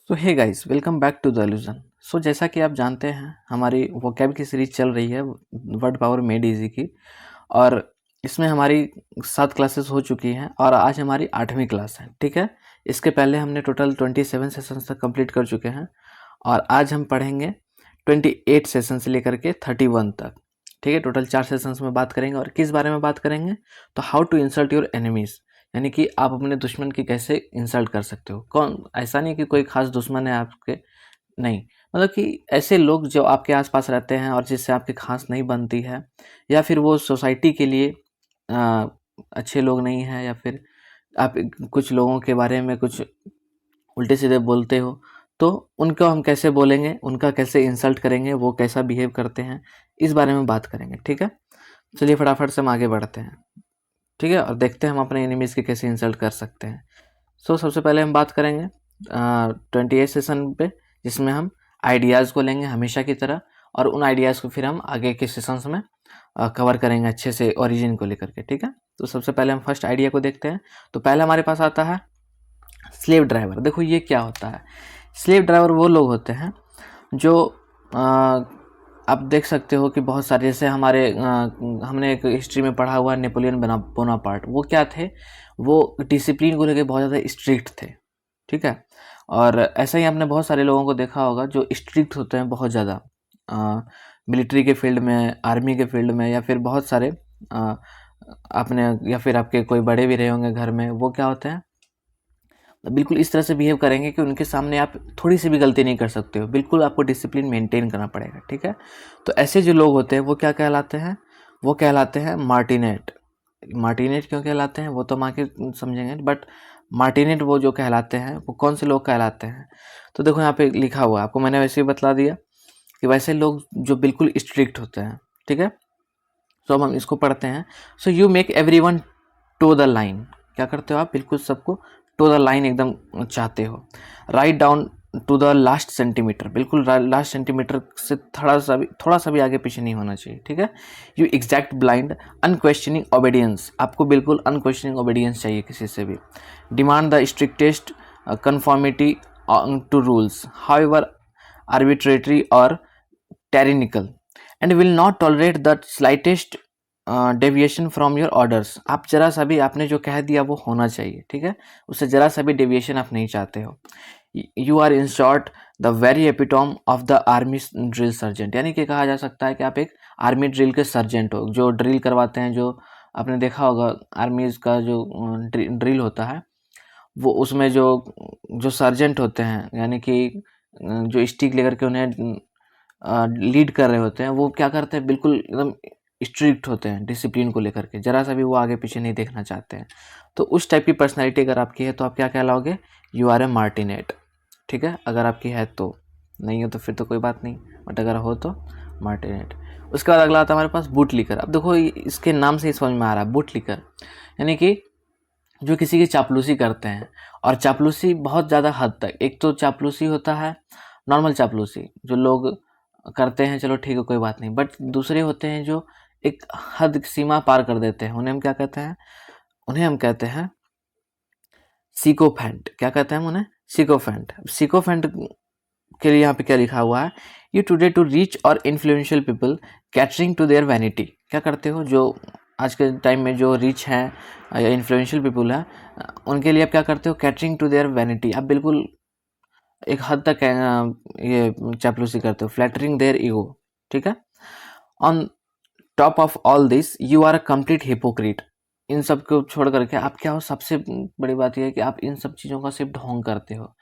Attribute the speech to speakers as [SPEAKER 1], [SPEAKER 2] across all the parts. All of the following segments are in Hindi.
[SPEAKER 1] So hey guys, welcome back to the illusion. So जैसा कि आप जानते हैं, हमारी वोकैब की सीरीज चल रही है वर्ड पावर मेड इजी की। और इसमें हमारी 7 क्लासेस हो चुकी हैं और आज हमारी 8वीं क्लास है। ठीक है, इसके पहले हमने टोटल 27 सेशंस तक कंप्लीट कर चुके हैं और आज हम पढ़ेंगे 28 सेशन से लेकर के 31 तक। ठीक है, टोटल 4 सेशंस में बात करेंगे। और किस बारे में बात करेंगे? तो how to insult your enemies, यानी कि आप अपने दुश्मन की कैसे इंसल्ट कर सकते हो। कौन, ऐसा नहीं कि कोई खास दुश्मन है आपके, नहीं, मतलब कि ऐसे लोग जो आपके आसपास रहते हैं और जिससे आपकी खास नहीं बनती है, या फिर वो सोसाइटी के लिए अच्छे लोग नहीं हैं, या फिर आप कुछ लोगों के बारे में कुछ उल्टे सीधे बोलते हो, तो उनको हम कैसे बोलेंगे, उनका कैसे इंसल्ट करेंगे, वो कैसा बिहेव करते हैं, इस बारे में बात करेंगे। ठीक है, चलिए फटाफट से हम आगे बढ़ते हैं। ठीक है, और देखते हैं हम अपने एनिमीज़ के कैसे इंसल्ट कर सकते हैं। सो सबसे पहले हम बात करेंगे 28 सेशन पे, जिसमें हम आइडियाज़ को लेंगे हमेशा की तरह, और उन आइडियाज़ को फिर हम आगे के सेशंस में कवर करेंगे अच्छे से ओरिजिन को लेकर के। ठीक है, तो सबसे पहले हम फर्स्ट आइडिया को देखते हैं। तो पहला हमारे पास आता है स्लेव ड्राइवर। देखो ये क्या होता है। स्लेव ड्राइवर वो लोग होते हैं जो आप देख सकते हो कि बहुत सारे, जैसे हमने एक हिस्ट्री में पढ़ा हुआ नेपोलियन बोनापार्ट। वो क्या थे, वो डिसिप्लिन को लेकर बहुत ज़्यादा स्ट्रिक्ट थे। ठीक है, और ऐसा ही आपने बहुत सारे लोगों को देखा होगा जो स्ट्रिक्ट होते हैं बहुत ज़्यादा, मिलिट्री के फील्ड में, आर्मी के फील्ड में, या फिर बहुत सारे आपने, या फिर आपके कोई बड़े भी रहे होंगे घर में। वो क्या होते हैं, बिल्कुल इस तरह से बिहेव करेंगे कि उनके सामने आप थोड़ी सी भी गलती नहीं कर सकते हो। बिल्कुल आपको डिसिप्लिन मेंटेन करना पड़ेगा। ठीक है, तो ऐसे जो लोग होते हैं वो क्या कहलाते हैं, वो कहलाते हैं मार्टिनेट। मार्टिनेट क्यों कहलाते हैं वो तो हम आके समझेंगे, बट मार्टिनेट वो जो कहलाते हैं, वो कौन से लोग कहलाते हैं। तो देखो यहाँ पे लिखा हुआ है, आपको मैंने वैसे ही बतला दिया कि वैसे लोग जो बिल्कुल स्ट्रिक्ट होते हैं। ठीक है, तो अब हम इसको पढ़ते हैं। So you make everyone toe the line. क्या करते हो आप, बिल्कुल सबको टू द लाइन एकदम चाहते हो। Right down to the last centimetre, बिल्कुल लास्ट सेंटीमीटर से थोड़ा सा भी आगे पीछे नहीं होना चाहिए। ठीक है, you exact blind unquestioning obedience, आपको बिल्कुल अनक्वेश्चनिंग ओबीडियंस चाहिए किसी से भी। Demand the strictest conformity to rules, however arbitrary और tyrannical, and will not tolerate the slightest deviation from your orders. आप जरा सा भी, आपने जो कह दिया वो होना चाहिए। ठीक है, उससे जरा सा भी डेविएशन आप नहीं चाहते हो। You are in short the very epitome of the army drill sergeant, यानी कि कहा जा सकता है कि आप एक आर्मी ड्रिल के सर्जेंट हो, जो ड्रिल करवाते हैं। जो आपने देखा होगा आर्मीज का जो ड्रिल होता है, वो उसमें जो जो सर्जेंट होते हैं, यानी कि जो स्टिक लेकर के उन्हें लीड कर रहे होते हैं, वो क्या करते हैं, बिल्कुल एकदम स्ट्रिक्ट होते हैं डिसिप्लिन को लेकर के, जरा सा भी वो आगे पीछे नहीं देखना चाहते हैं। तो उस टाइप की पर्सनैलिटी अगर आपकी है तो आप क्या कहलाओगे, यू आर ए मार्टिनेट। ठीक है, अगर आपकी है तो, नहीं हो तो फिर तो कोई बात नहीं, बट अगर हो तो मार्टिनेट। उसके बाद अगला आता है हमारे पास बूट लिकर। अब देखो इसके नाम से ही समझ में आ रहा है, बूट लिकर यानी कि जो किसी की चापलूसी करते हैं। और चापलूसी बहुत ज़्यादा हद तक, एक तो चापलूसी होता है नॉर्मल चापलूसी जो लोग करते हैं, चलो ठीक है कोई बात नहीं, बट दूसरे होते हैं जो एक हद सीमा पार कर देते हैं। उन्हें हम क्या कहते हैं, उन्हें हम कहते हैं सिकोफेंट। क्या कहते हैं हम उन्हें, सिकोफेंट। सिकोफेंट के लिए यहाँ पे क्या लिखा हुआ है, यू टुडे टू रीच और influential people catering to their vanity. क्या करते हो, जो आज के टाइम में जो रिच हैं या इन्फ्लुएंशियल पीपल हैं, उनके लिए आप क्या करते हो, कैटरिंग टू देयर वैनिटी। आप बिल्कुल एक हद तक ये चापलूसी करते हो, फ्लैटरिंग देयर ईगो। ठीक है, on top of all this you are a complete hypocrite. इन सब को छोड़ करके आप क्या हो, सबसे बड़ी बात यह है कि आप इन सब चीज़ों का सिर्फ ढोंग करते हो।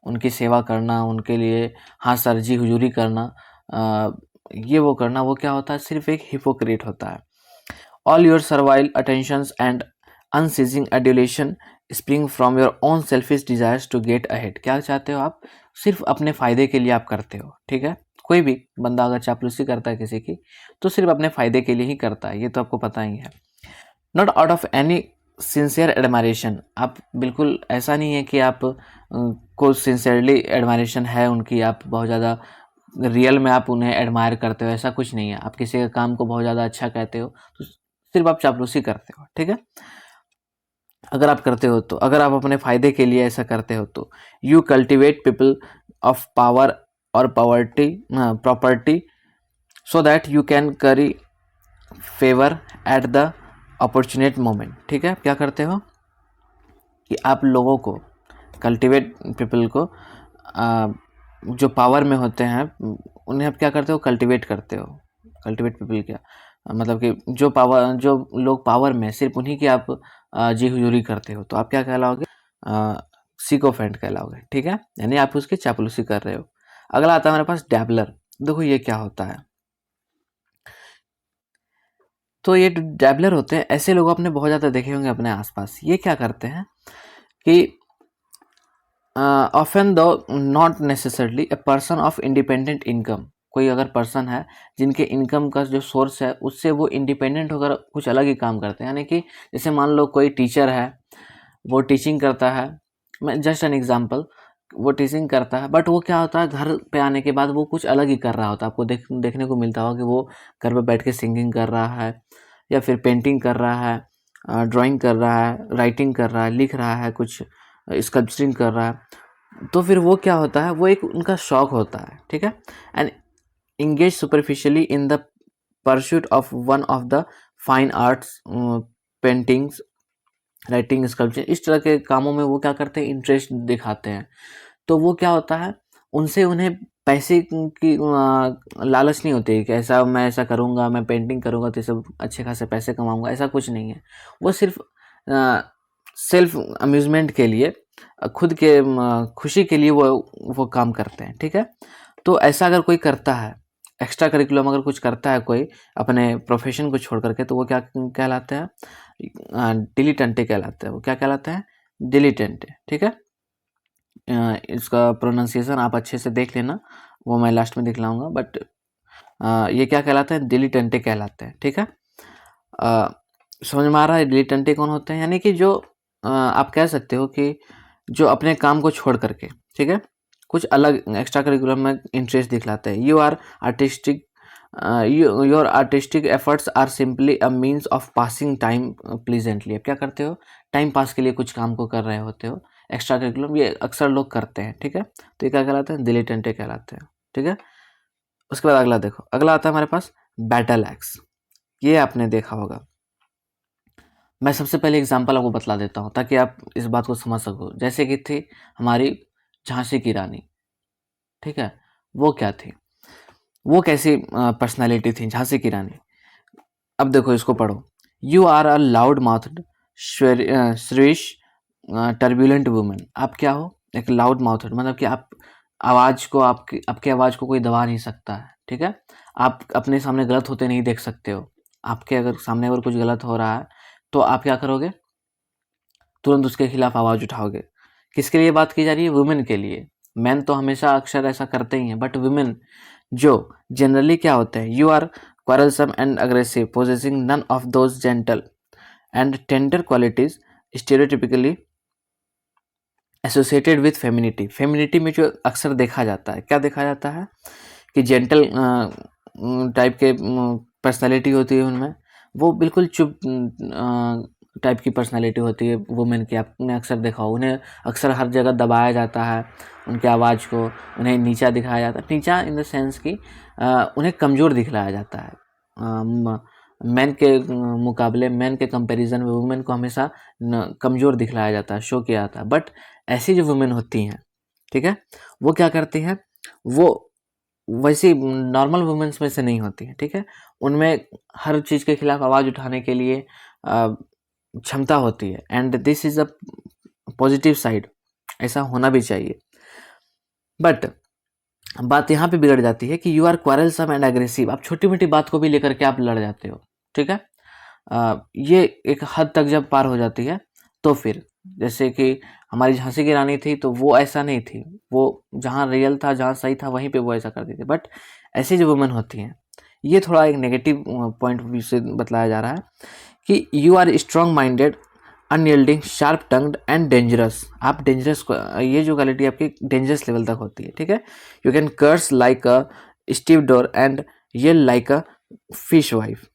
[SPEAKER 1] उनकी सेवा करना, उनके लिए हाँ सरजी हुजूरी करना, ये वो करना, वो क्या होता है, सिर्फ एक हिपोक्रीट होता है। All your servile attentions and unceasing adulation spring from your own selfish desires to get ahead. क्या चाहते हो आप, सिर्फ अपने फ़ायदे के लिए आप करते हो। ठीक है, कोई भी बंदा अगर चापलूसी करता है किसी की, तो सिर्फ अपने फ़ायदे के लिए ही करता है, ये तो आपको पता ही है। Not out of any sincere admiration, आप बिल्कुल ऐसा नहीं है कि आप को सिंसियरली एडमायरेशन है उनकी, आप बहुत ज़्यादा रियल में आप उन्हें एडमायर करते हो, ऐसा कुछ नहीं है। आप किसी के काम को बहुत ज़्यादा अच्छा कहते हो, तो सिर्फ आप चापलूसी करते हो। ठीक है, अगर आप करते हो तो, अगर आप अपने फ़ायदे के लिए ऐसा करते हो तो। You cultivate people of power or property so that you can curry favor at the opportune moment। ठीक है, क्या करते हो कि आप लोगों को, कल्टिवेट पीपल को, जो पावर में होते हैं उन्हें आप क्या करते हो, कल्टिवेट करते हो। कल्टिवेट पीपल क्या मतलब कि जो लोग पावर में, सिर्फ उन्हीं की आप जी हुजूरी करते हो, तो आप क्या कहलाओगे, सिकोफेंट कहलाओगे। ठीक है, यानी आप उसकी चापलूसी कर रहे हो। अगला आता है हमारे पास डैबलर। देखो ये क्या होता है। तो ये डैबलर होते हैं, ऐसे लोग आपने बहुत ज़्यादा देखे होंगे अपने आसपास। ये क्या करते हैं कि ऑफन दो not necessarily a person of independent income, कोई अगर पर्सन है जिनके इनकम का जो सोर्स है उससे वो इंडिपेंडेंट होकर कुछ अलग ही काम करते हैं। यानी कि जैसे मान लो कोई टीचर है, वो टीचिंग करता है, मैं जस्ट एन एग्जांपल, वो टीचिंग करता है, बट वो क्या होता है, घर पे आने के बाद वो कुछ अलग ही कर रहा होता है। आपको देखने को मिलता होगा कि वो घर पे बैठ के सिंगिंग कर रहा है, या फिर पेंटिंग कर रहा है, ड्राइंग कर रहा है, राइटिंग कर रहा है, लिख रहा है, कुछ स्कल्पचरिंग कर रहा है। तो फिर वो क्या होता है, वो एक उनका शौक होता है। ठीक है, and engage superficially in the pursuit of one of the fine arts, paintings, writing, sculpture, इस तरह के कामों में वो क्या करते हैं, इंटरेस्ट दिखाते हैं। तो वो क्या होता है, उनसे उन्हें पैसे की लालच नहीं होती कि ऐसा मैं ऐसा करूँगा, मैं पेंटिंग करूँगा तो सब अच्छे खासे पैसे कमाऊँगा, ऐसा कुछ नहीं है। वो सिर्फ सेल्फ अम्यूज़मेंट के लिए, खुद के खुशी के लिए वो काम करते हैं। ठीक है, तो ऐसा अगर कोई करता है, एक्स्ट्रा करिकुलम अगर कुछ करता है कोई अपने प्रोफेशन को छोड़ करके, तो वो क्या कहलाते हैं, डिलीटेंटे कहलाते हैं। वो क्या कहलाते हैं, डिलीटेंटे। ठीक है, इसका प्रोनाउंसिएशन आप अच्छे से देख लेना, वो मैं लास्ट में दिखलाऊंगा, बट ये क्या कहलाते हैं, डिलीटेंटे कहलाते हैं। ठीक है, समझ में आ रहा है डिलीटेंटे कौन होते हैं, यानी कि जो आप कह सकते हो कि जो अपने काम को छोड़ करके, ठीक है, कुछ अलग एक्स्ट्रा करिकुलम में इंटरेस्ट दिखलाते हैं। Your artistic efforts are simply a means of passing time pleasantly. अब क्या करते हो, टाइम पास के लिए कुछ काम को कर रहे होते हो, एक्स्ट्रा करिकुलम, ये अक्सर लोग करते हैं। ठीक है, तो ये क्या कहलाते हैं, डिलीटेंटे कहलाते हैं। ठीक है, उसके बाद अगला देखो, अगला आता है हमारे पास बैटल एक्स। ये आपने देखा होगा। मैं सबसे पहले एग्जांपल आपको बतला देता हूँ ताकि आप इस बात को समझ सको। जैसे कि थी हमारी झांसी की रानी। ठीक है, वो क्या थी, वो कैसी पर्सनालिटी थी झांसी की रानी। अब देखो इसको पढ़ो। You are a loud mouthed shrew turbulent woman. आप क्या हो, एक लाउड माउथड, मतलब कि आप आवाज़ को, आपकी आवाज़ को कोई दबा नहीं सकता है। ठीक है, आप अपने सामने गलत होते नहीं देख सकते हो। आपके अगर सामने अगर कुछ गलत हो रहा है तो आप क्या करोगे, तुरंत उसके खिलाफ आवाज़ उठाओगे। किसके लिए बात की जा रही है, वुमेन के लिए। मैन तो हमेशा अक्सर ऐसा करते ही हैं, बट वुमेन जो जनरली क्या होते हैं, you are quarrelsome and aggressive, possessing none of those gentle and tender qualities stereotypically associated with femininity। Femininity में जो अक्सर देखा जाता है, क्या देखा जाता है कि जेंटल टाइप के पर्सनालिटी होती है उनमें, वो बिल्कुल चुप टाइप की पर्सनालिटी होती है वुमेन की। आपने अक्सर देखा हो, उन्हें अक्सर हर जगह दबाया जाता है, उनकी आवाज़ को, उन्हें नीचा दिखाया जाता है। नीचा इन द सेंस कि उन्हें कमज़ोर दिखलाया जाता है। मैन के मुकाबले, मैन के कंपैरिजन में वुमेन को हमेशा कमज़ोर दिखलाया जाता है, शो किया जाता है। बट ऐसी जो वुमेन होती हैं, ठीक है, वो क्या करती हैं, वो वैसी नॉर्मल वुमेन्स में से नहीं होती हैं। ठीक है, उनमें हर चीज़ के खिलाफ आवाज़ उठाने के लिए क्षमता होती है, and this is a positive side, ऐसा होना भी चाहिए। बट बात यहाँ पे बिगड़ जाती है कि यू आर क्वारलसम एंड एग्रेसिव। आप छोटी मोटी बात को भी लेकर के आप लड़ जाते हो। ठीक है, ये एक हद तक जब पार हो जाती है तो फिर, जैसे कि हमारी झांसी की रानी थी, तो वो ऐसा नहीं थी, वो जहाँ रियल था, जहाँ सही था, वहीं पे वो ऐसा करती थी। बट ऐसी जो वुमेन होती हैं, ये थोड़ा एक नेगेटिव पॉइंट व्यू से बतलाया जा रहा है कि you are strong minded, unyielding, sharp tongued and dangerous. आप डेंजरस, ये जो क्वालिटी आपकी डेंजरस लेवल तक होती है। ठीक है, you can curse like a stevedore and yell like a fishwife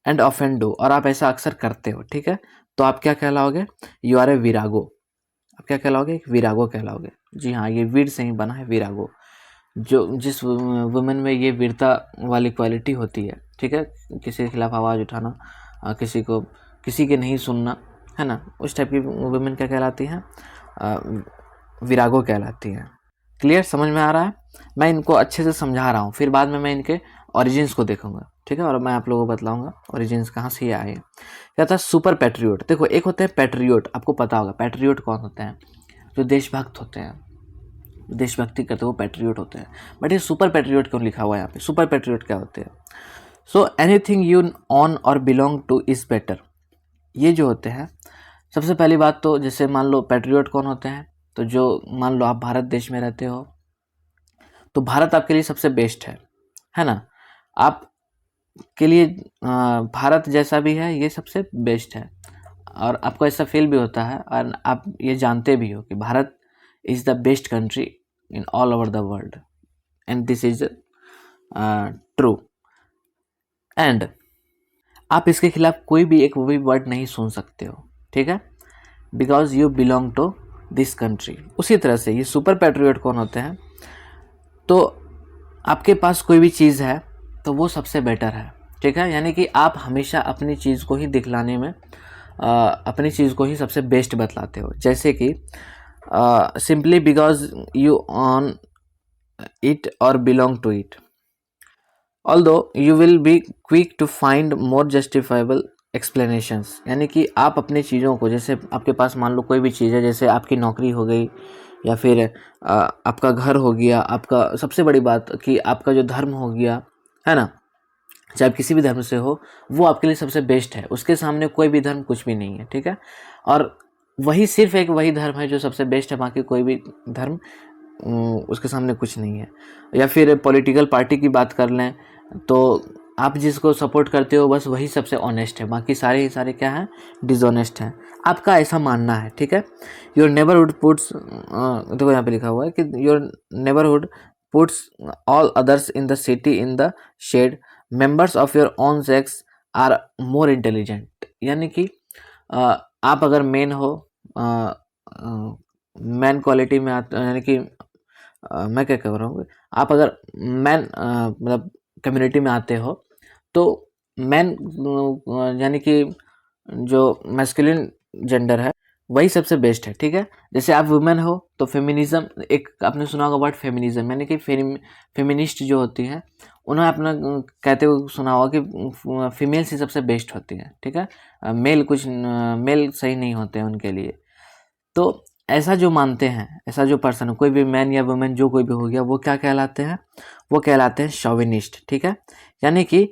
[SPEAKER 1] and offend do. और आप ऐसा अक्सर करते हो। ठीक है, तो आप क्या कहलाओगे, यू आर ए विरागो। आप क्या कहलाओगे? एक विरागो कहलाओगे। जी हाँ, ये वीर से ही बना है विरागो, जो जिस वुमेन में ये वीरता वाली क्वालिटी होती है, ठीक है, किसी के खिलाफ आवाज़ उठाना, किसी के नहीं सुनना, है ना, उस टाइप की वुमेन क्या कहलाती हैं? विरागो कहलाती हैं। क्लियर, समझ में आ रहा है? मैं इनको अच्छे से समझा रहा हूँ, फिर बाद में मैं इनके ओरिजिन्स को देखूंगा, ठीक है, और मैं आप लोगों को बतलाऊंगा ओरिजिन्स कहाँ से ये आए। क्या था? Super patriot. देखो, एक होते हैं पैट्रियोट, आपको पता होगा पैट्रियोट कौन होते हैं? जो देशभक्त होते हैं, देशभक्ति करते वो पैट्रियोट होते हैं। बट ये सुपर पैट्रियोट क्यों लिखा हुआ है यहाँ पे? सुपर पैट्रियोट क्या होते हैं? सो एनीथिंग यू ऑन और बिलोंग टू इज बेटर। ये जो होते हैं, सबसे पहली बात तो जैसे मान लो पैट्रियोट कौन होते हैं, तो जो मान लो आप भारत देश में रहते हो, तो भारत आपके लिए सबसे बेस्ट है ना, आप के लिए भारत जैसा भी है ये सबसे बेस्ट है, और आपको ऐसा फील भी होता है और आप ये जानते भी हो कि Bharat is the best country in all over the world, and this is true. And आप इसके खिलाफ कोई भी एक भी वर्ड नहीं सुन सकते हो, ठीक है, because you belong to this country. उसी तरह से ये सुपर पैट्रियोट कौन होते हैं? तो आपके पास कोई भी चीज़ है तो वो सबसे बेटर है, ठीक है, यानी कि आप हमेशा अपनी चीज़ को ही दिखलाने में अपनी चीज़ को ही सबसे बेस्ट बतलाते हो। जैसे कि simply because you own it or belong to it, although you will be quick to find more justifiable explanations. यानी कि आप अपनी चीज़ों को, जैसे आपके पास मान लो कोई भी चीज़ है, जैसे आपकी नौकरी हो गई या फिर आपका घर हो गया, आपका सबसे बड़ी बात कि आपका जो धर्म हो गया, है ना, चाहे आप किसी भी धर्म से हो, वो आपके लिए सबसे बेस्ट है, उसके सामने कोई भी धर्म कुछ भी नहीं है, ठीक है, और वही सिर्फ एक वही धर्म है जो सबसे बेस्ट है, बाकी कोई भी धर्म उसके सामने कुछ नहीं है। या फिर पॉलिटिकल पार्टी की बात कर लें तो आप जिसको सपोर्ट करते हो बस वही सबसे ऑनेस्ट है, बाकी सारे ही सारे क्या हैं? डिसऑनेस्ट हैं। आपका ऐसा मानना है, ठीक है। योर नेबरहुड पुट्स, देखो यहाँ पे लिखा हुआ है कि your neighbourhood puts all others in the city in the shade, members of your own sex are more intelligent. यानी कि आप अगर मेन हो, मैन क्वालिटी में यानी कि मैं क्या कह रहा हूँ, आप अगर मैन मतलब कम्युनिटी में आते हो तो मैन यानी कि जो मैस्कुलिन जेंडर है वही सबसे बेस्ट है, ठीक है। जैसे आप वुमेन हो तो फेमिनिज्म, एक आपने सुना होगा वर्ड फेमिनिज्म, यानी कि फेमिनिस्ट जो होती हैं उन्हें अपना कहते हुए सुना होगा कि फीमेल ही सबसे बेस्ट होती है, ठीक है, मेल सही नहीं होते हैं उनके लिए। तो ऐसा जो मानते हैं, ऐसा जो पर्सन, कोई भी मैन या वुमेन जो कोई भी हो गया, वो क्या कहलाते हैं? वो कहलाते हैं शॉविनिस्ट, ठीक है, यानी कि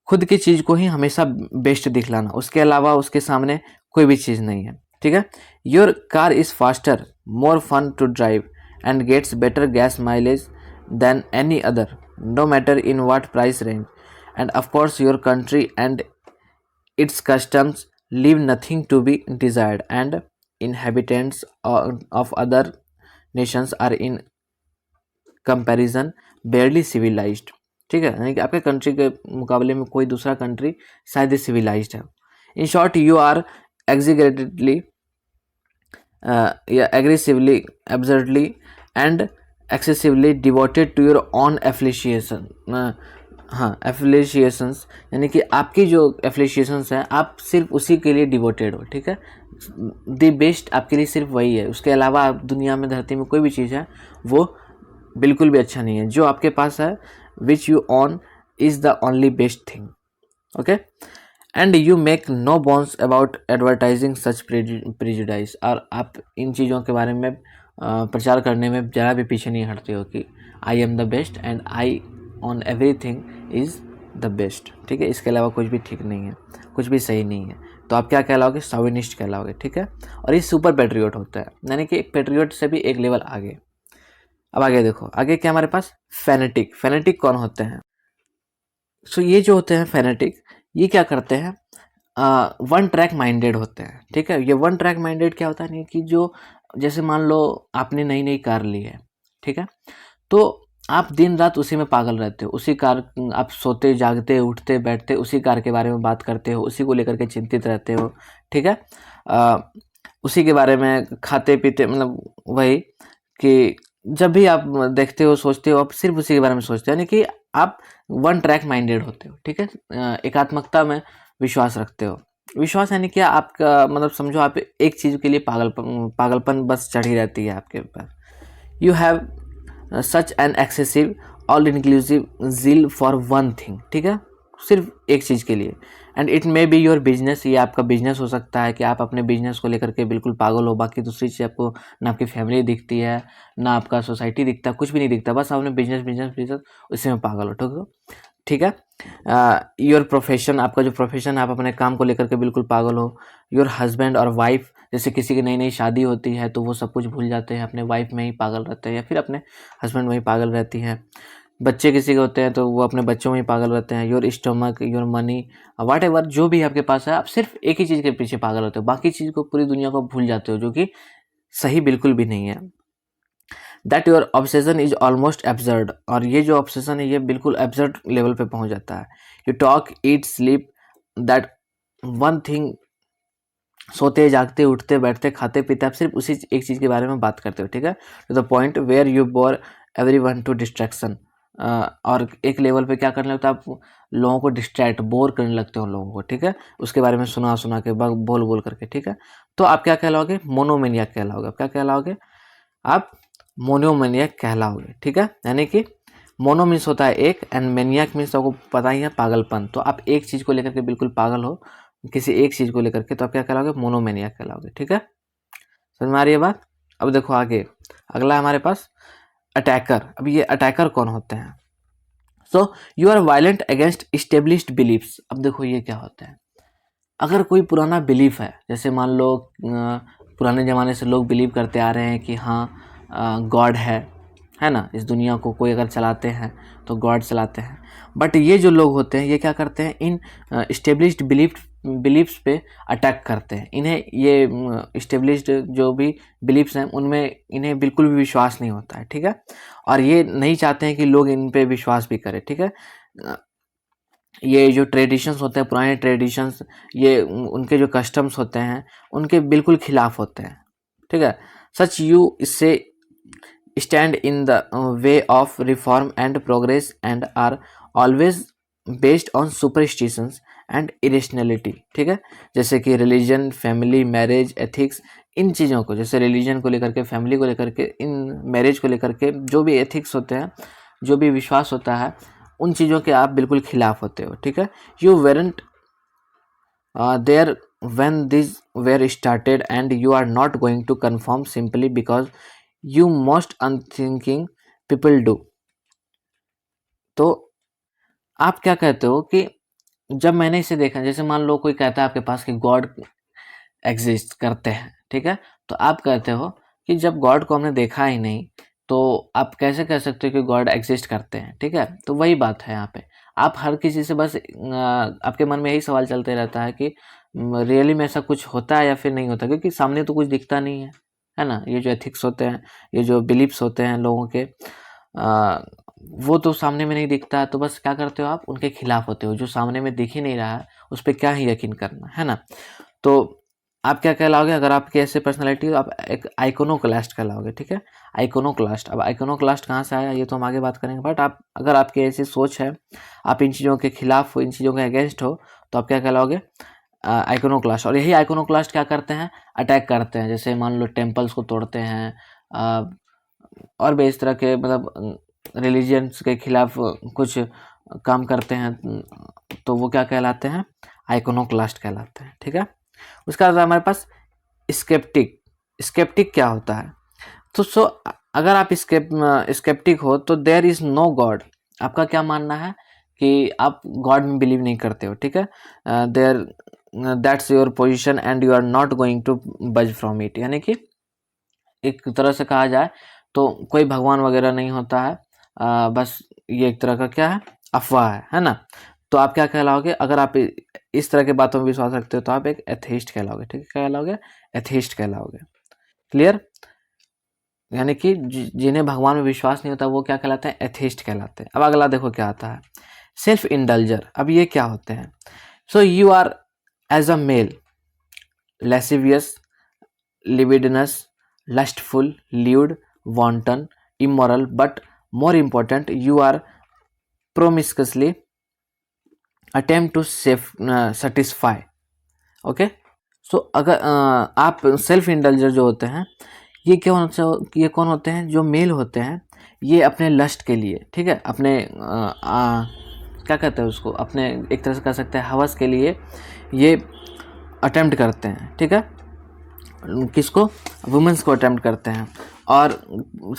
[SPEAKER 1] खुद की चीज़ को ही हमेशा बेस्ट दिखलाना, उसके अलावा उसके सामने कोई भी चीज़ नहीं है, ठीक है। Your car is faster, more fun to drive and gets better gas mileage than any other, no matter in what price range, and of course your country and its customs leave nothing to be desired, and inhabitants of other nations are in comparison barely civilized, ठीक है, यानी कि आपके कंट्री के मुकाबले में कोई दूसरा कंट्री शायद ही सिविलाइज्ड है। In short you are exaggeratedly या aggressively, absurdly and excessively devoted to your own affiliation, हाँ एफिलिएशंस, यानी कि आपकी जो एफिलिएशंस हैं आप सिर्फ उसी के लिए डिवोटेड हो, ठीक है, द बेस्ट आपके लिए सिर्फ वही है, उसके अलावा आप दुनिया में धरती में कोई भी चीज़ है वो बिल्कुल भी अच्छा नहीं है। जो आपके पास है which you own is the only best thing, okay, and you make no bones about advertising such prejudice, और आप इन चीज़ों के बारे में प्रचार करने में ज़रा भी पीछे नहीं हटते हो कि I am the best and I on everything is the best, ठीक है, इसके अलावा कुछ भी ठीक नहीं है, कुछ भी सही नहीं है, तो आप क्या कहलाओगे? शॉविनिस्ट कहलाओगे, ठीक है। और ये सुपर पैट्रियोट होता है, यानी कि एक पैट्रियोट से भी एक लेवल आगे। अब आगे देखो, आगे क्या हमारे पास? फैनेटिक। फैनेटिक कौन होते हैं? सो ये जो होते हैं फैनेटिक, ये क्या करते हैं? वन ट्रैक माइंडेड होते हैं, ठीक है। ये वन ट्रैक माइंडेड क्या होता है? नहीं कि जो जैसे मान लो आपने नई नई कार ली है, ठीक है, तो आप दिन रात उसी में पागल रहते हो, उसी कार, आप सोते जागते उठते बैठते उसी कार के बारे में बात करते हो, उसी को लेकर के चिंतित रहते हो, ठीक है। उसी के बारे में खाते पीते, मतलब वही कि जब भी आप देखते हो सोचते हो आप सिर्फ उसी के बारे में सोचते हो, यानी कि आप वन ट्रैक माइंडेड होते हो, ठीक है। एकात्मकता में विश्वास रखते हो। विश्वास यानी क्या, आपका मतलब समझो आप एक चीज़ के लिए पागलपन बस चढ़ी रहती है आपके ऊपर। You have such an excessive all inclusive zeal for one thing, ठीक है, सिर्फ एक चीज़ के लिए। And it may be your business, ये आपका बिजनेस हो सकता है कि आप अपने बिजनेस को लेकर के बिल्कुल पागल हो, बाकी दूसरी चीज़ आपको ना आपकी फैमिली दिखती है, ना आपका सोसाइटी दिखता, कुछ भी नहीं दिखता, बस आपने बिजनेस बिजनेस बिजनेस उसी में पागल हो, ठीक है। योर प्रोफेशन, आपका जो प्रोफेशन है, आप अपने काम को लेकर के बिल्कुल पागल हो। योर हस्बैंड और वाइफ, जैसे किसी की नई नई शादी होती है तो वो सब कुछ भूल जाते हैं, अपने वाइफ में ही पागल रहते हैं, या फिर अपने हस्बैंड में ही पागल रहती हैं। बच्चे किसी के होते हैं तो वो अपने बच्चों में ही पागल रहते हैं। Your stomach, your money, whatever जो भी आपके पास है, आप सिर्फ एक ही चीज़ के पीछे पागल होते हो, बाकी चीज़ को, पूरी दुनिया को भूल जाते हो, जो कि सही बिल्कुल भी नहीं है। That your obsession is almost absurd, और ये जो ऑब्सेशन है ये बिल्कुल एब्सर्ड लेवल पे पहुंच जाता है। You talk, eat, sleep, that one thing, सोते जागते उठते बैठते खाते पीते आप सिर्फ उसी एक चीज़ के बारे में बात करते हो, ठीक है। To the point where you bore every one to distraction, और एक लेवल पे क्या करने लगता है, आप लोगों को डिस्ट्रैक्ट, बोर करने लगते हो लोगों को, ठीक है, उसके बारे में सुना सुना के, बोल बोल करके, ठीक है। तो आप क्या कहलाओगे, मोनोमेनिया कहलाओगे। आप क्या कहलाओगे, आप मोनोमेनियक कहलाओगे, ठीक है। यानी कि मोनो मीन्स होता है एक, एंड मेनियक मीन्स आपको पता ही है पागलपन। तो आप एक चीज़ को लेकर के बिल्कुल पागल हो, किसी एक चीज़ को लेकर के, तो आप क्या कहलाओगे, मोनोमेनियक कहलाओगे, ठीक है। समझ में आ रही है बात। अब देखो आगे, अगला हमारे पास अटैकर। अब ये अटैकर कौन होते हैं, so you are violent against established beliefs. अब देखो ये क्या होता है, अगर कोई पुराना बिलीफ है, जैसे मान लो पुराने ज़माने से लोग बिलीव करते आ रहे हैं कि हाँ गॉड है ना, इस दुनिया को कोई अगर चलाते हैं तो गॉड चलाते हैं। बट ये जो लोग होते हैं ये क्या करते हैं, इन इस्टेब्लिश्ड बिलीफ्स पे अटैक करते हैं। इन्हें ये इस्टेब्लिश्ड जो भी बिलीफ्स हैं उनमें इन्हें बिल्कुल भी विश्वास नहीं होता है, ठीक है। और ये नहीं चाहते हैं कि लोग इन पे विश्वास भी करें, ठीक है। ये जो ट्रेडिशंस होते हैं, पुराने ट्रेडिशंस, ये उनके जो कस्टम्स होते हैं उनके बिल्कुल खिलाफ होते हैं, ठीक है। सच यू इससे stand in the way of reform and progress and are always based on superstitions and irrationality, ठीक है। जैसे कि रिलीजन, फैमिली, मैरिज, एथिक्स, इन चीज़ों को, जैसे रिलीजन को लेकर के, फैमिली को लेकर के, इन मैरिज को लेकर के, जो भी एथिक्स होते हैं, जो भी विश्वास होता है, उन चीज़ों के आप बिल्कुल खिलाफ होते हो, ठीक है। You weren't there when these were started and you are not going to conform simply because you most unthinking people do। तो आप क्या कहते हो कि जब मैंने इसे देखा, जैसे मान लो कोई कहता है आपके पास कि गॉड एग्जिस्ट करते हैं, ठीक है, तो आप कहते हो कि जब गॉड को हमने देखा ही नहीं तो आप कैसे कह सकते हो कि गॉड एग्जिस्ट करते हैं, ठीक है। तो वही बात है यहाँ पे, आप हर किसी से बस आपके मन में यही सवाल चलते रहता है कि रियली में ऐसा कुछ होता है या फिर नहीं होता, क्योंकि सामने तो कुछ दिखता नहीं है ना। ये जो एथिक्स होते हैं, ये जो बिलीफ्स होते हैं लोगों के, वो तो सामने में नहीं दिखता है, तो बस क्या करते हो, आप उनके खिलाफ होते हो। जो सामने में दिख ही नहीं रहा है उस पर क्या ही यकीन करना है ना। तो आप क्या कहलाओगे, अगर आपकी ऐसे पर्सनालिटी हो, आप एक आइकोनोक्लास्ट कहलाओगे, ठीक है। आइकोनोक्लास्ट, अब आइकोनोक्लास्ट कहाँ से आया ये तो हम आगे बात करेंगे, बट आप अगर आपकी ऐसी सोच है, आप इन चीज़ों के खिलाफ हो, इन चीज़ों के अगेंस्ट हो, तो आप क्या कहलाओगे, आइकोनोक्लास्ट। और यही आइकोनोक्लास्ट क्या करते हैं, अटैक करते हैं। जैसे मान लो टेम्पल्स को तोड़ते हैं, और भी इस तरह के, मतलब रिलीजियंस के खिलाफ कुछ काम करते हैं, तो वो क्या कहलाते हैं, आइकोनोक्लास्ट कहलाते हैं, ठीक है। उसका बाद हमारे पास स्केप्टिक। स्केप्टिक क्या होता है, तो अगर आप स्केप्टिक हो तो देयर इज नो गॉड। आपका क्या मानना है कि आप गॉड में बिलीव नहीं करते हो, ठीक है। There that's your position and you are not going to budge from it. यानी कि एक तरह से कहा जाए तो कोई भगवान वगैरह नहीं होता है, बस ये एक तरह का क्या है, अफवाह है ना। तो आप क्या कहलाओगे, अगर आप इस तरह के बातों में विश्वास रखते हो तो आप एक एथेइस्ट कहलाओगे, ठीक है, कहलाओगे एथेइस्ट कहलाओगे। क्लियर। यानी कि जिन्हें भगवान में विश्वास नहीं होता वो क्या कहलाते हैं, एथेइस्ट कहलाते हैं। अब अगला देखो क्या आता है, सेल्फ इंडल्जर। अब ये क्या होते हैं, so you are as a male lascivious, libidinous, lustful, lewd, wanton, immoral, but more important, you are promiscuously attempt to satisfy. Okay, so अगर आप सेल्फ इंडल्जर जो होते हैं ये कौन होते हैं? जो मेल होते हैं ये अपने लस्ट के लिए, ठीक है, अपने क्या कहते हैं उसको, अपने एक तरह से कह सकते हैं हवस के लिए ये अटेम्प्ट करते हैं, ठीक है, किसको? वुमेंस को अटेम्प्ट करते हैं। और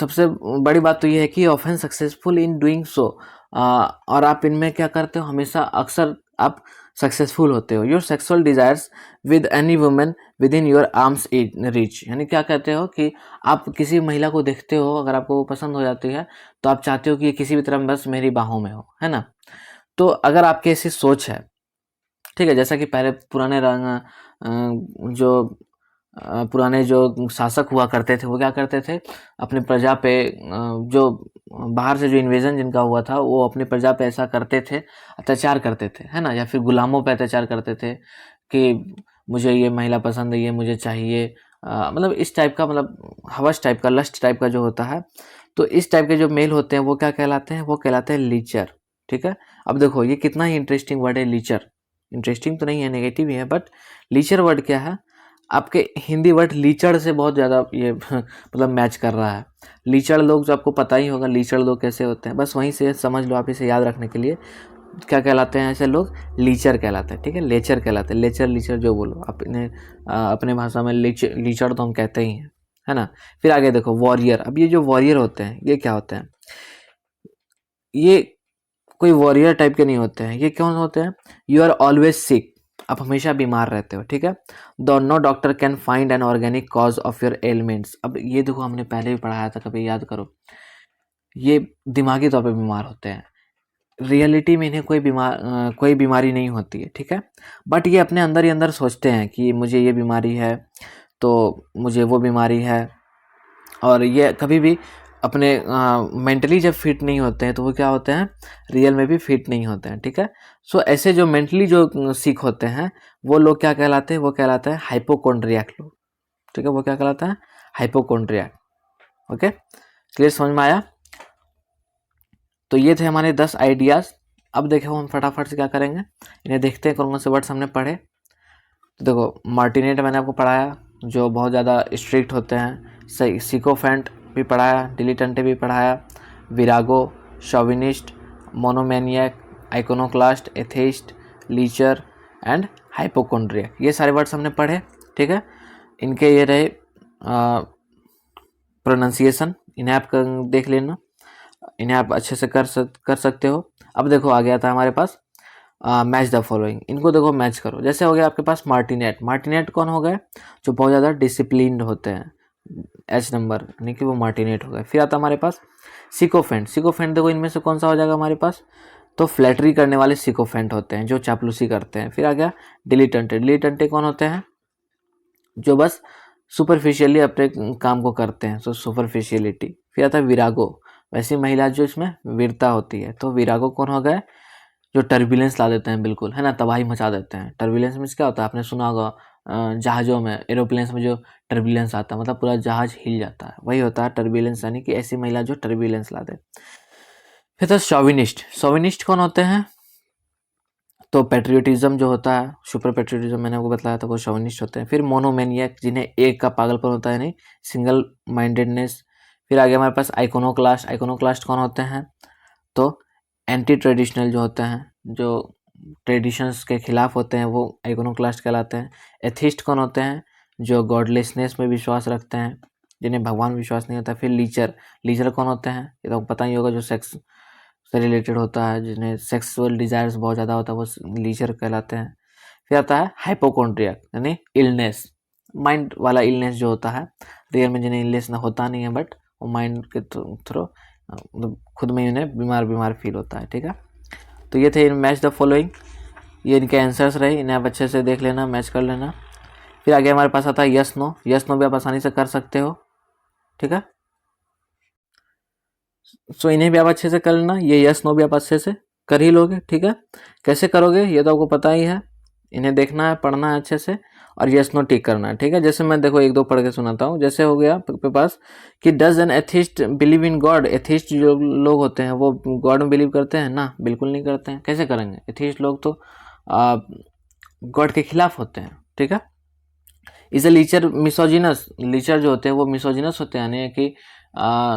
[SPEAKER 1] सबसे बड़ी बात तो ये है कि often successful in doing so, और आप इनमें क्या करते हो? हमेशा अक्सर आप सक्सेसफुल होते हो। Your sexual desires with any women with in your arms reach, यानी क्या कहते हो कि आप किसी महिला को देखते हो, अगर आपको वो पसंद हो जाती है तो आप चाहते हो कि ये किसी भी तरह बस मेरी बाहों में हो, है ना। तो अगर आपकी ऐसी सोच है, ठीक है, जैसा कि पहले पुराने पुराने जो शासक हुआ करते थे वो क्या करते थे? अपनी प्रजा पे जो बाहर से जो इन्वेजन जिनका हुआ था वो अपनी प्रजा पे ऐसा करते थे, अत्याचार करते थे, है ना, या फिर गुलामों पे अत्याचार करते थे कि मुझे ये महिला पसंद है, ये मुझे चाहिए, मतलब इस टाइप का, मतलब हवस टाइप का, लस्ट टाइप का जो होता है। तो इस टाइप के जो मेल होते हैं वो क्या कहलाते हैं? वो कहलाते हैं लीचर, ठीक है। अब देखो ये कितना ही इंटरेस्टिंग वर्ड है लीचर। इंटरेस्टिंग तो नहीं है, नेगेटिव ही है, बट लीचर वर्ड क्या है? आपके हिंदी वर्ड लीचड़ से बहुत ज़्यादा ये मतलब मैच कर रहा है। लीचड़ लोग जो आपको पता ही होगा लीचड़ लोग कैसे होते हैं, बस वहीं से समझ लो आप, इसे याद रखने के लिए क्या कहलाते हैं ऐसे लोग? लीचर कहलाते हैं, ठीक है, लेचर कहलाते हैं, लेचर लीचर जो बोलो अपने अपने भाषा में लीचड़ तो हम कहते ही हैं, है ना। फिर आगे देखो वॉरियर। अब ये जो वॉरियर होते हैं ये क्या होते हैं? ये कोई वॉरियर टाइप के नहीं होते हैं। ये क्यों होते हैं? यू आर ऑलवेज सिक, आप हमेशा बीमार रहते हो, ठीक है। No doctor can find an organic cause of your ailments. अब ये देखो हमने पहले भी पढ़ाया था, कभी याद करो, ये दिमागी तौर पे बीमार होते हैं। रियलिटी में इन्हें कोई बीमारी नहीं होती है, ठीक है, बट ये अपने अंदर ही अंदर सोचते हैं कि मुझे ये बीमारी है तो मुझे वो बीमारी है, और ये कभी भी अपने मेंटली जब फिट नहीं होते हैं तो वो क्या होते हैं? रियल में भी फिट नहीं होते हैं, ठीक है। सो ऐसे जो मेंटली जो सिक होते हैं वो लोग क्या कहलाते हैं? वो कहलाते हैं हाइपोकोंड्रियाक लोग, ठीक है। वो क्या कहलाता है? हाइपोकोंड्रियाक। ओके, क्लियर, समझ में आया? तो ये थे हमारे 10 आइडियाज़। अब देखो हम फटाफट से क्या करेंगे, इन्हें देखते हैं कौन कौन से वर्ड्स हमने पढ़े। तो देखो मार्टिनेट मैंने आपको पढ़ाया जो बहुत ज़्यादा स्ट्रिक्ट होते हैं। सिकोफेंट भी पढ़ाया, डिलीटेंटे भी पढ़ाया, विरागो, शॉविनिस्ट, मोनोमैनियक, आइकोनोक्लास्ट, एथेइस्ट, लीचर एंड हाइपोकोंड्रियक, ये सारे वर्ड्स हमने पढ़े, ठीक है। इनके ये रहे प्रोनाउंसिएशन, इन्हें आप देख लेना, इन्हें आप अच्छे से कर सकते हो। अब देखो आ गया था हमारे पास मैच द फॉलोइंग। इनको देखो मैच करो। जैसे हो गया आपके पास मार्टिनेट। मार्टिनेट कौन हो गए? जो बहुत ज़्यादा डिसिप्लिन्ड होते हैं, एच नंबर, यानी कि वो मार्टिनेट हो गए। फिर आता हमारे पास सिकोफेंट। सिकोफेंट देखो इनमें से कौन सा हो जाएगा हमारे पास? तो फ्लैटरी करने वाले सिकोफेंट होते हैं, जो चापलूसी करते हैं। फिर आ गया डिलीटेंटे। डिलीटेंटे कौन होते हैं? जो बस सुपरफिशियली अपने काम को करते हैं, सो सुपरफिशियलिटी। फिर आता है विरागो, वैसी महिला जो इसमें वीरता होती है। तो विरागो कौन हो गए? जो टर्बुलेंस ला देते हैं, बिल्कुल, है ना, तबाही मचा देते हैं। टर्बुलेंस मीन्स क्या होता है? आपने सुना होगा जहाज़ों में, एरोप्लेन्स में जो टर्बुलेंस आता है, मतलब पूरा जहाज हिल जाता है, वही होता है टर्बुलेंस, यानी कि ऐसी महिला जो टर्बुलेंस ला दे। फिर था शॉविनिस्ट। शॉविनिस्ट कौन होते हैं? तो पेट्रियोटिज्म जो होता है, सुपर पेट्रियोटिज्म मैंने आपको बताया था, वो शॉविनिस्ट होते हैं। फिर मोनोमैनियक, जिन्हें एक का पागलपन होता है, नहीं सिंगल माइंडेडनेस। फिर आगे हमारे पास आइकोनोक्लास्ट। आइकोनोक्लास्ट कौन होते हैं? तो एंटी ट्रेडिशनल जो होते हैं, जो ट्रेडिशंस के खिलाफ होते हैं, वो आइकोनोक्लास्ट कहलाते हैं। एथिस्ट कौन होते हैं? जो गॉडलेसनेस में विश्वास रखते हैं, जिन्हें भगवान विश्वास नहीं होता। फिर लीचर। लीचर कौन होते हैं? ये तो पता ही होगा, जो सेक्स से रिलेटेड होता है, जिन्हें सेक्सुअल डिजायर्स बहुत ज़्यादा होता है, वो लीचर कहलाते हैं। फिर आता है हाइपोकोंड्रियक, यानी इलनेस, माइंड वाला इलनेस जो होता है। रियल में जिन्हें इलनेस ना होता नहीं है, बट वो माइंड के थ्रू मतलब खुद में उन्हें बीमार बीमार फील होता है, ठीक है। तो ये थे मैच द फॉलोइंग, ये इनके आंसर्स रहे, इन्हें आप अच्छे से देख लेना, मैच कर लेना। फिर आगे हमारे पास आता है यस नो। यस नो भी आप आसानी से कर सकते हो, ठीक है। सो इन्हें भी आप अच्छे से कर लेना, ये यस नो भी आप अच्छे से कर ही लोगे, ठीक है। कैसे करोगे ये तो आपको पता ही है, इन्हें देखना है, पढ़ना है अच्छे से, और यस नो टिक करना है, ठीक है। जैसे मैं देखो एक दो पढ़ के सुनाता हूँ। जैसे हो गया आपके पास कि does an atheist believe in God. Atheist जो लोग होते हैं वो गॉड में बिलीव करते हैं ना, बिल्कुल नहीं करते हैं। कैसे करेंगे, एथिस्ट लोग तो गॉड के खिलाफ होते हैं, ठीक है। इसे लीचर मिसोजिनस, लीचर जो होते हैं वो मिसोजिनस होते हैं, यानी कि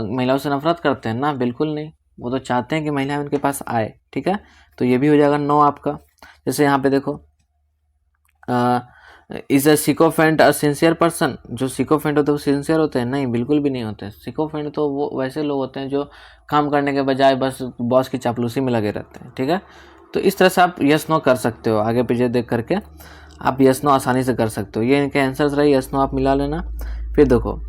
[SPEAKER 1] महिलाओं से नफरत करते हैं ना, बिल्कुल नहीं। वो तो चाहते हैं कि महिलाएं उनके पास आए, ठीक है। तो ये भी हो जाएगा नो आपका। जैसे यहाँ पे देखो is a sycophant a sincere person. जो सिकोफेंट होते हैं वो सिंसियर होते हैं, नहीं बिल्कुल भी नहीं होते। सिकोफेंट तो वो वैसे लोग होते हैं जो काम करने के बजाय बस बॉस की चापलूसी में लगे रहते हैं, ठीक है। तो इस तरह से आप यस नो कर सकते हो, आगे पीछे देख करके आप यस नो आसानी से कर सकते हो। ये इनके आंसर्स रहे, यस नो आप मिला लेना। फिर देखो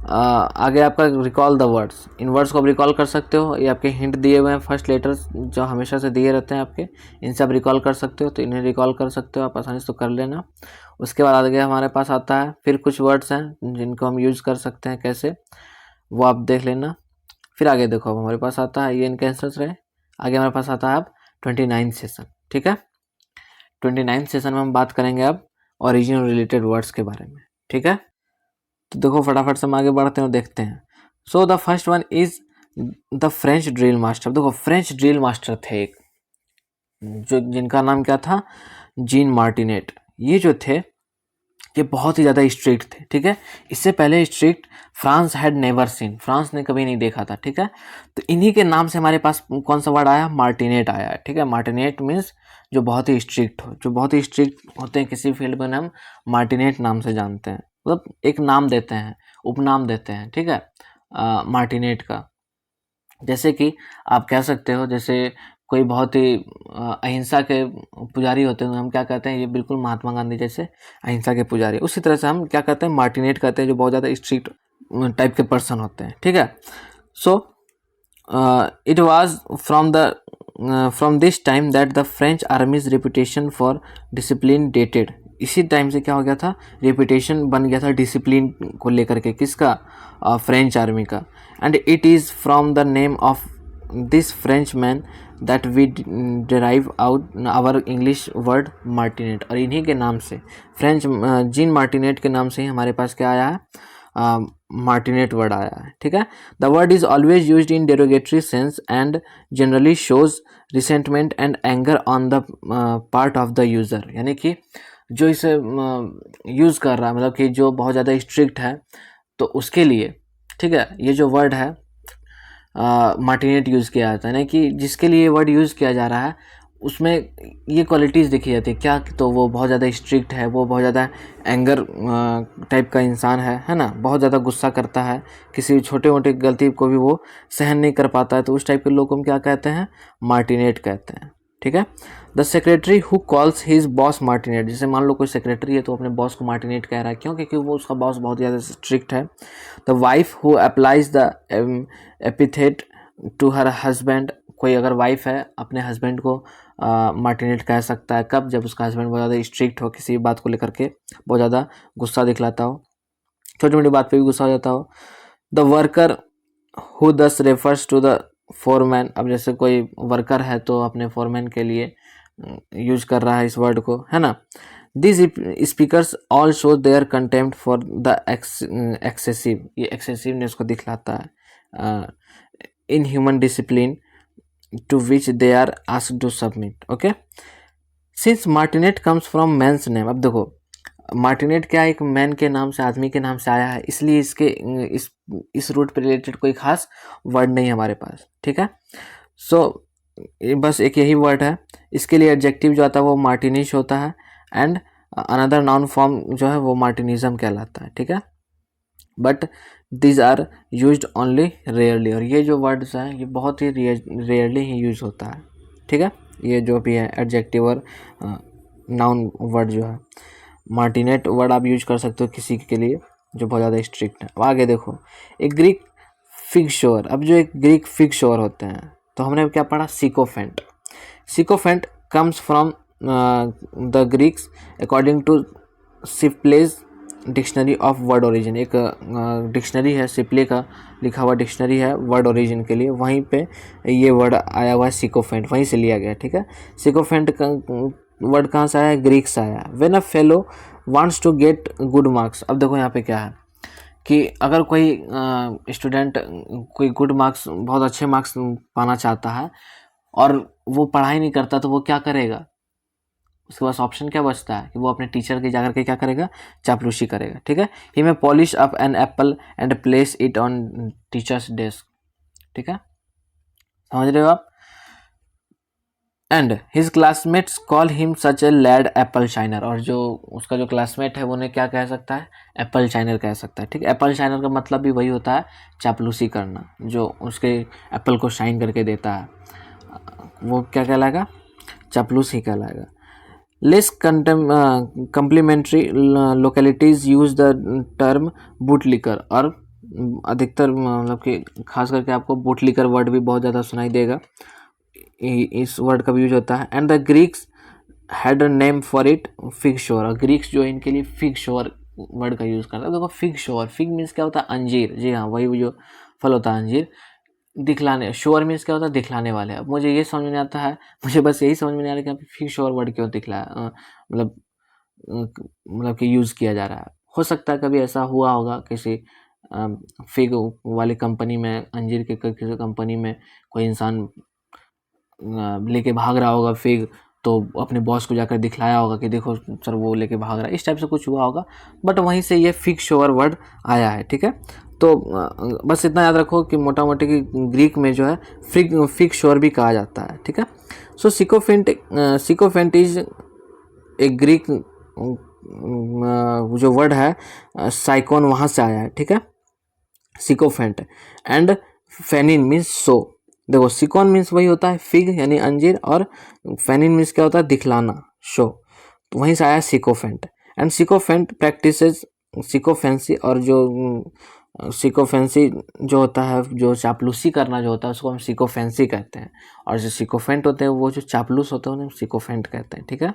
[SPEAKER 1] आगे आपका recall the words. In words को आप रिकॉल कर सकते हो, ये आपके हिंट दिए हुए हैं, फर्स्ट लेटर्स जो हमेशा से दिए रहते हैं आपके, इनसे आप रिकॉल कर सकते हो। तो इन्हें रिकॉल कर सकते हो आप आसानी से, तो कर लेना। उसके बाद आगे हमारे पास आता है फिर कुछ वर्ड्स हैं जिनको हम यूज़ कर सकते हैं, कैसे वो आप देख लेना। फिर आगे देखो अब हमारे पास आता है, ये इनके आंसर्स रहे। आगे हमारे पास आता है अब 29 सेशन, ठीक है। 29 सेशन में हम बात करेंगे अब ओरिजिन रिलेटेड वर्ड्स के बारे में, ठीक है। तो देखो फटाफट से हम आगे बढ़ते हैं और देखते हैं। So the first one is the French drill master. देखो फ्रेंच ड्रिल मास्टर थे एक, जो जिनका नाम क्या था, जीन मार्टिनेट। ये जो थे ये बहुत ही ज़्यादा स्ट्रिक्ट थे, ठीक है। इससे पहले strict France had never seen, France ने कभी नहीं देखा था, ठीक है। तो इन्हीं के नाम से हमारे पास कौन सा वर्ड आया, मार्टिनेट आया है, ठीक है। मार्टिनेट मीन्स जो बहुत ही स्ट्रिक्ट हो, जो बहुत ही स्ट्रिक्ट होते हैं किसी फील्ड में, हम मार्टिनेट नाम से जानते हैं। मतलब एक नाम देते हैं, उपनाम देते हैं, ठीक है, मार्टिनेट का। जैसे कि आप कह सकते हो, जैसे कोई बहुत ही अहिंसा के पुजारी होते हैं, हम क्या कहते हैं, ये बिल्कुल महात्मा गांधी जैसे अहिंसा के पुजारी। उसी तरह से हम क्या कहते हैं, मार्टिनेट कहते हैं, जो बहुत ज़्यादा स्ट्रिक्ट टाइप के पर्सन होते हैं, ठीक है। So it was from this time that the French आर्मीज reputation for discipline dated. इसी टाइम से क्या हो गया था, रेपुटेशन बन गया था डिसिप्लिन को लेकर के, किसका, फ्रेंच आर्मी का। And it is from the name of this French man that we derive out our English word martinet. और इन्हीं के नाम से, फ्रेंच जीन मार्टिनेट के नाम से ही हमारे पास क्या आया है, मार्टिनेट वर्ड आया है, ठीक है। The word is always used in derogatory sense and generally shows resentment and anger on the part of the user. यानी कि जो इसे यूज़ कर रहा है, मतलब कि जो बहुत ज़्यादा स्ट्रिक्ट है, तो उसके लिए, ठीक है, ये जो वर्ड है मार्टिनेट यूज़ किया जाता है। यानी कि जिसके लिए वर्ड यूज़ किया जा रहा है उसमें ये क्वालिटीज़ देखी जाती है क्या, तो वो बहुत ज़्यादा स्ट्रिक्ट है, वो बहुत ज़्यादा एंगर टाइप का इंसान है ना, बहुत ज़्यादा गुस्सा करता है, किसी छोटे मोटे गलती को भी वो सहन नहीं कर पाता है। तो उस टाइप के लोग को हम क्या कहते हैं, मार्टिनेट कहते हैं, ठीक है। The secretary who calls his boss martinet. जैसे मान लो कोई सेक्रेटरी है तो अपने बॉस को मार्टिनेट कह रहा है, क्यों, क्योंकि वो उसका बॉस बहुत ज़्यादा स्ट्रिक्ट है। The wife who applies the epithet to her husband. कोई अगर वाइफ है अपने हस्बैंड को मार्टिनेट कह सकता है, कब, जब उसका हस्बैंड बहुत ज़्यादा स्ट्रिक्ट हो, किसी बात को लेकर के बहुत ज़्यादा गुस्सा दिखलाता हो, छोटी मोटी बात पे भी गुस्सा हो जाता हो। द वर्कर हु दस रेफर्स टू द फोरमैन। अब जैसे कोई वर्कर है तो अपने फोरमैन के लिए यूज कर रहा है इस वर्ड को, है ना। This speakers all show their contempt for the excessive. ये एक्सेसिवनेस को दिखलाता है, in human discipline to which they are asked to submit, okay। since martinet comes from man's name। अब देखो मार्टिनेट क्या एक मैन के नाम से, आदमी के नाम से आया है, इसलिए इसके इस रूट पे रिलेटेड कोई खास वर्ड नहीं है हमारे पास, ठीक है। सो बस एक यही वर्ड है। इसके लिए एडजेक्टिव जो आता है वो मार्टिनिश होता है, एंड अनदर नाउन फॉर्म जो है वो मार्टिनिज्म कहलाता है, ठीक है। But these are used only rarely. और ये जो वर्ड्स हैं ये बहुत ही रेयरली ही यूज होता है, ठीक है। ये जो भी है एडजेक्टिव और नाउन वर्ड जो है, मार्टिनेट वर्ड आप यूज कर सकते हो किसी के लिए जो बहुत ज़्यादा स्ट्रिक्ट है। अब आगे देखो, एक ग्रीक फिग शोअर। अब जो एक ग्रीक फिग शोअर होते हैं तो हमने क्या पढ़ा, sycophant. Sycophant comes from the Greeks according to Shipley's dictionary of word origin. एक डिक्शनरी है सिप्ले का लिखा हुआ डिक्शनरी है वर्ड ओरिजिन के लिए, वहीं पे ये वर्ड आया हुआ है सिकोफेंट, वहीं से लिया गया, ठीक है। सिकोफेंट वर्ड कहाँ से आया है, ग्रीक से आया है। When a fellow wants to get good marks, अब देखो यहाँ पे क्या है कि अगर कोई स्टूडेंट कोई गुड मार्क्स, बहुत अच्छे मार्क्स पाना चाहता है और वो पढ़ाई नहीं करता, तो वो क्या करेगा, उसके पास ऑप्शन क्या बचता है कि वो अपने टीचर के जाकर के क्या करेगा, चापलूसी करेगा। ठीक है, ही में polish up an apple and place it on teacher's desk. ठीक है, समझ रहे हो आप। And his classmates call him such a lad apple shiner, और जो उसका जो क्लासमेट है वो उन्हें क्या कह सकता है, एप्पल शाइनर कह सकता है। ठीक है, एप्पल शाइनर का मतलब भी वही होता है, चापलूसी करना, जो उसके एप्पल को शाइन करके देता है वो क्या कहलाएगा, चापलूसी कहलाएगा। Less complimentary localities use the term bootlicker, और अधिकतर मतलब कि खास करके आपको बूट लिकर वर्ड भी बहुत ज़्यादा सुनाई देगा, इस वर्ड का भी यूज होता है। And the Greeks had a name for it, fig शोर, और ग्रीक्स जो है इनके लिए फिग शोर वर्ड का यूज़ करता है। देखो फिग शोर, फिग मीन्स क्या होता है, अंजीर, जी हाँ वही जो फल होता है अंजीर। दिखलाने, शोर मीन्स क्या होता है, दिखलाने वाले। अब मुझे ये समझ में आता है, मुझे बस यही समझ में नहीं आ रहा कि फिग शोर वर्ड क्यों मतलब कि यूज़ किया जा रहा है। हो सकता है कभी ऐसा हुआ होगा किसी फिग वाली कंपनी में, अंजीर के किसी कंपनी में कोई इंसान लेके भाग रहा होगा फिग, तो अपने बॉस को जाकर दिखलाया होगा कि देखो सर वो लेके भाग रहा है, इस टाइप से कुछ हुआ होगा, बट वहीं से ये फिग शोर वर्ड आया है। ठीक है, तो बस इतना याद रखो कि मोटा मोटी कि ग्रीक में जो है फिग शोर भी कहा जाता है। ठीक है, सो सिकोफेंट इज ए ग्रीक जो वर्ड है साइकोन, वहाँ से आया है। ठीक है, सिकोफेंट, एंड फेनिन मीन्स सो। देखो सिकोन मीन्स वही होता है फिग यानी अंजीर, और फेनिन मीन्स क्या होता है, दिखलाना, शो, तो वहीं से आया सिकोफेंट। एंड सिकोफेंट प्रैक्टिसेस सिकोफेंसी, और जो सिकोफेंसी जो होता है, जो चापलूसी करना जो होता है उसको हम सिकोफेंसी कहते हैं, और जो सिकोफेंट होते हैं वो जो चापलूस होते हैं उन्हें सिकोफेंट कहते हैं। ठीक है,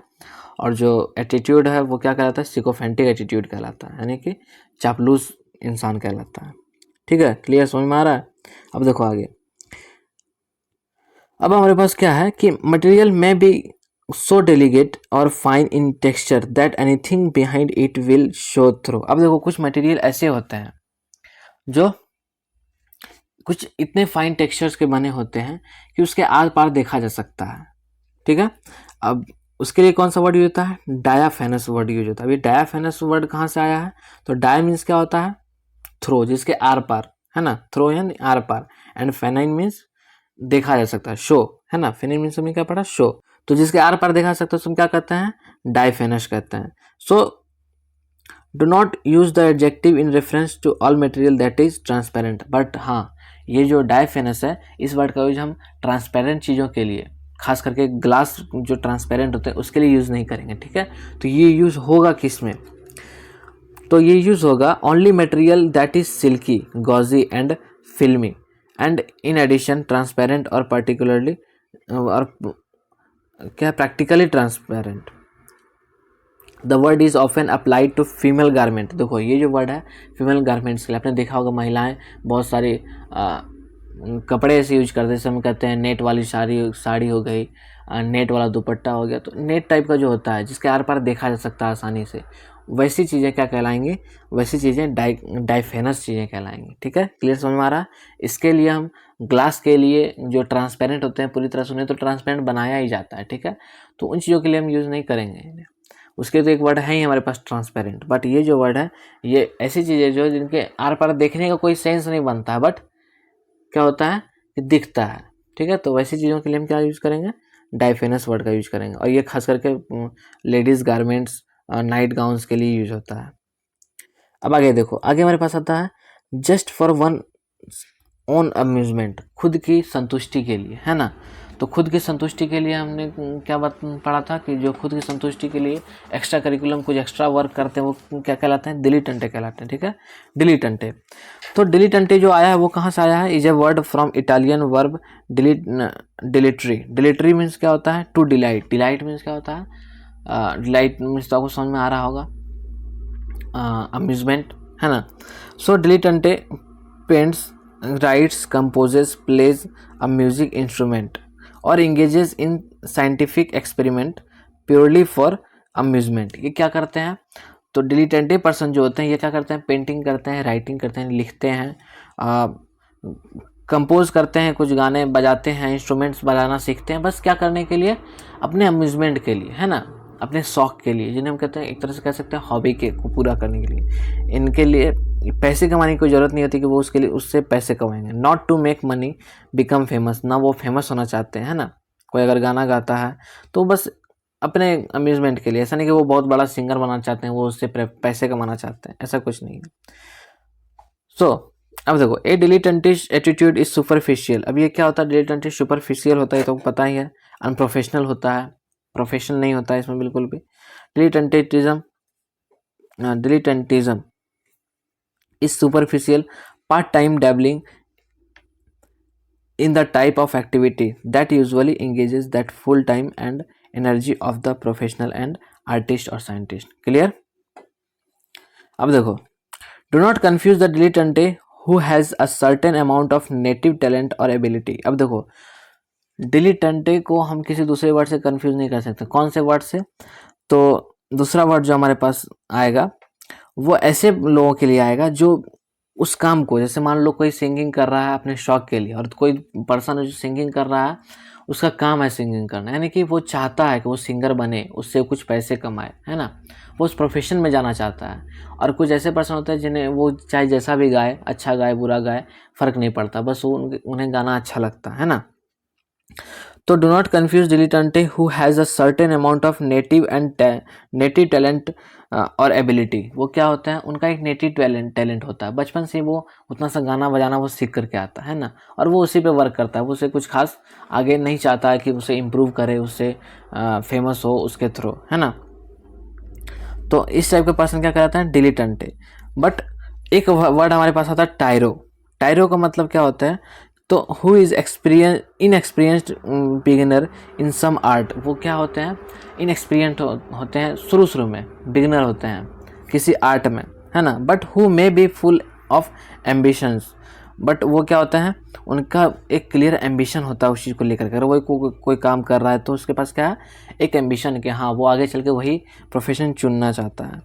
[SPEAKER 1] और जो एटीट्यूड है वो क्या कहलाता है, सिकोफेंटिक एटीट्यूड कहलाता है, यानी कि चापलूस इंसान कहलाता है। ठीक है, क्लियर, समझ में आ रहा है। अब देखो आगे, अब हमारे पास क्या है कि मटेरियल में बी सो डेलिकेट और fine in texture that anything behind it will show through. अब देखो कुछ मटेरियल ऐसे होते हैं जो कुछ इतने फाइन टेक्सचर्स के बने होते हैं कि उसके आर पार देखा जा सकता है। ठीक है, अब उसके लिए कौन सा वर्ड यूज होता है, डायाफेनस वर्ड यूज होता है। अभी डायाफेनस वर्ड कहाँ से आया है, तो डाया मीन्स क्या होता है, थ्रो, जिसके आर पार, है ना, थ्रो यानी आर पार, एंड फेनाइन मीन्स देखा जा सकता है, शो, है ना, फेनाइन मीन्स हमने क्या पढ़ा, शो, तो जिसके आर पार देखा जा सकता है उसको क्या कहते हैं, डायफेनस कहते हैं। So do not use the adjective in reference to all material that is transparent, but हाँ ये जो डायफेनस है इस वर्ड का यूज हम ट्रांसपेरेंट चीज़ों के लिए, खास करके ग्लास जो ट्रांसपेरेंट होते हैं उसके लिए यूज़ नहीं करेंगे। ठीक है, तो ये यूज़ होगा किस में, तो ये यूज़ होगा only material that is silky, gauzy and filmy, and in addition transparent और पर्टिकुलरली और क्या practically transparent. The word is often applied to female garment. देखो ये जो वर्ड है फीमेल गारमेंट्स के लिए, आपने देखा होगा महिलाएं बहुत सारी कपड़े ऐसे यूज करते हैं, जैसे हम कहते हैं नेट वाली साड़ी हो गई, नेट वाला दुपट्टा हो गया, तो नेट टाइप का जो होता है जिसके आर पार देखा जा सकता है आसानी से, वैसी चीज़ें क्या कहलाएंगी, वैसी चीज़ें डाइफेनस चीज़ें कहलाएंगी। ठीक है, क्लियर समझ में आ रहा है। इसके लिए हम ग्लास के लिए जो ट्रांसपेरेंट होते हैं पूरी तरह से उन्हें तो ट्रांसपेरेंट बनाया ही जाता है। ठीक है, तो उन चीज़ों के लिए हम यूज़ नहीं करेंगे, उसके तो एक वर्ड है ही हमारे पास ट्रांसपेरेंट, बट ये जो वर्ड है ये ऐसी चीज़ें जो जिनके आर पार देखने का कोई सेंस नहीं बनता है, बट क्या होता है कि दिखता है। ठीक है, तो वैसी चीज़ों के लिए हम क्या यूज़ करेंगे, डाइफेनस वर्ड का यूज करेंगे, और ये खास करके लेडीज़ गारमेंट्स, नाइट गाउन्स के लिए यूज होता है। अब आगे देखो, आगे हमारे पास आता है just for one own amusement, खुद की संतुष्टि के लिए, है ना। तो खुद की संतुष्टि के लिए हमने क्या बात पढ़ा था कि जो खुद की संतुष्टि के लिए एक्स्ट्रा करिकुलम कुछ एक्स्ट्रा वर्क करते हैं वो क्या कहलाते हैं, दिलीटेंटे कहलाते हैं। ठीक है, दिलीटेंटे। तो दिलीटेंटे जो आया है वो कहाँ से आया है, is a word from Italian verb dilettare. Dilettare means क्या होता है, टू डिलाइट। डिलाइट मीन्स क्या होता है, डिलाइट मीन्स तो आपको समझ में आ रहा होगा, अम्यूजमेंट, है ना। सो डिलीटेंटे paints, writes, composes, plays a music instrument or engages in scientific experiment purely for amusement. ये क्या करते हैं, तो डिलीटेंटिव पर्सन जो होते हैं ये क्या करते हैं, पेंटिंग करते हैं, राइटिंग करते हैं, लिखते हैं, कंपोज करते हैं, कुछ गाने बजाते हैं, इंस्ट्रूमेंट्स बजाना सीखते हैं, बस क्या करने के लिए, अपने अम्यूजमेंट के लिए, है ना, अपने शौक के लिए, जिन्हें हम कहते हैं एक तरह से कह सकते हैं हॉबी के को पूरा करने के लिए। इनके लिए पैसे कमाने की कोई ज़रूरत नहीं होती कि वो उसके लिए उससे पैसे कमाएंगे। Not to make money become famous, ना वो फेमस होना चाहते हैं, है ना। कोई अगर गाना गाता है तो बस अपने अम्यूजमेंट के लिए, ऐसा नहीं कि वो बहुत बड़ा सिंगर बनना चाहते हैं, वो उससे पैसे कमाना चाहते हैं, ऐसा कुछ नहीं है। सो अब देखो, ए डिलीटेंटिश एटीट्यूड इज सुपरफिशियल। अब ये क्या होता है, डिलीटेंटिश सुपरफिशियल होता है तो पता ही है, अनप्रोफेशनल होता है, प्रोफेशनल नहीं होता है इसमें बिल्कुल भी। Dilettantism is superficial part time dabbling in the type of activity that usually engages that full time and energy of the professional and artist or scientist. Clear? अब देखो, do not confuse the dilettante who has a certain amount of native talent or ability. अब देखो, dilettante को हम किसी दूसरे वर्ड से कंफ्यूज नहीं कर सकते। कौन से वर्ड से, तो दूसरा वर्ड जो हमारे पास आएगा वो ऐसे लोगों के लिए आएगा जो उस काम को, जैसे मान लो कोई सिंगिंग कर रहा है अपने शौक के लिए, और कोई पर्सन है जो सिंगिंग कर रहा है, उसका काम है सिंगिंग करना, यानी कि वो चाहता है कि वो सिंगर बने, उससे कुछ पैसे कमाए, है ना, वो उस प्रोफेशन में जाना चाहता है। और कुछ ऐसे पर्सन होते हैं जिन्हें वो चाहे जैसा भी गाए, अच्छा गाए बुरा गाए, फ़र्क नहीं पड़ता, बस वो उन्हें गाना अच्छा लगता है ना। तो do not confuse dilettante who has a certain amount of native talent और एबिलिटी। वो क्या होता है, उनका एक नेटिव टैलेंट होता है, बचपन से वो उतना सा गाना बजाना वो सीख करके आता है ना, और वो उसी पे वर्क करता है, वो उसे कुछ खास आगे नहीं चाहता है कि उसे इम्प्रूव करे, उससे फेमस हो उसके थ्रू, है ना। तो इस टाइप के पर्सन क्या कहलाता है, डिलीटेंटे। बट एक वर्ड हमारे पास आता है टायरो। टायरो का मतलब क्या होता है, तो who is inexperienced beginner in some art. वो क्या होते हैं, इनएक्सपीरियंस होते हैं, शुरू में बिगिनर होते हैं किसी आर्ट में, है ना। But who may be full of ambitions. But वो क्या होता है, उनका एक क्लियर एम्बिशन होता है उस चीज़ को लेकर के। अगर वो कोई काम कर रहा है तो उसके पास क्या है, एक एम्बिशन कि हाँ वो आगे चल के वही प्रोफेशन चुनना चाहता है।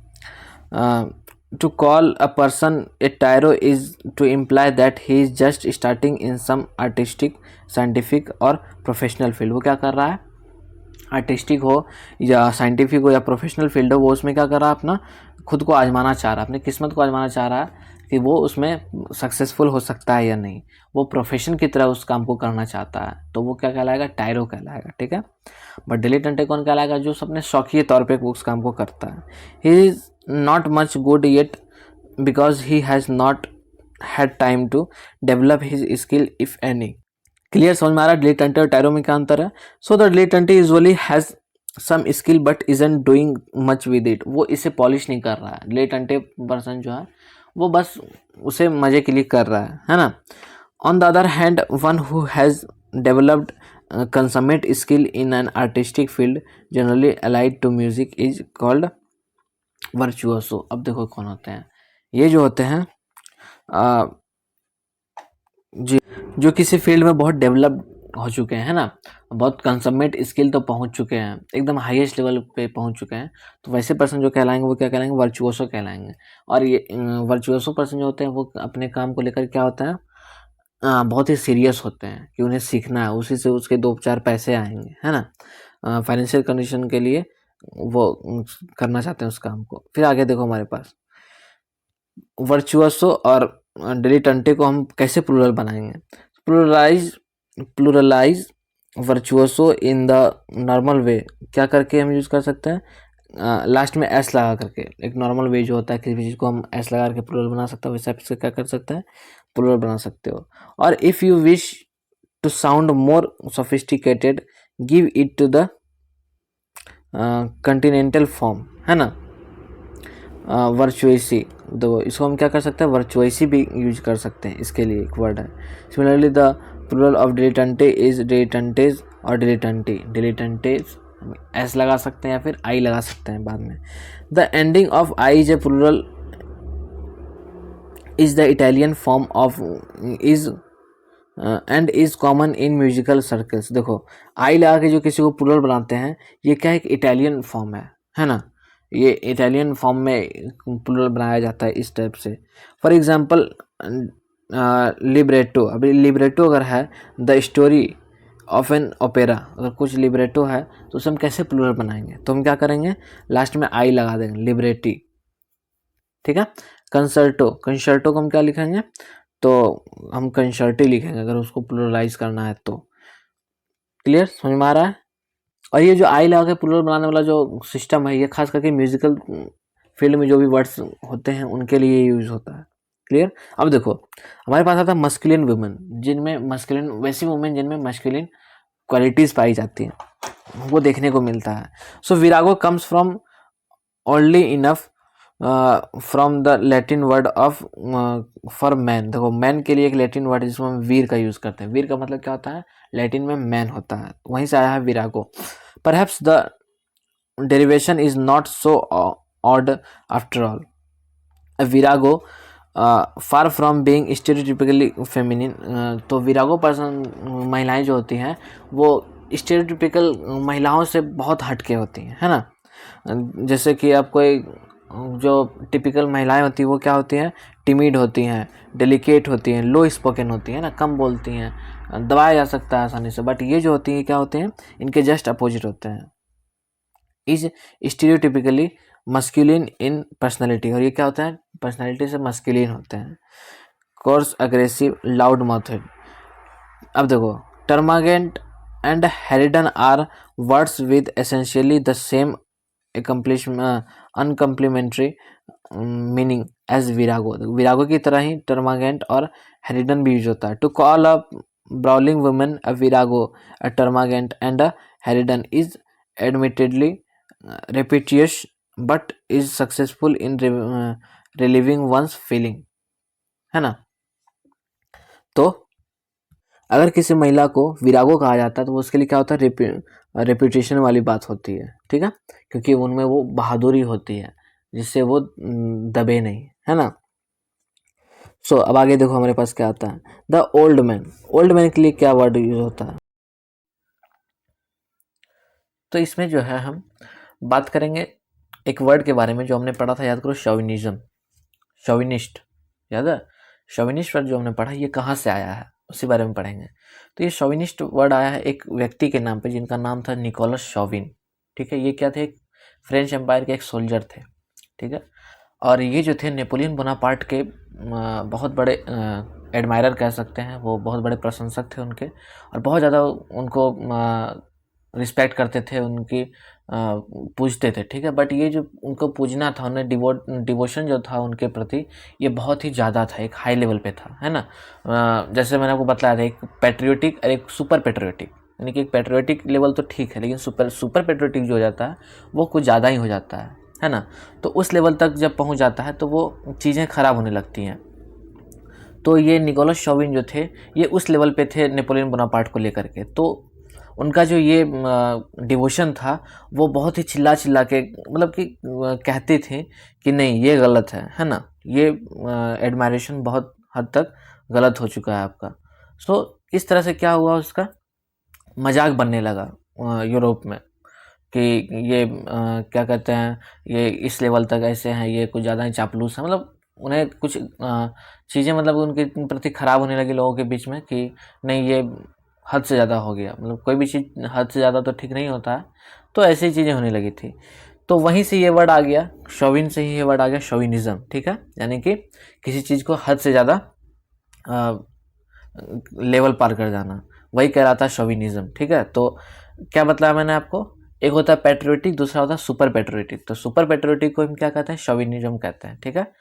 [SPEAKER 1] To call a person a tyro is to imply that he is just starting in some artistic, scientific और professional field। वो क्या कर रहा है, आर्टिस्टिक हो या साइंटिफिक हो या प्रोफेशनल फील्ड हो, वो उसमें क्या कर रहा है, अपना खुद को आजमाना चाह रहा है, अपनी किस्मत को आजमाना चाह रहा है कि वो उसमें सक्सेसफुल हो सकता है या नहीं, वो प्रोफेशन की तरह उस काम को करना चाहता है, तो वो क्या कहलाएगा, टायरो कहलाएगा, ठीक है। बट डिलीटेंटे कौन कहलाएगा, जो अपने शौकिया तौर पे उस काम को करता है। He is not much good yet because he has not had time to develop his skill if any. Clear, समझ में आ रहा है डिलीटेंटे और टायरो में क्या अंतर है। So the dilettante usually has some skill but isn't doing much with it. वो इसे पॉलिश नहीं कर रहा है, डिलीटेंटे पर्सन जो है वो बस उसे मज़े के लिए कर रहा है ना। On the other hand one who has developed consummate skill in an artistic field generally allied to music is called virtuoso. अब देखो कौन होते हैं ये, जो होते हैं जो किसी फील्ड में बहुत डेवलप हो चुके हैं, है ना, बहुत कंसमेट स्किल तो पहुंच चुके हैं, एकदम हाईएस्ट लेवल पे पहुंच चुके हैं, तो वैसे पर्सन जो कहलाएंगे वो क्या कहलाएंगे, वर्चुओसो कहलाएंगे। और ये वर्चुओसो पर्सन जो होते हैं वो अपने काम को लेकर क्या होता है, बहुत ही सीरियस होते हैं कि उन्हें सीखना है, उसी से उसके 2-4 पैसे आएंगे, है ना, फाइनेंशियल कंडीशन के लिए वो करना चाहते हैं उस काम को। फिर आगे देखो हमारे पास वर्चुअसो और डिलीटेंटे को हम कैसे प्लूरल बनाएंगे। Pluralise virtuoso in the normal way, क्या करके हम यूज़ कर सकते हैं, लास्ट में एस लगा करके। एक नॉर्मल वे जो होता है किसी भी चीज़ को हम एस लगा करके प्लूरल बना सकते हैं, वैसे आप क्या कर सकते हैं, प्लूरल बना सकते हो। और if you wish to sound more sophisticated give it to the continental form, है ना, वर्चुएसी। तो इसको हम क्या कर सकते हैं, वर्चुएसी भी यूज कर सकते हैं, इसके लिए एक वर्ड है। Similarly the plural of dilettante is dilettantes or dilettanti. डिलीटेंटेज S लगा सकते हैं या फिर आई लगा सकते हैं बाद में। The ending of I is a plural is the Italian form of is and is common in musical circles. देखो आई लगा के जो किसी को प्लूरल बनाते हैं, ये क्या एक इटालियन फॉर्म है ना, ये इटालियन फॉर्म में प्लूरल बनाया जाता है इस टाइप से। फॉर एग्जांपल लिब्रेटो, अभी लिब्रेटो अगर है the story of an opera, अगर कुछ लिब्रेटो है तो उसे हम कैसे प्लूरल बनाएंगे, तो हम क्या करेंगे लास्ट में आई लगा देंगे, लिब्रेटी, ठीक है। कंसर्टो, कंसर्टो को हम क्या लिखेंगे, तो हम कंसर्टी लिखेंगे अगर उसको प्लूरलाइज करना है तो। क्लियर, समझ में आ रहा है। और ये जो आई लगा के प्लूरल बनाने वाला जो सिस्टम है, ये खास करके म्यूजिकल फील्ड में जो भी वर्ड्स होते हैं उनके लिए यूज होता है। क्लियर। अब देखो हमारे पास आता है मस्कुलिन वुमेन, जिनमें मस्कुलिन, वैसी वुमेन जिनमें मस्कुलिन क्वालिटीज पाई जाती हैं, वो देखने को मिलता है। So virago comes from only enough from the Latin word of for man. देखो मैन के लिए एक लैटिन वर्ड जिसमें हम वीर का यूज करते हैं, वीर का मतलब क्या होता है, लैटिन में मैन होता है, वहीं से आया है virago. Perhaps the derivation is not so odd after all. Virago far from being stereotypically feminine, तो विरागो पर्सन महिलाएं जो होती हैं वो स्टेरियोटिपिकल महिलाओं से बहुत हटके होती हैं, है ना। जैसे कि आप कोई जो टिपिकल महिलाएं होती हैं वो क्या होती हैं, टिमिड होती हैं, डेलिकेट होती हैं, लो स्पोकन होती हैं ना, कम बोलती हैं, दबाया जा सकता है आसानी से। बट ये जो होती हैं क्या होते हैं, इनके जस्ट अपोजिट होते हैं, is stereotypically masculine in personality, और ये क्या होता है, पर्सनैलिटी से मस्कुलिन होते हैं। Coarse, aggressive, loud mouthed. अब देखो termagant and harridan are words with essentially the same uncomplimentary meaning as virago. Virago की तरह ही टर्मागेंट और हेरिडन भी यूज होता है। To call a brawling woman a virago, a termagant and a harridan is admittedly repetitious but is successful in relieving one's feeling, है ना। तो अगर किसी महिला को विरागो कहा जाता है तो उसके लिए क्या होता है, रेपुटेशन वाली बात होती है, ठीक है, क्योंकि उनमें वो बहादुरी होती है जिससे वो दबे नहीं, है ना। सो अब आगे देखो हमारे पास क्या आता है, the old man. Old man के लिए क्या वर्ड यूज होता है, तो इसमें जो है हम बात करेंगे एक वर्ड के बारे में जो हमने पढ़ा था, याद करो, शॉविनिज्म, शॉविनिस्ट, याद है, शॉविनिस्ट वर्ड जो हमने पढ़ा ये कहाँ से आया है उसी बारे में पढ़ेंगे। तो ये शॉविनिस्ट वर्ड आया है एक व्यक्ति के नाम पे जिनका नाम था निकोलस शॉविन, ठीक है। ये क्या थे, फ्रेंच एम्पायर के एक सोल्जर थे, ठीक है। और ये जो थे नेपोलियन बोनापार्ट के बहुत बड़े एडमायरर कह सकते हैं, वो बहुत बड़े प्रशंसक थे उनके, और बहुत ज़्यादा उनको रिस्पेक्ट करते थे, उनकी पूजते थे, ठीक है। बट ये जो उनको पूजना था, उन्हें डिवोशन जो था उनके प्रति, ये बहुत ही ज़्यादा था, एक हाई लेवल पे था, है ना। जैसे मैंने आपको बताया था, एक पैट्रियोटिक और एक सुपर पैट्रियोटिक, यानी कि एक पैट्रियोटिक लेवल तो ठीक है, लेकिन सुपर पैट्रियोटिक जो हो जाता है वो कुछ ज़्यादा ही हो जाता है ना। तो उस लेवल तक जब पहुंच जाता है तो वो चीज़ें ख़राब होने लगती हैं। तो ये निकोलस शॉविन जो थे ये उस लेवल पे थे नेपोलियन बोनापार्ट को लेकर के। तो उनका जो ये डिवोशन था वो बहुत ही चिल्ला चिल्ला के, मतलब कि कहते थे कि नहीं ये गलत है ना, ये एडमायरेशन बहुत हद तक गलत हो चुका है आपका। सो इस तरह से क्या हुआ, उसका मजाक बनने लगा यूरोप में कि ये क्या कहते हैं, ये इस लेवल तक ऐसे हैं, ये कुछ ज़्यादा ही चापलूस है, मतलब उन्हें कुछ चीज़ें मतलब उनके प्रति ख़राब होने लगी लोगों के बीच में कि नहीं ये हद से ज़्यादा हो गया, मतलब कोई भी चीज़ हद से ज़्यादा तो ठीक नहीं होता है, तो ऐसी चीज़ें होने लगी थी। तो वहीं से ये वर्ड आ गया, शॉविन से ही ये वर्ड आ गया शॉविनिज्म, ठीक है, यानी कि किसी चीज़ को हद से ज़्यादा लेवल पार कर जाना, वही कह रहा था शॉविनिज्म, ठीक है। तो क्या बताया मैंने आपको, एक होता है पैट्रियोटिक, दूसरा होता है सुपर पैट्रियोटिक। तो सुपर पैट्रियोटिक को हम क्या कहते हैं, शॉविनिज्म कहते हैं, ठीक है।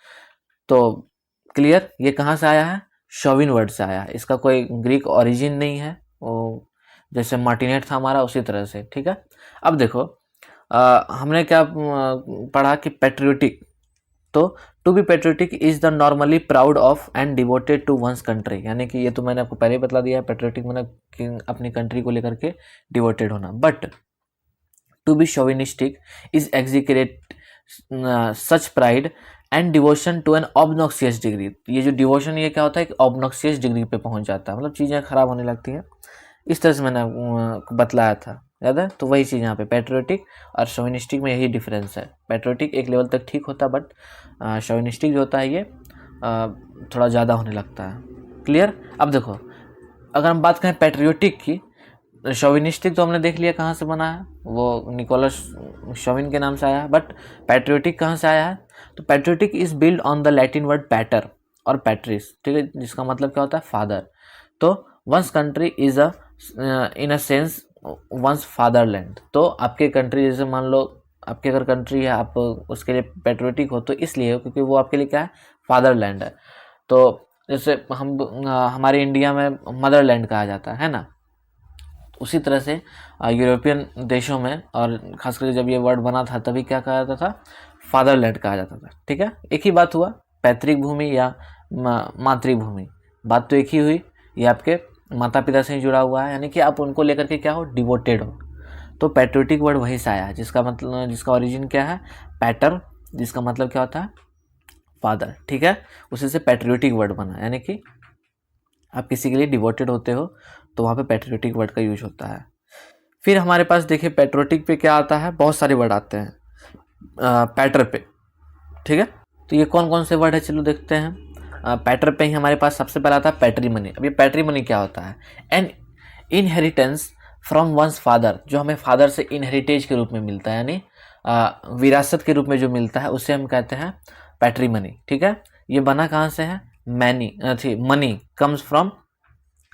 [SPEAKER 1] तो क्लियर, ये कहाँ से आया है, शॉविन वर्ड से आया है, इसका कोई ग्रीक ओरिजिन नहीं है, वो जैसे मार्टिनेट था हमारा उसी तरह से, ठीक है। अब देखो हमने क्या पढ़ा कि पैट्रियोटिक, तो to be patriotic is the normally proud of and devoted to one's country, यानी कि ये तो मैंने आपको पहले ही बता दिया है, पैट्रियोटिक मतलब कि अपनी कंट्री को लेकर के डिवोटेड होना। But to be chauvinistic is exaggerate such pride and devotion to an obnoxious degree. ये जो डिवोशन ये क्या होता है कि ऑब्नॉक्सियस डिग्री पे पहुंच जाता है, मतलब चीज़ें खराब होने लगती हैं। इस तरह से मैंने बतलाया था, याद है? तो वही चीज़ यहाँ पे पैट्रियोटिक और शोविनिस्टिक में यही डिफरेंस है। पैट्रियोटिक एक लेवल तक ठीक होता है, बट शोविनिस्टिक जो होता है ये थोड़ा ज़्यादा होने लगता है। क्लियर? अब देखो, अगर हम बात करें पैट्रियोटिक की, शोविनिस्टिक तो हमने देख लिया कहाँ से बना है, वो निकोलस शोविन के नाम से आया है। बट पैट्रियोटिक कहाँ से आया है? तो patriotic is build on the Latin word pater और पैट्रिस, ठीक है, जिसका मतलब क्या होता है? फादर। तो one's country is a in a sense one's fatherland. तो आपके कंट्री, जैसे मान लो आपके अगर कंट्री है, आप उसके लिए पैट्रियोटिक हो तो इसलिए हो क्योंकि वो आपके लिए क्या है? फादरलैंड है। तो जैसे हमारे इंडिया में मदरलैंड कहा जाता है ना, उसी तरह से यूरोपियन देशों में, और खासकर जब ये वर्ड बना था तभी क्या कहा जाता था? फादरलैंड कहा जाता था। ठीक है, एक ही बात हुआ, पैतृक भूमि या मातृभूमि, बात तो एक ही हुई। ये आपके माता पिता से ही जुड़ा हुआ है, यानी कि आप उनको लेकर के क्या हो? डिवोटेड हो। तो पैट्रियोटिक वर्ड वहीं से आया है, जिसका ओरिजिन क्या है? पैटर, जिसका मतलब क्या होता है? फादर। ठीक है, उसी से पैट्रियोटिक वर्ड बना, यानी कि आप किसी के लिए डिवोटेड होते हो तो वहाँ पे पैट्रियोटिक वर्ड का यूज होता है। फिर हमारे पास देखिए पैट्रियोटिक पे क्या आता है? बहुत सारे वर्ड आते हैं पैटर पे। ठीक है, तो ये कौन कौन से वर्ड है चलो देखते हैं। पैटर पे ही हमारे पास सबसे पहला आता है पैट्रीमनी। अब ये पैट्रीमनी क्या होता है? N inheritance from once father, जो हमें फादर से इनहेरिटेज के रूप में मिलता है, यानी विरासत के रूप में जो मिलता है उसे हम कहते हैं पैट्रीमनी। ठीक है, ये बना कहाँ से है? Money comes from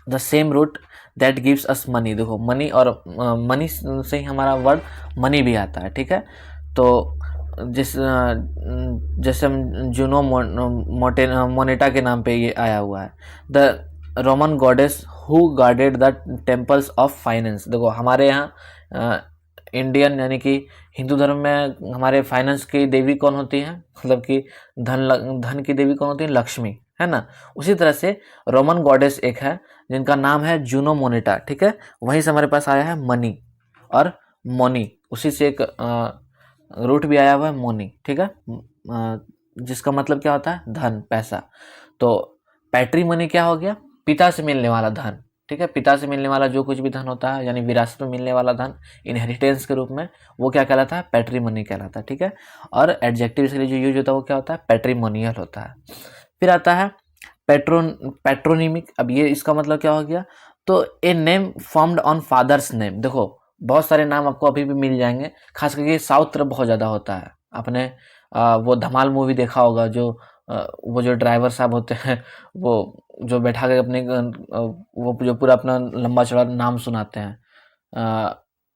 [SPEAKER 1] the same root that gives us money. देखो, मनी और मनी से ही हमारा वर्ड मनी भी आता है। ठीक है, तो जैसे हम जूनो मोनेटा के नाम पे ये आया हुआ है, the Roman goddess who guarded the temples of finance. देखो, हमारे यहाँ इंडियन यानी कि हिंदू धर्म में हमारे फाइनेंस की देवी कौन होती है? मतलब कि धन की देवी कौन होती है? लक्ष्मी, है ना। उसी तरह से रोमन गॉडेस एक है जिनका नाम है जूनो मोनेटा। ठीक है, वहीं से हमारे पास आया है मनी और मोनी, उसी से एक रूट भी आया हुआ है मोनी। ठीक है, जिसका मतलब क्या होता है? धन, पैसा। तो पैट्रीमनी क्या हो गया? पिता से मिलने वाला धन। ठीक है, पिता से मिलने वाला जो कुछ भी धन होता है, यानी विरासत में मिलने वाला धन इनहेरिटेंस के रूप में, वो क्या कहलाता है? पैट्रीमनी कहलाता है। ठीक है, और एडजेक्टिव के लिए जो यूज होता है वो क्या होता है? पैट्रीमोनियल होता है। फिर आता है पैट्रोनिमिक। अब ये इसका मतलब क्या हो गया? तो a name formed on father's name. देखो, बहुत सारे नाम आपको अभी भी मिल जाएंगे, खास करके साउथ तरफ बहुत ज़्यादा होता है। आपने वो धमाल मूवी देखा होगा, वो जो ड्राइवर साहब होते हैं, वो जो बैठा के अपने वो जो पूरा अपना लंबा चौड़ा नाम सुनाते हैं,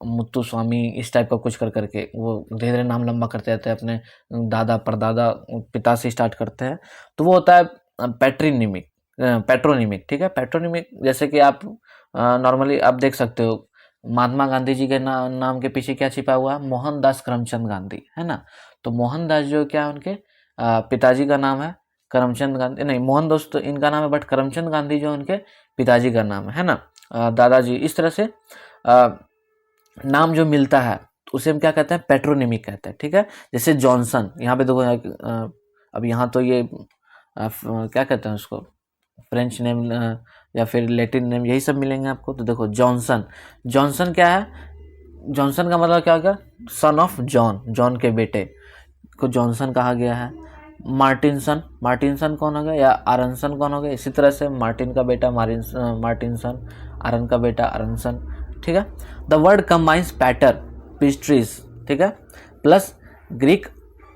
[SPEAKER 1] मुत्तु स्वामी, इस टाइप का कुछ कर करके वो धीरे धीरे नाम लंबा करते रहते हैं, अपने दादा परदादा पिता से स्टार्ट करते हैं। तो वो होता है पैट्रोनिमिक। ठीक है, पैट्रोनिमिक जैसे कि आप नॉर्मली आप देख सकते हो, महात्मा गांधी जी के नाम के पीछे क्या छिपा हुआ है? मोहनदास करमचंद गांधी, है ना। तो मोहनदास जो क्या है, उनके पिताजी का नाम है करमचंद गांधी, नहीं, मोहनदास तो इनका नाम है, बट करमचंद गांधी जो उनके पिताजी का नाम है ना, दादाजी। इस तरह से नाम जो मिलता है तो उसे हम क्या कहते हैं? पैट्रोनिमिक कहते हैं। ठीक है, जैसे जॉनसन, यहाँ पे देखो, अब यहाँ तो ये क्या कहते हैं उसको? फ्रेंच नेम या फिर लैटिन नेम, यही सब मिलेंगे आपको। तो देखो, जॉनसन, जॉनसन क्या है? जॉनसन का मतलब क्या होगा? सन ऑफ जॉन, जॉन के बेटे को जॉनसन कहा गया है। मार्टिनसन, मार्टिनसन कौन हो गया? या आरनसन कौन हो गया? इसी तरह से मार्टिन का बेटा मार्टिनसन, आरन का बेटा आरनसन। ठीक है, द वर्ड कंबाइंस पैटर, पिस्ट्रीज, ठीक है, प्लस ग्रीक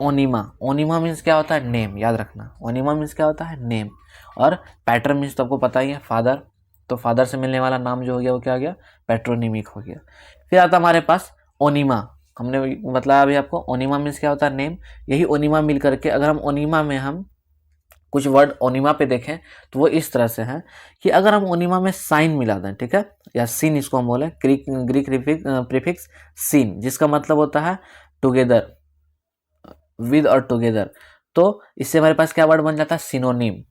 [SPEAKER 1] ओनिमा। ओनिमा मीन्स क्या होता है? नेम, याद रखना, ओनिमा मीन्स क्या होता है? नेम। और पैटर मीन्स तो आपको पता ही है, फादर। तो फादर से मिलने वाला नाम जो हो गया वो क्या हो गया? पैट्रोनिमिक हो गया। फिर आता हमारे पास ओनिमा। हमने बताया अभी आपको, ओनिमा मीन्स क्या होता है? नेम। यही ओनिमा मिल करके, अगर हम ओनिमा में हम कुछ वर्ड ओनिमा पे देखें तो वो इस तरह से है कि अगर हम ओनिमा में साइन मिला दें, ठीक है, या सीन इसको हम बोले, ग्रीक प्रीफिक्स सीन, जिसका मतलब होता है टुगेदर, विद और टुगेदर, तो इससे हमारे पास क्या वर्ड बन जाता है? सिनोनिम।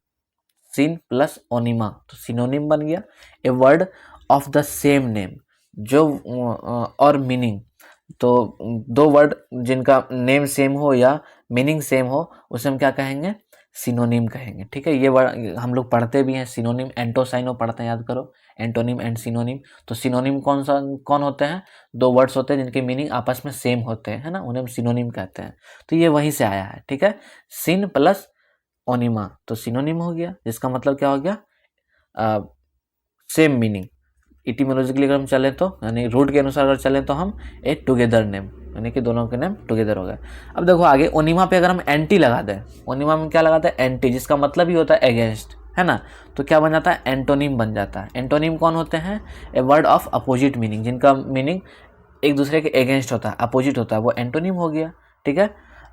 [SPEAKER 1] सीन प्लस ओनिमा, तो सिनोनिम बन गया। A word of the same name, जो और मीनिंग, तो दो वर्ड जिनका नेम सेम हो या मीनिंग सेम हो उसे हम क्या कहेंगे, सिनोनिम कहेंगे। ठीक है, ये वर्ड हम लोग पढ़ते भी हैं, सिनोनिम एंटोसाइनो पढ़ते हैं, याद करो, एंटोनिम एंड सिनोनिम। तो सिनोनिम कौन होते हैं, दो वर्ड्स होते हैं जिनके मीनिंग आपस में सेम होते हैं, है ना, उन्हें हम सिनोनिम कहते हैं। तो ये वहीं से आया है। ठीक है, सिन प्लस ओनिमा तो सिनोनिम हो गया, जिसका मतलब क्या हो गया, सेम मीनिंग। इटिमोलॉजिकली अगर हम चले तो यानी रूट के अनुसार अगर चलें तो हम एक टुगेदर नेम, यानी कि दोनों के नेम टुगेदर हो गए। अब देखो आगे ओनिमा पे अगर हम एंटी लगा दें, ओनिमा में क्या लगाते हैं, एंटी, जिसका मतलब ही होता है अगेंस्ट, है ना, तो क्या बन जाता है, एंटोनिम बन जाता है। एंटोनिम कौन होते हैं, a word of opposite meaning, जिनका मीनिंग एक दूसरे के अगेंस्ट होता है, अपोजिट होता है, वो एंटोनिम हो गया। ठीक है,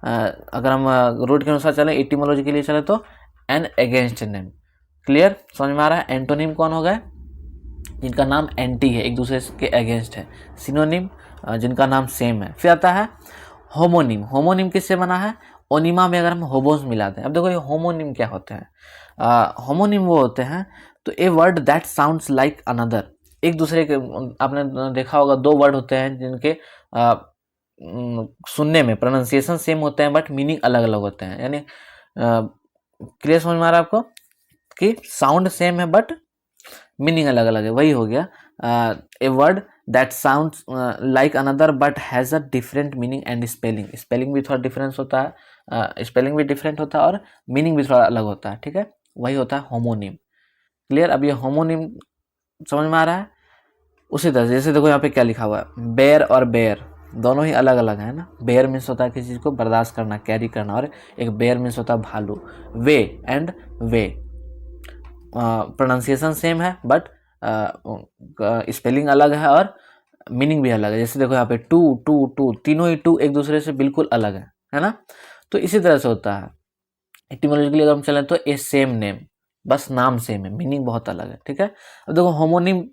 [SPEAKER 1] अगर हम रूट के अनुसार चले, एटिमोलॉजी के लिए चले तो एन अगेंस्ट नेम। क्लियर, समझ में आ रहा है। एंटोनिम कौन हो गए, जिनका नाम एंटी है, एक दूसरे के अगेंस्ट है। सिनोनिम जिनका नाम सेम है। फिर आता है होमोनिम। होमोनिम किससे बना है, ओनिमा में अगर हम होमोस मिलाते हैं। अब देखो ये होमोनिम क्या होते हैं, होमोनिम वो होते हैं तो a word that sounds like another, एक दूसरे के, आपने देखा होगा दो वर्ड होते हैं जिनके सुनने में प्रोनाउंसिएशन सेम होते हैं बट मीनिंग अलग अलग होते हैं, यानी क्लियर समझ में आ रहा है आपको कि साउंड सेम है बट मीनिंग अलग अलग है, वही हो गया a word that sounds like another but has a different meaning and spelling. Spelling भी थोड़ा डिफरेंस होता है, स्पेलिंग भी डिफरेंट होता है और मीनिंग भी थोड़ा अलग होता है। ठीक है, वही होता है होमोनिम। क्लियर, अब ये होमोनिम समझ में आ रहा है। उसी तरह जैसे देखो यहाँ पे क्या लिखा हुआ है, बेयर और बेयर दोनों ही अलग अलग है ना। बेयर मीन्स होता है किसी चीज़ को बर्दाश्त करना, कैरी करना, और एक बेयर मीन्स होता है भालू। Way and way pronunciation same है बट स्पेलिंग अलग है और मीनिंग भी अलग है। जैसे देखो यहाँ पे टू टू टू, तीनों ही टू एक दूसरे से बिल्कुल अलग है ना। तो इसी तरह से होता है। एटिमोलॉजिकली अगर हम चलें तो ए सेम नेम, बस नाम सेम है, मीनिंग बहुत अलग है। ठीक है, अब देखो होमोनिम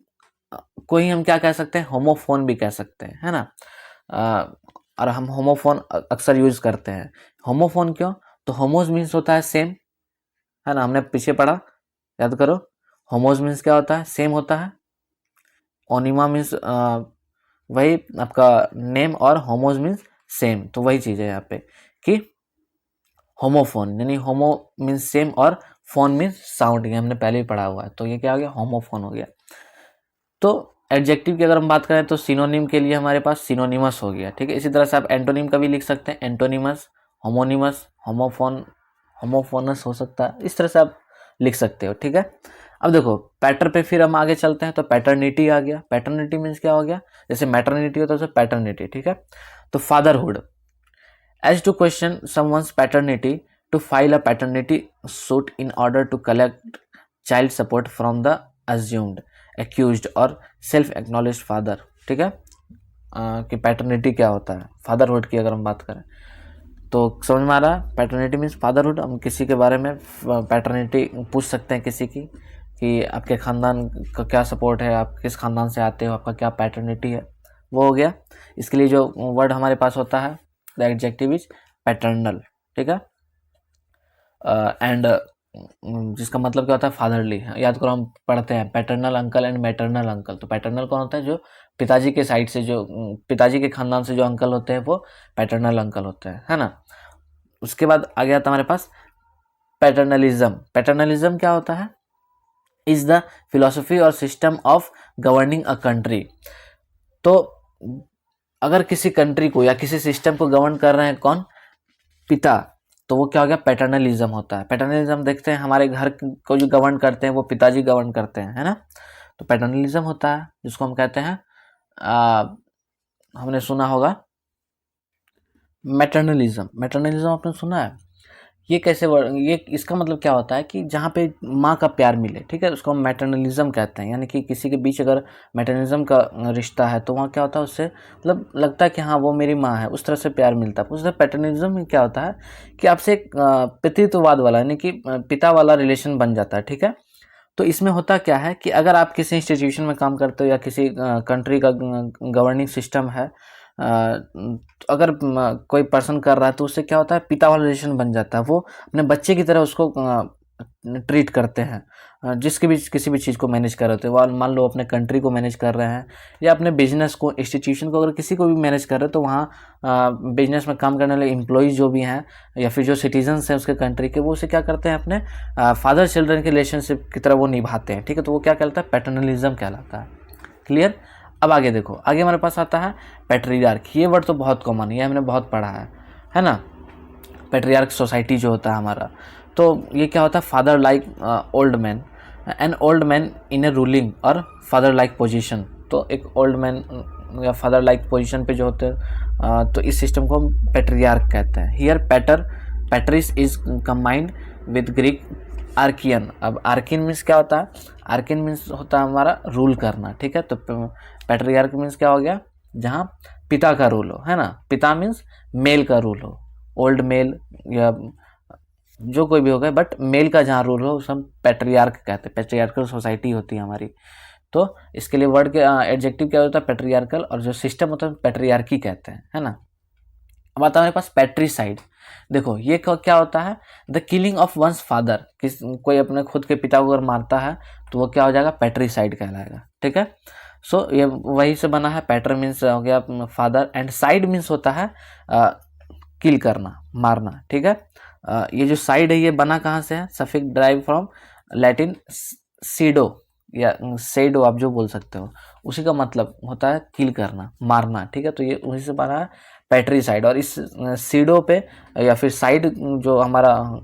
[SPEAKER 1] को ही हम क्या कह सकते हैं, होमोफोन भी कह सकते हैं, है ना। और हम होमोफोन अक्सर यूज करते हैं। होमोफोन क्यों, तो होमोज मीन्स होता है सेम, है ना, हमने पीछे पढ़ा, याद करो। होमोज मीन्स क्या होता है, सेम होता है। ओनिमा मीन्स वही आपका नेम, और होमोज मीन्स सेम, तो वही चीज़ है यहाँ पे कि होमोफोन, यानी होमो मीन्स सेम और फोन मीन्स साउंड, ये हमने पहले ही पढ़ा हुआ है। तो ये क्या हो गया, होमोफोन हो गया। तो एडजेक्टिव की अगर हम बात करें तो सिनोनिम के लिए हमारे पास सिनोनिमस हो गया। ठीक है, इसी तरह से आप एंटोनिम का भी लिख सकते हैं, एंटोनिमस, होमोनिमस, होमोफोन, होमोफोनस हो सकता है, इस तरह से आप लिख सकते हो। ठीक है, अब देखो पैटर पे फिर हम आगे चलते हैं तो पैटर्निटी आ गया। पैटर्निटी मीन्स क्या हो गया, जैसे मैटर्निटी होता है तो पैटर्निटी। ठीक है, तो fatherhood, as to question someone's paternity, to file a paternity suit in order to collect child support from the assumed, accused और सेल्फ एक्नॉलेज्ड फादर। ठीक है, कि पैटर्निटी क्या होता है, फादरहुड की अगर हम बात करें तो समझ में आ रहा है। पैटर्निटी मीन्स फादरहुड, हम किसी के बारे में पैटर्निटी पूछ सकते हैं किसी की, कि आपके ख़ानदान का क्या सपोर्ट है, आप किस ख़ानदान से आते हो, आपका क्या पैटर्निटी है, वो हो गया। इसके लिए जो वर्ड हमारे पास होता है द एडजेक्टिव इज पैटर्नल। ठीक है, एंड जिसका मतलब क्या होता है, फादरली। याद करो हम पढ़ते हैं paternal uncle and maternal uncle. तो पैटर्नल कौन होता है, जो पिताजी के साइड से, जो पिताजी के खानदान से जो अंकल होते हैं वो पैटर्नल अंकल होते हैं, है ना। उसके बाद आ गया था हमारे पास पैटर्नलिज्म। पैटर्नलिज्म क्या होता है, इज द फिलॉसफी और system of governing a country. तो अगर किसी कंट्री को या किसी सिस्टम को गवर्न कर रहे हैं कौन, पिता, तो वो क्या हो गया, पैटर्नलिज्म होता है। पैटर्नलिज्म देखते हैं हमारे घर को जो गवर्न करते हैं वो पिताजी गवर्न करते हैं, है ना। तो पैटर्नलिज्म होता है जिसको हम कहते हैं, हमने सुना होगा मैटर्नलिज्म। मैटर्नलिज्म आपने सुना है, ये कैसे ये इसका मतलब क्या होता है कि जहाँ पे माँ का प्यार मिले, ठीक है, उसको हम मैटर्नलिज्म कहते हैं। यानी कि किसी के बीच अगर मैटर्नलिज्म का रिश्ता है तो वहाँ क्या होता है, उससे मतलब लगता है कि हाँ वो मेरी माँ है, उस तरह से प्यार मिलता है। उस तरह पैटर्नलिज्म में क्या होता है कि आपसे एक पितृत्ववाद वाला, यानी कि पिता वाला रिलेशन बन जाता है। ठीक है, तो इसमें होता क्या है कि अगर आप किसी इंस्टीट्यूशन में काम करते हो या किसी कंट्री का गवर्निंग सिस्टम है, अगर कोई पर्सन कर रहा है तो उससे क्या होता है, पिता वाला रिलेशन बन जाता है। वो अपने बच्चे की तरह उसको ट्रीट करते हैं, जिसकी भी किसी भी चीज़ को मैनेज कर रहे थे, वो मान लो अपने कंट्री को मैनेज कर रहे हैं या अपने बिजनेस को, इंस्टीट्यूशन को, अगर किसी को भी मैनेज कर रहे हैं तो वहाँ बिजनेस में काम करने वाले एम्प्लॉयज़ जो भी हैं या फिर जो सिटीजन्स हैं उसके कंट्री के, वो उसे क्या करते हैं, अपने फादर चिल्ड्रन के रिलेशनशिप की तरह वो निभाते हैं, ठीक है। तो वो क्या कहलाता है, पैटर्नलिज्म कहलाता है। क्लियर। अब आगे देखो, आगे हमारे पास आता है पैट्रियार्क। ये वर्ड तो बहुत कॉमन है, हमने बहुत पढ़ा है ना। पैट्रियार्क सोसाइटी जो होता है हमारा, तो ये क्या होता है, father like old man, an old man in A ruling और फादर लाइक पोजीशन। तो एक ओल्ड मैन या फादर लाइक पोजीशन पे जो होते हैं, तो इस सिस्टम को हम पैट्रियार्क कहते हैं। Here patris is combined with Greek archein. अब आर्कियन मीन्स क्या होता है, आर्कियन मीन्स होता है हमारा रूल करना, ठीक है। तो पैट्रियार्क मीन्स क्या हो गया, जहाँ पिता का रूल हो, है ना। पिता मीन्स मेल का रूल हो, ओल्ड मेल या जो कोई भी होगा, बट मेल का जहाँ रूल हो उसे हम पैट्रियार्क कहते हैं। पैट्रियार्कल सोसाइटी होती है हमारी। तो इसके लिए वर्ड के एडजेक्टिव क्या होता है, पैट्रियार्कल, और जो सिस्टम होता है पैट्रियार्की कहते हैं, है ना। अब आता है हमारे पास पैट्रीसाइड। देखो ये क्या होता है, the killing of once father. कोई अपने खुद के पिता को अगर मारता है तो वो क्या हो जाएगा, पैट्रीसाइड कहलाएगा, ठीक है। सो ये वही से बना है, पैटर मीन्स हो गया फादर, एंड साइड मीन्स होता है किल करना, मारना, ठीक है। ये जो साइड है ये बना कहाँ से है, suffix derives from Latin cido या सेडो, आप जो बोल सकते हो, उसी का मतलब होता है किल करना, मारना, ठीक है। तो ये उसी से बना है पैट्रीसाइड। और इस सीडो पे या फिर साइड जो हमारा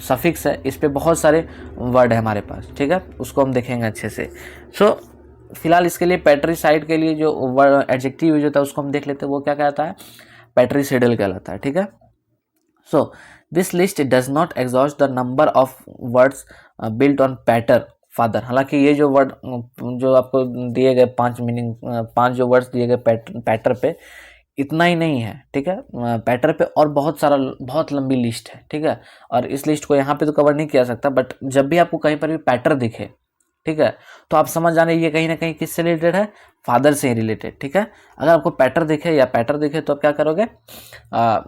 [SPEAKER 1] सफिक्स है, इस पे बहुत सारे वर्ड है हमारे पास, ठीक है, उसको हम देखेंगे अच्छे से। सो फिलहाल इसके लिए पैट्रीसाइड के लिए जो वर्ड एडजेक्टिव यूज होता है उसको हम देख लेते हैं, वो क्या कहता है, पैट्रीसाइडल कहलाता है, ठीक है। So this list does not exhaust the number of words built on pater father. हालांकि ये जो वर्ड जो आपको दिए गए 5 मीनिंग, 5 जो वर्ड्स दिए गए पैटर पे, इतना ही नहीं है, ठीक है। पैटर पे और बहुत लंबी लिस्ट है, ठीक है। और इस लिस्ट को यहाँ पे तो कवर नहीं किया सकता, बट जब भी आपको कहीं पर भी पैटर दिखे, ठीक है, तो आप समझ जाने ये कहीं ना कहीं किससे रिलेटेड है, फादर से ही रिलेटेड, ठीक है। अगर आपको पैटर दिखे या पैटर दिखे तो आप क्या करोगे,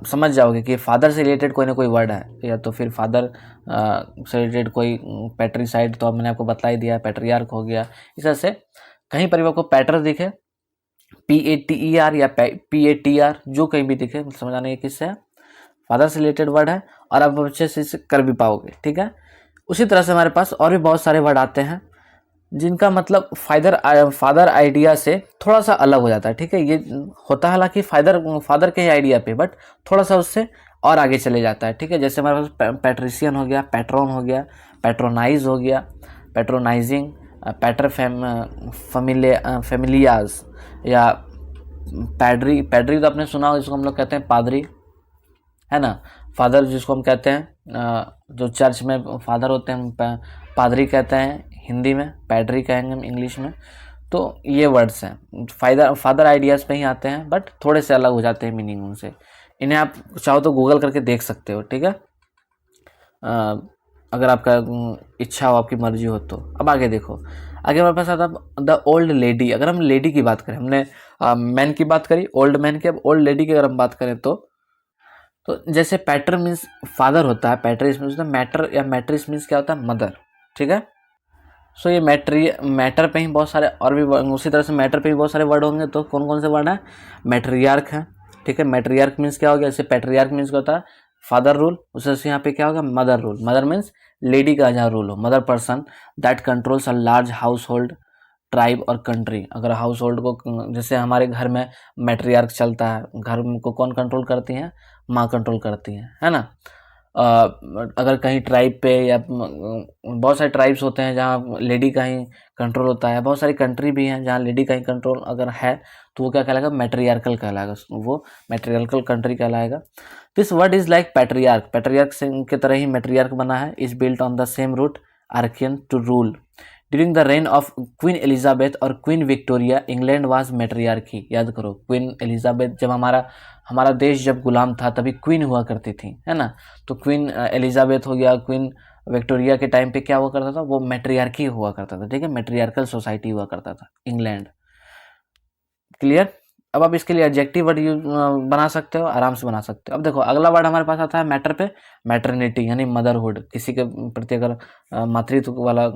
[SPEAKER 1] समझ जाओगे कि फादर से रिलेटेड कोई ना कोई वर्ड है, या तो फिर फादर से रिलेटेड कोई पैट्रीसाइड, तो अब मैंने आपको बता ही दिया, पैट्रियार्क हो गया। इस तरह से कहीं पर भी आपको पैटर दिखे, PATER या PATR, जो कहीं भी दिखे, समझ आने किससे है, फादर से रिलेटेड वर्ड है, और आप अच्छे से इसे कर भी पाओगे, ठीक है। उसी तरह से हमारे पास और भी बहुत सारे वर्ड आते हैं जिनका मतलब फादर आइडिया से थोड़ा सा अलग हो जाता है, ठीक है। ये होता है हालांकि फादर के आइडिया पे, बट थोड़ा सा उससे और आगे चले जाता है, ठीक है। जैसे हमारे पास पैट्रिशियन हो गया, पैट्रॉन हो गया, पैट्रोनाइज हो गया, पैट्रोनाइजिंग, पैटर फैमिलियाज, या पैड्री तो आपने सुना हो, इसको हम लोग कहते हैं पादरी, है ना। फादर जिसको हम कहते हैं, जो चर्च में फादर होते हैं पादरी कहते हैं हिंदी में, पैड्री कहेंगे हम इंग्लिश में। तो ये वर्ड्स हैं फादर आइडियाज़ पे ही आते हैं, बट थोड़े से अलग हो जाते हैं मीनिंग उनसे। इन्हें आप चाहो तो गूगल करके देख सकते हो, ठीक है, अगर आपका इच्छा हो, आपकी मर्जी हो तो। अब आगे देखो, आगे हमारे पास आता है द ओल्ड लेडी। अगर हम लेडी की बात करें, हमने मैन की बात करी, ओल्ड मैन की, अब ओल्ड लेडी की अगर हम बात करें तो जैसे पैटर मीन्स फादर होता है, पैट्रिस मीन्स मैटर, या मैट्रिस मीन्स क्या होता है, मदर, ठीक है। सो ये मैटर पे ही बहुत सारे और भी, उसी तरह से मैटर पे भी बहुत सारे वर्ड होंगे। तो कौन कौन से वर्ड है, मैट्रियार्क है, ठीक है। मैट्रियार्क मीन्स क्या हो गया, जैसे पैट्रियार्क मीन्स क्या होता है, फादर रूल, उससे यहाँ पे क्या होगा, mother rule. Mother means lady का जहाँ रूल हो, mother person that controls a large house hold, tribe और कंट्री। अगर हाउस होल्ड को, जैसे हमारे घर में मैट्रियार्क चलता है, घर को कौन कंट्रोल करती हैं, माँ कंट्रोल करती हैं, है ना। अगर कहीं ट्राइब पे, या बहुत सारे ट्राइब्स होते हैं जहाँ लेडी का ही कंट्रोल होता है, बहुत सारी कंट्री भी हैं जहाँ लेडी का ही कंट्रोल अगर है, तो वो क्या कहलाएगा, मैट्रियार्कल कहलाएगा, वो मैट्रियार्कल कंट्री कहलाएगा। This word is like patriarch, patriarch के तरह ही मैट्रियार्क बना है, is built on the same root archein to rule. During the reign of Queen Elizabeth और Queen Victoria, England was matriarchy. याद करो, क्वीन एलिजाबेथ, जब हमारा देश जब गुलाम था तभी क्वीन हुआ करती थी, है ना। तो क्वीन एलिजाबेथ हो गया, क्वीन विक्टोरिया के टाइम पे क्या हुआ करता था, वो मैट्रियार्की हुआ करता था, ठीक है, मैट्रियार्कल सोसाइटी हुआ करता था, इंग्लैंड। क्लियर। अब आप इसके लिए एडजेक्टिव वर्ड यूज बना सकते हो, आराम से बना सकते हो। अब देखो अगला वर्ड हमारे पास आता है मैटर पे, मैटरनिटी यानी मदरहुड। किसी के प्रति अगर मातृत्व वाला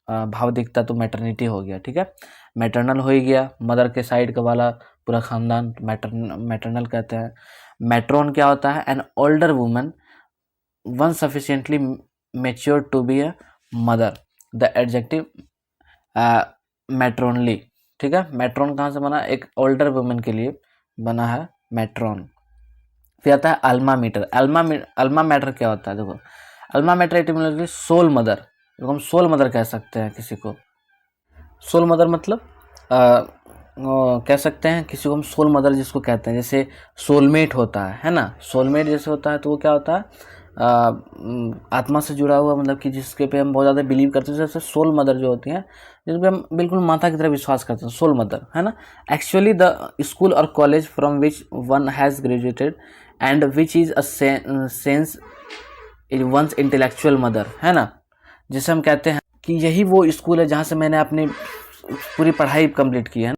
[SPEAKER 1] भाव दिखता तो मैटरनिटी हो गया, ठीक है। मैटरनल हो ही गया, मदर के साइड का वाला पूरा खानदान मैटरनल कहते हैं। मैट्रोन क्या होता है? An older woman one sufficiently mature to be a mother. The adjective matronly, ठीक है। मैट्रोन कहाँ से बना? एक ओल्डर वुमेन के लिए बना है मैट्रोन। फिर आता है अल्मा मीटर। अल्मा मैटर क्या होता है? देखो alma mater etymology soul mother, देखो हम सोल मदर कह सकते हैं किसी को। सोल मदर मतलब कह सकते हैं किसी को हम सोल मदर जिसको कहते हैं, जैसे सोलमेट होता है ना। सोलमेट जैसे होता है तो वो क्या होता है? आत्मा से जुड़ा हुआ, मतलब कि जिसके पे हम बहुत ज़्यादा बिलीव करते हैं, जैसे सोल मदर जो होती हैं जिस पे हम बिल्कुल माता की तरह विश्वास करते हैं, सोल मदर, है ना। एक्चुअली द स्कूल और college from which one has graduated and which is a sense is one's intellectual mother, है ना। जिसे हम कहते हैं कि यही वो स्कूल है जहाँ से मैंने अपनी पूरी पढ़ाई कंप्लीट की है,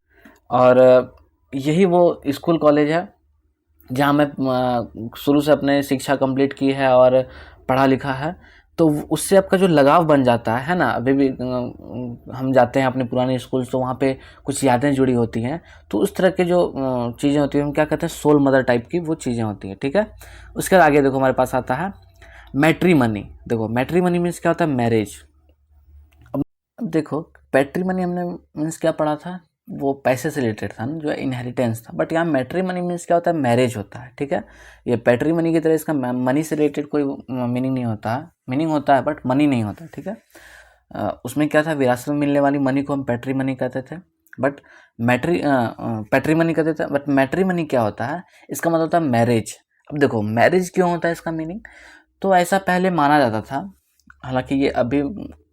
[SPEAKER 1] और यही वो स्कूल कॉलेज है जहाँ मैं शुरू से अपने शिक्षा कंप्लीट की है और पढ़ा लिखा है। तो उससे आपका जो लगाव बन जाता है ना। अभी भी हम जाते हैं अपने पुराने स्कूल, तो वहाँ पे कुछ यादें जुड़ी होती हैं, तो उस तरह के जो चीज़ें होती हैं हम क्या कहते हैं? सोल मदर टाइप की वो चीज़ें होती हैं, ठीक है। उसके बाद आगे देखो हमारे पास आता है मैट्रीमनी। देखो मैट्रीमनी मीन्स क्या होता है? मैरिज। अब देखो पैट्रीमनी हमने मीन्स क्या पढ़ा था? वो पैसे से रिलेटेड था ना, जो इनहेरिटेंस था। बट यहाँ मैट्रीमनी मीन्स क्या होता है? मैरिज होता है, ठीक है। ये पैट्रीमनी की तरह इसका मनी से रिलेटेड कोई मीनिंग नहीं होता है। मीनिंग होता है बट मनी नहीं होता, ठीक है। उसमें क्या था? विरासत में मिलने वाली मनी को हम पैट्रीमनी कहते थे, बट पैट्रीमनी कहते थे। बट मैट्रीमनी क्या होता है? इसका मतलब होता है मैरिज। अब देखो मैरिज क्यों होता है इसका मीनिंग? तो ऐसा पहले माना जाता था, हालांकि ये अभी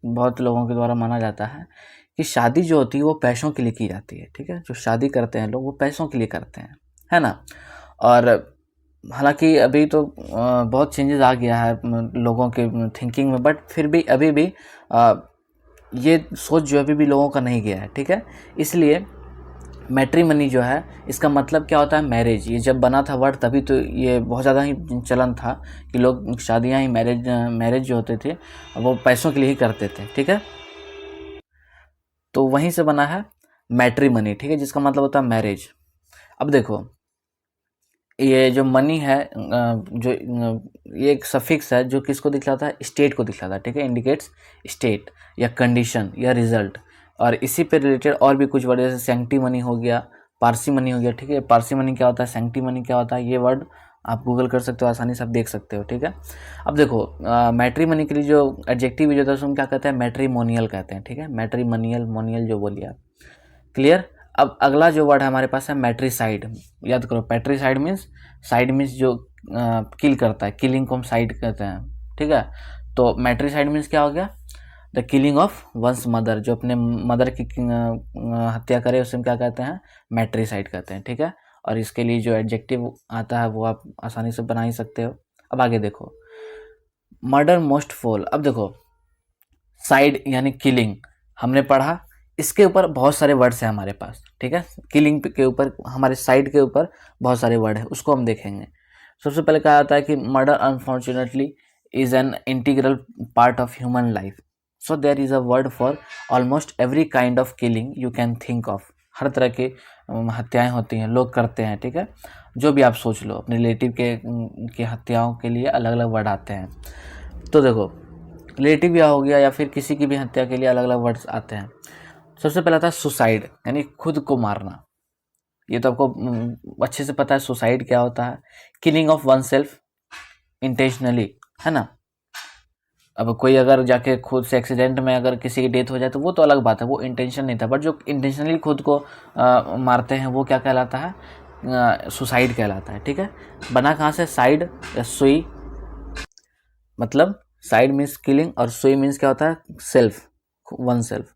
[SPEAKER 1] बहुत लोगों के द्वारा माना जाता है कि शादी जो होती है वो पैसों के लिए की जाती है, ठीक है। जो शादी करते हैं लोग वो पैसों के लिए करते हैं, है ना। और हालांकि अभी तो बहुत चेंजेस आ गया है लोगों के थिंकिंग में, बट फिर भी अभी भी ये सोच जो अभी भी लोगों का नहीं गया है, ठीक है। इसलिए मैट्रीमनी जो है इसका मतलब क्या होता है? मैरिज। ये जब बना था वर्ड तभी तो ये बहुत ज़्यादा ही चलन था कि लोग शादियां ही मैरिज जो होते थे वो पैसों के लिए ही करते थे, ठीक है। तो वहीं से बना है मैट्रीमनी, ठीक है, जिसका मतलब होता है मैरिज। अब देखो ये जो मनी है जो ये एक सफिक्स है जो किसको दिखलाता है? स्टेट को दिखलाता है, ठीक है। इंडिकेट्स स्टेट या कंडीशन या रिजल्ट। और इसी पे रिलेटेड और भी कुछ वर्ड जैसे सैंक्टी मनी हो गया, पारसी मनी हो गया, ठीक है। पारसी मनी क्या होता है? सैंक्टी मनी क्या होता है? ये वर्ड आप गूगल कर सकते हो, आसानी से आप देख सकते हो, ठीक है। अब देखो मैट्रीमनी के लिए जो एडजेक्टिव यूज होता है उसको हम क्या कहते हैं? मैट्रीमोनियल कहते हैं, ठीक है। मैट्रीमोनियल, मोनियल जो बोलिए आप, क्लियर। अब अगला जो वर्ड है हमारे पास है मैट्रीसाइड। याद करो पैट्रीसाइड मीन्स, साइड मीन्स जो किल करता है, किलिंग को हम साइड कहते हैं, ठीक है। तो मैट्रीसाइड मीन्स क्या हो गया? The killing of one's mother, जो अपने मदर की हत्या करे उसे हम क्या कहते हैं? मैट्रीसाइड कहते हैं, ठीक है। और इसके लिए जो एडजेक्टिव आता है वो आप आसानी से बना ही सकते हो। अब आगे देखो मर्डर मोस्ट फोल। अब देखो साइड यानी किलिंग हमने पढ़ा, इसके ऊपर बहुत सारे वर्ड्स हैं हमारे पास, ठीक है। किलिंग के ऊपर, हमारे साइड के ऊपर बहुत सारे वर्ड है, उसको हम देखेंगे। सबसे पहले कहा जाता है कि murder unfortunately is an integral part of human life, so there is a word for almost every kind of killing you can think of. हर तरह की हत्याएं होती हैं, लोग करते हैं, ठीक है। जो भी आप सोच लो, अपने रिलेटिव के हत्याओं के लिए अलग अलग वर्ड आते हैं। तो देखो रिलेटिव या हो गया या फिर किसी की भी हत्या के लिए अलग अलग वर्ड्स आते हैं। सबसे पहला था सुसाइड यानी खुद को मारना। ये तो आपको अच्छे से पता है सुसाइड क्या होता है? Killing of one self intentionally, है ना। अब कोई अगर जाके खुद से एक्सीडेंट में अगर किसी की डेथ हो जाए तो वो तो अलग बात है, वो इंटेंशन नहीं था। बट जो इंटेंशनली खुद को मारते हैं वो क्या कहलाता है? सुसाइड कहलाता है, ठीक है। बना कहाँ से? साइड या सुई, मतलब साइड मीन्स किलिंग और सुई मीन्स क्या होता है? Self, one self.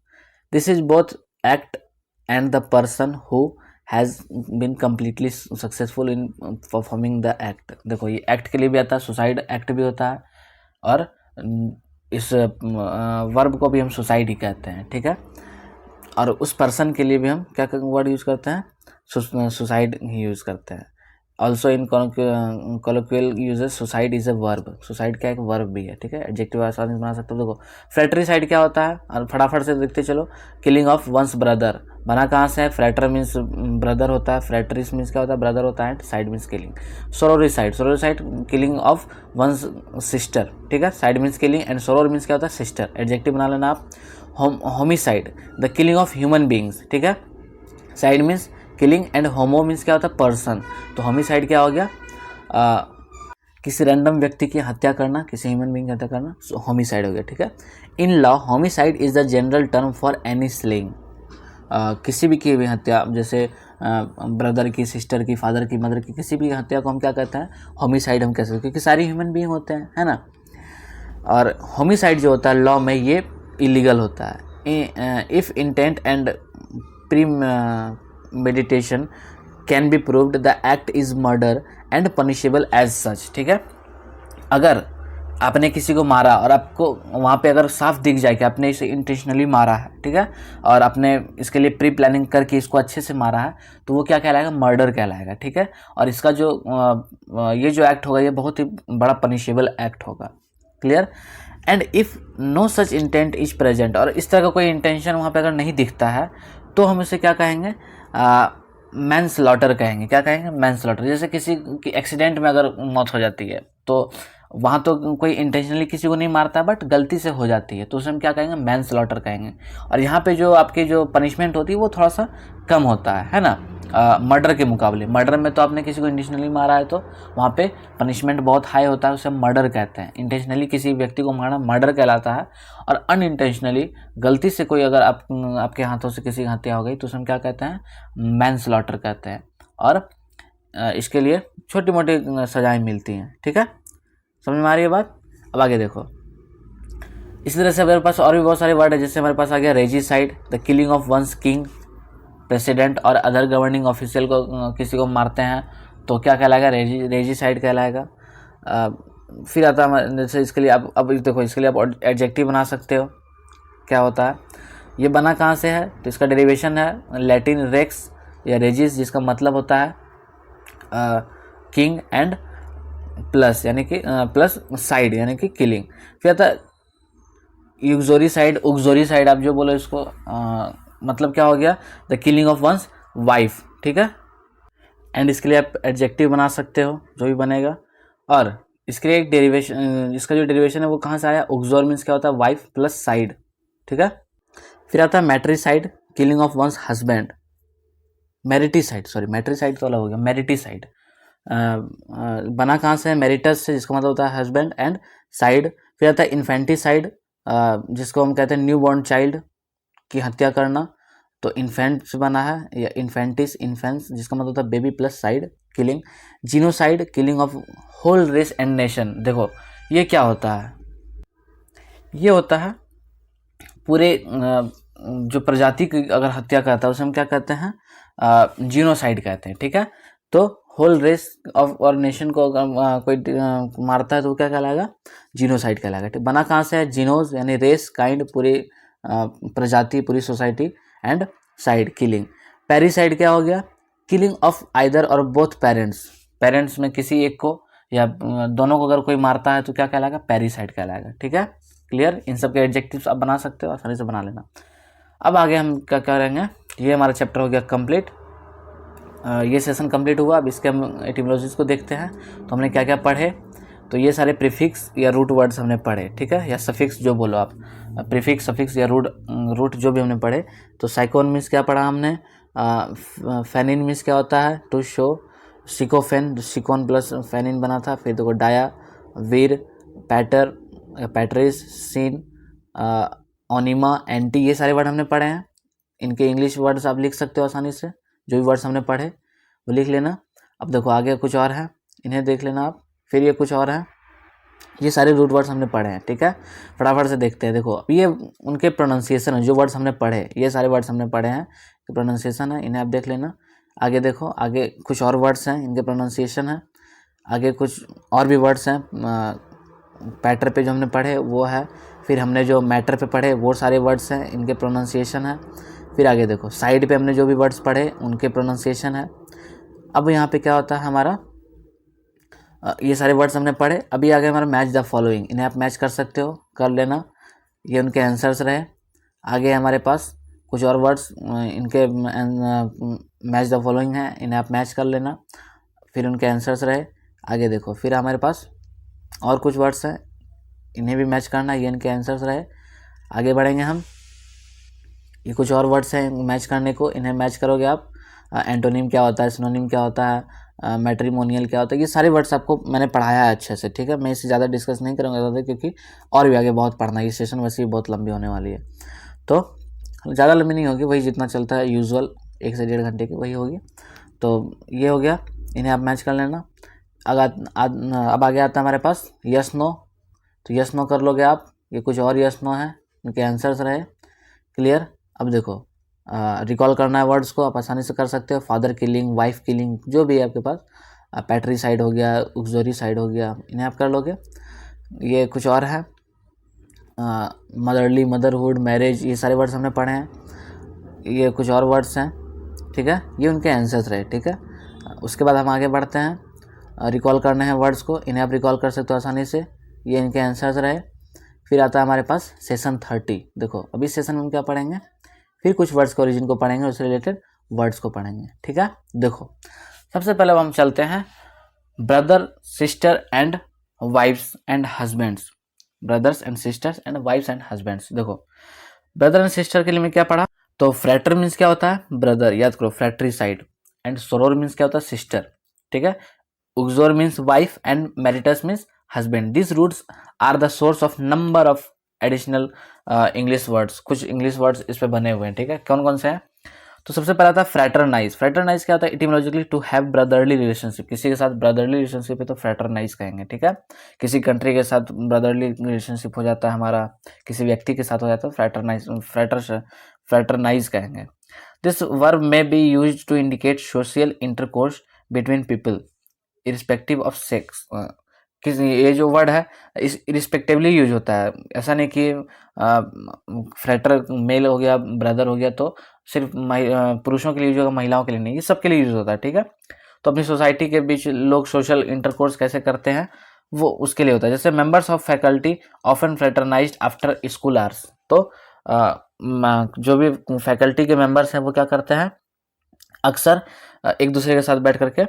[SPEAKER 1] This is both act and the person who has been completely successful in performing the act. देखो ये एक्ट के लिए भी आता है, सुसाइड एक्ट भी होता है, और इस वर्ब को भी हम सुसाइड ही कहते हैं, ठीक है। और उस पर्सन के लिए भी हम क्या वर्ड यूज़ करते हैं, सुसाइड ही यूज़ करते हैं। Also in colloquial usages suicide is a verb, suicide क्या एक वर्ब भी है, ठीक है, एडजेक्टिव आसानी से बना सकते हो। देखो फ्रैटरीसाइड क्या होता है, और फटाफट से देखते चलो, किलिंग ऑफ वंस ब्रदर, बना कहाँ से है, फ्रैटर मीन्स ब्रदर होता है, फ्रैटरीस मीन्स क्या होता है, ब्रदर होता है, cide means killing. Sororicide, sororicide killing of one's sister, ठीक है, cide means killing and soror means क्या होता है, सिस्टर, एडजेक्टिव बना लेना आप। Homicide, the killing of human beings, ठीक है, cide means killing and homo means क्या होता है, पर्सन, तो होमिसाइड क्या हो गया, किसी रैंडम व्यक्ति की हत्या करना, किसी ह्यूमन बीइंग की हत्या करना, सो होमिसाइड हो गया, ठीक है। In law homicide is the general term for any slaying, किसी भी की भी हत्या, जैसे ब्रदर की, सिस्टर की, फादर की, मदर की, किसी भी हत्या को हम क्या कहते हैं, होमिसाइड हम कह सकते हैं, क्योंकि सारी ह्यूमन बीइंग होते हैं, है ना। और होमिसाइड जो होता है लॉ में ये इलीगल होता है। If intent and premeditation can be proved the act is murder and punishable as such, ठीक है। अगर आपने किसी को मारा और आपको वहाँ पे अगर साफ दिख जाए कि आपने इसे इंटेंशनली मारा है, ठीक है, और आपने इसके लिए प्री प्लानिंग करके इसको अच्छे से मारा है, तो वो क्या कहलाएगा, मर्डर कहलाएगा, ठीक है। और इसका जो ये जो एक्ट होगा ये बहुत ही बड़ा पनिशेबल एक्ट होगा, clear. And if no such intent is present, और इस तरह का कोई इंटेंशन वहाँ पे अगर नहीं दिखता है तो हम इसे क्या कहेंगे, मैनस्लॉटर कहेंगे। क्या कहेंगे, मैनस्लॉटर। जैसे किसी की एक्सीडेंट में अगर मौत हो जाती है तो वहाँ तो कोई इंटेंशनली किसी को नहीं मारता, बट गलती से हो जाती है, तो उसे हम क्या कहेंगे, मैनस्लॉटर कहेंगे। और यहाँ पे जो आपकी जो पनिशमेंट होती है वो थोड़ा सा कम होता है ना, मर्डर के मुकाबले। मर्डर में तो आपने किसी को इंटेंशनली मारा है तो वहाँ पे पनिशमेंट बहुत हाई होता है, उसे मर्डर कहते हैं। इंटेंशनली किसी व्यक्ति को मारना मर्डर कहलाता है, और अनइंटेंशनली गलती से कोई अगर आपके हाथों से किसी की हत्या हो गई तो उसे हम क्या कहते हैं, मैनस्लॉटर कहते हैं। और इसके लिए छोटी मोटी सजाएं मिलती हैं, ठीक है, समझ में आ रही है बात। अब आगे देखो, इसी तरह से हमारे पास और भी बहुत सारे वर्ड है। जैसे हमारे पास आ गया regicide, the killing of one's king, president और अदर गवर्निंग ऑफिशियल को किसी को मारते हैं तो क्या कहलाएगा, रेजिसाइड कहलाएगा। फिर आता है जैसे इसके लिए अब देखो, इसके लिए आप एडजेक्टिव बना सकते हो। क्या होता है, ये बना कहाँ से है, तो इसका डेरिवेशन है लैटिन रेक्स या रेजिस, जिसका मतलब होता है किंग एंड प्लस, यानी कि प्लस साइड यानी कि किलिंग। फिर आता है यूक्सोरिसाइड, उक्सोरिसाइड आप जो बोलो इसको, मतलब क्या हो गया, the killing of one's wife, ठीक है। एंड इसके लिए आप एडजेक्टिव बना सकते हो, जो भी बनेगा। और इसके लिए एक डेरिवेशन, इसका जो डेरिवेशन है वो कहाँ से आया, उक्सोर मीन्स क्या होता है, वाइफ प्लस साइड, ठीक है। फिर आता है matricide, killing of one's husband, mariticide, sorry matricide तो अलग हो गया, मैरिटिसाइड बना कहाँ से है, मेरिटस से, जिसका मतलब होता है हस्बैंड एंड साइड। फिर आता है इन्फेंटिसाइड, जिसको हम कहते हैं न्यू बॉर्न चाइल्ड की हत्या करना, तो इन्फेंट से बना है, या इन्फेंटिस, इन्फेंस, जिसका मतलब होता है baby plus side, killing. Genocide, killing of whole race and nation. देखो ये क्या होता है, ये होता है पूरे जो प्रजाति की अगर हत्या करता है उसे हम क्या कहते हैं, जीनोसाइड कहते हैं, ठीक है। तो होल रेस ऑफ और नेशन को अगर कोई मारता है तो वो क्या कहलाएगा, जीनोसाइड कहलाएगा, ठीक। बना कहाँ से है, जीनोस यानी रेस, काइंड पूरी प्रजाति, पूरी सोसाइटी, एंड साइड किलिंग। पैरिसाइड क्या हो गया, किलिंग ऑफ आइदर और बोथ पेरेंट्स, पेरेंट्स में किसी एक को या दोनों को अगर कोई मारता है तो क्या कहलाएगा, पैरिसाइड कहलाएगा, ठीक है, क्लियर। इन सब के एडजेक्टिव्स आप बना सकते हो, आसानी से बना लेना। अब आगे हम क्या करेंगे, ये हमारा चैप्टर हो गया कंप्लीट, ये सेशन कंप्लीट हुआ। अब इसके हम एटिमोलॉजीज को देखते हैं। तो हमने क्या क्या पढ़े, तो ये सारे प्रीफिक्स या रूट वर्ड्स हमने पढ़े, ठीक है, या सफिक्स जो बोलो आप, प्रीफिक्स, सफिक्स या रूट जो भी हमने पढ़े। तो साइकोन मीन्स क्या पढ़ा हमने, फेनिन मीन्स क्या होता है, टू शो, सिकोफेन, सिकोन प्लस फेनिन बना था। फिर देखो डाया, वीर, पैटर, पैट्रिस, सीन, ओनिमा, एंटी, ये सारे वर्ड हमने पढ़े हैं। इनके इंग्लिश वर्ड्स आप लिख सकते हो आसानी से, जो भी वर्ड्स हमने पढ़े वो लिख लेना। अब देखो आगे कुछ और है, इन्हें देख लेना आप। फिर ये कुछ और है, ये सारे रूट वर्ड्स हमने पढ़े हैं, ठीक है। फटाफट से देखते हैं। देखो अब ये उनके प्रोनाउंसिएशन है, जो वर्ड्स हमने पढ़े, ये सारे वर्ड्स हमने पढ़े हैं, प्रोनाउंसिएशन है, इन्हें आप देख लेना। आगे देखो, आगे कुछ और वर्ड्स हैं, इनके प्रोनाउंसिएशन है। आगे कुछ और भी वर्ड्स हैं, पैटर पे जो हमने पढ़े वो है। फिर हमने जो मैटर पे पढ़े वो सारे वर्ड्स हैं, इनके प्रोनाउंसिएशन है। फिर आगे देखो साइड पे हमने जो भी वर्ड्स पढ़े उनके प्रोनाउंसिएशन है। अब यहाँ पे क्या होता है हमारा, ये सारे वर्ड्स हमने पढ़े। अभी आगे हमारा मैच द फॉलोइंग, इन्हें आप मैच कर सकते हो, कर लेना, ये उनके आंसर्स रहे। आगे हमारे पास कुछ और वर्ड्स इनके मैच द फॉलोइंग है, इन्हें आप मैच कर लेना, फिर उनके आंसर्स रहे। आगे देखो फिर हमारे पास और कुछ वर्ड्स हैं, इन्हें भी मैच करना, ये इनके आंसर्स रहे। आगे बढ़ेंगे हम, ये कुछ और वर्ड्स हैं मैच करने को, इन्हें मैच करोगे आप। एंटोनिम क्या होता है, सिनोनिम क्या होता है, मैट्रिमोनियल क्या होता है, ये सारे वर्ड्स आपको मैंने पढ़ाया है अच्छे से, ठीक है। मैं इससे ज़्यादा डिस्कस नहीं करूँगा ज़्यादा, क्योंकि और भी आगे बहुत पढ़ना है, ये सेशन वैसे ही बहुत लंबी होने वाली है, तो ज़्यादा लंबी नहीं होगी, वही जितना चलता है यूजुअल 1 से 1.5 घंटे की वही होगी। तो ये हो गया, इन्हें आप मैच कर लेना। अब आगे आता है हमारे पास यस नो, तो यस नो कर लोगे आप। ये कुछ और यस नो है, इनके आंसर्स रहे। क्लियर। अब देखो रिकॉल करना है वर्ड्स को, आप आसानी से कर सकते हो। फादर किलिंग, वाइफ किलिंग, जो भी है आपके पास, पैट्रीसाइड हो गया, उक्सोरीसाइड हो गया, इन्हें आप कर लोगे। ये कुछ और है, मदरली, मदरहुड, मैरिज, ये सारे वर्ड्स हमने पढ़े हैं। ये कुछ और वर्ड्स हैं, ठीक है, ये उनके आंसर्स रहे, ठीक है। उसके बाद हम आगे बढ़ते हैं, रिकॉल करने हैं वर्ड्स को, इन्हें आप रिकॉल कर सकते हो आसानी से, ये इनके आंसर्स रहे। फिर आता है हमारे पास सेशन 30। देखो अभी सेशन में हम क्या पढ़ेंगे, फिर कुछ वर्ड्स के ओरिजिन को पढ़ेंगे, उससे रिलेटेड वर्ड्स को पढ़ेंगे, ठीक है। देखो सबसे पहले हम चलते हैं brother, sister and wives and husbands, brothers and sisters and wives and husbands. देखो ब्रदर एंड सिस्टर के लिए मैं क्या पढ़ा, तो फ्रैटर मीन्स क्या होता है, ब्रदर, याद करो, fratricide. And soror means क्या होता है, सिस्टर, ठीक है। Uxor means wife and maritus means husband. This roots are the source of number of additional English words, कुछ इंग्लिश वर्ड्स इस पे बने हुए हैं, ठीक है। कौन कौन से हैं, तो सबसे पहला था फ्रैटरनाइज। फ्रैटरनाइज क्या होता है, इटिमोलॉजिकली टू हैव ब्रदरली रिलेशनशिप, किसी के साथ ब्रदरली रिलेशनशिप है तो फ्रैटरनाइज कहेंगे, ठीक है। किसी कंट्री के साथ ब्रदरली रिलेशनशिप हो जाता है हमारा, किसी व्यक्ति के साथ हो जाता है, फ्रैटरनाइज कहेंगे। This verb may be used to indicate social intercourse between people irrespective of sex. ये जो वर्ड है इस इरिस्पेक्टिवली यूज होता है, ऐसा नहीं कि फ्रैटर मेल हो गया, ब्रदर हो गया तो सिर्फ पुरुषों के लिए यूज होगा, महिलाओं के लिए नहीं, ये सबके लिए यूज होता है, ठीक है। तो अपनी सोसाइटी के बीच लोग सोशल इंटरकोर्स कैसे करते हैं वो उसके लिए होता है। जैसे members of faculty often fraternised after school hours, तो जो भी फैकल्टी के मेंबर्स हैं वो क्या करते हैं, अक्सर एक दूसरे के साथ बैठ करके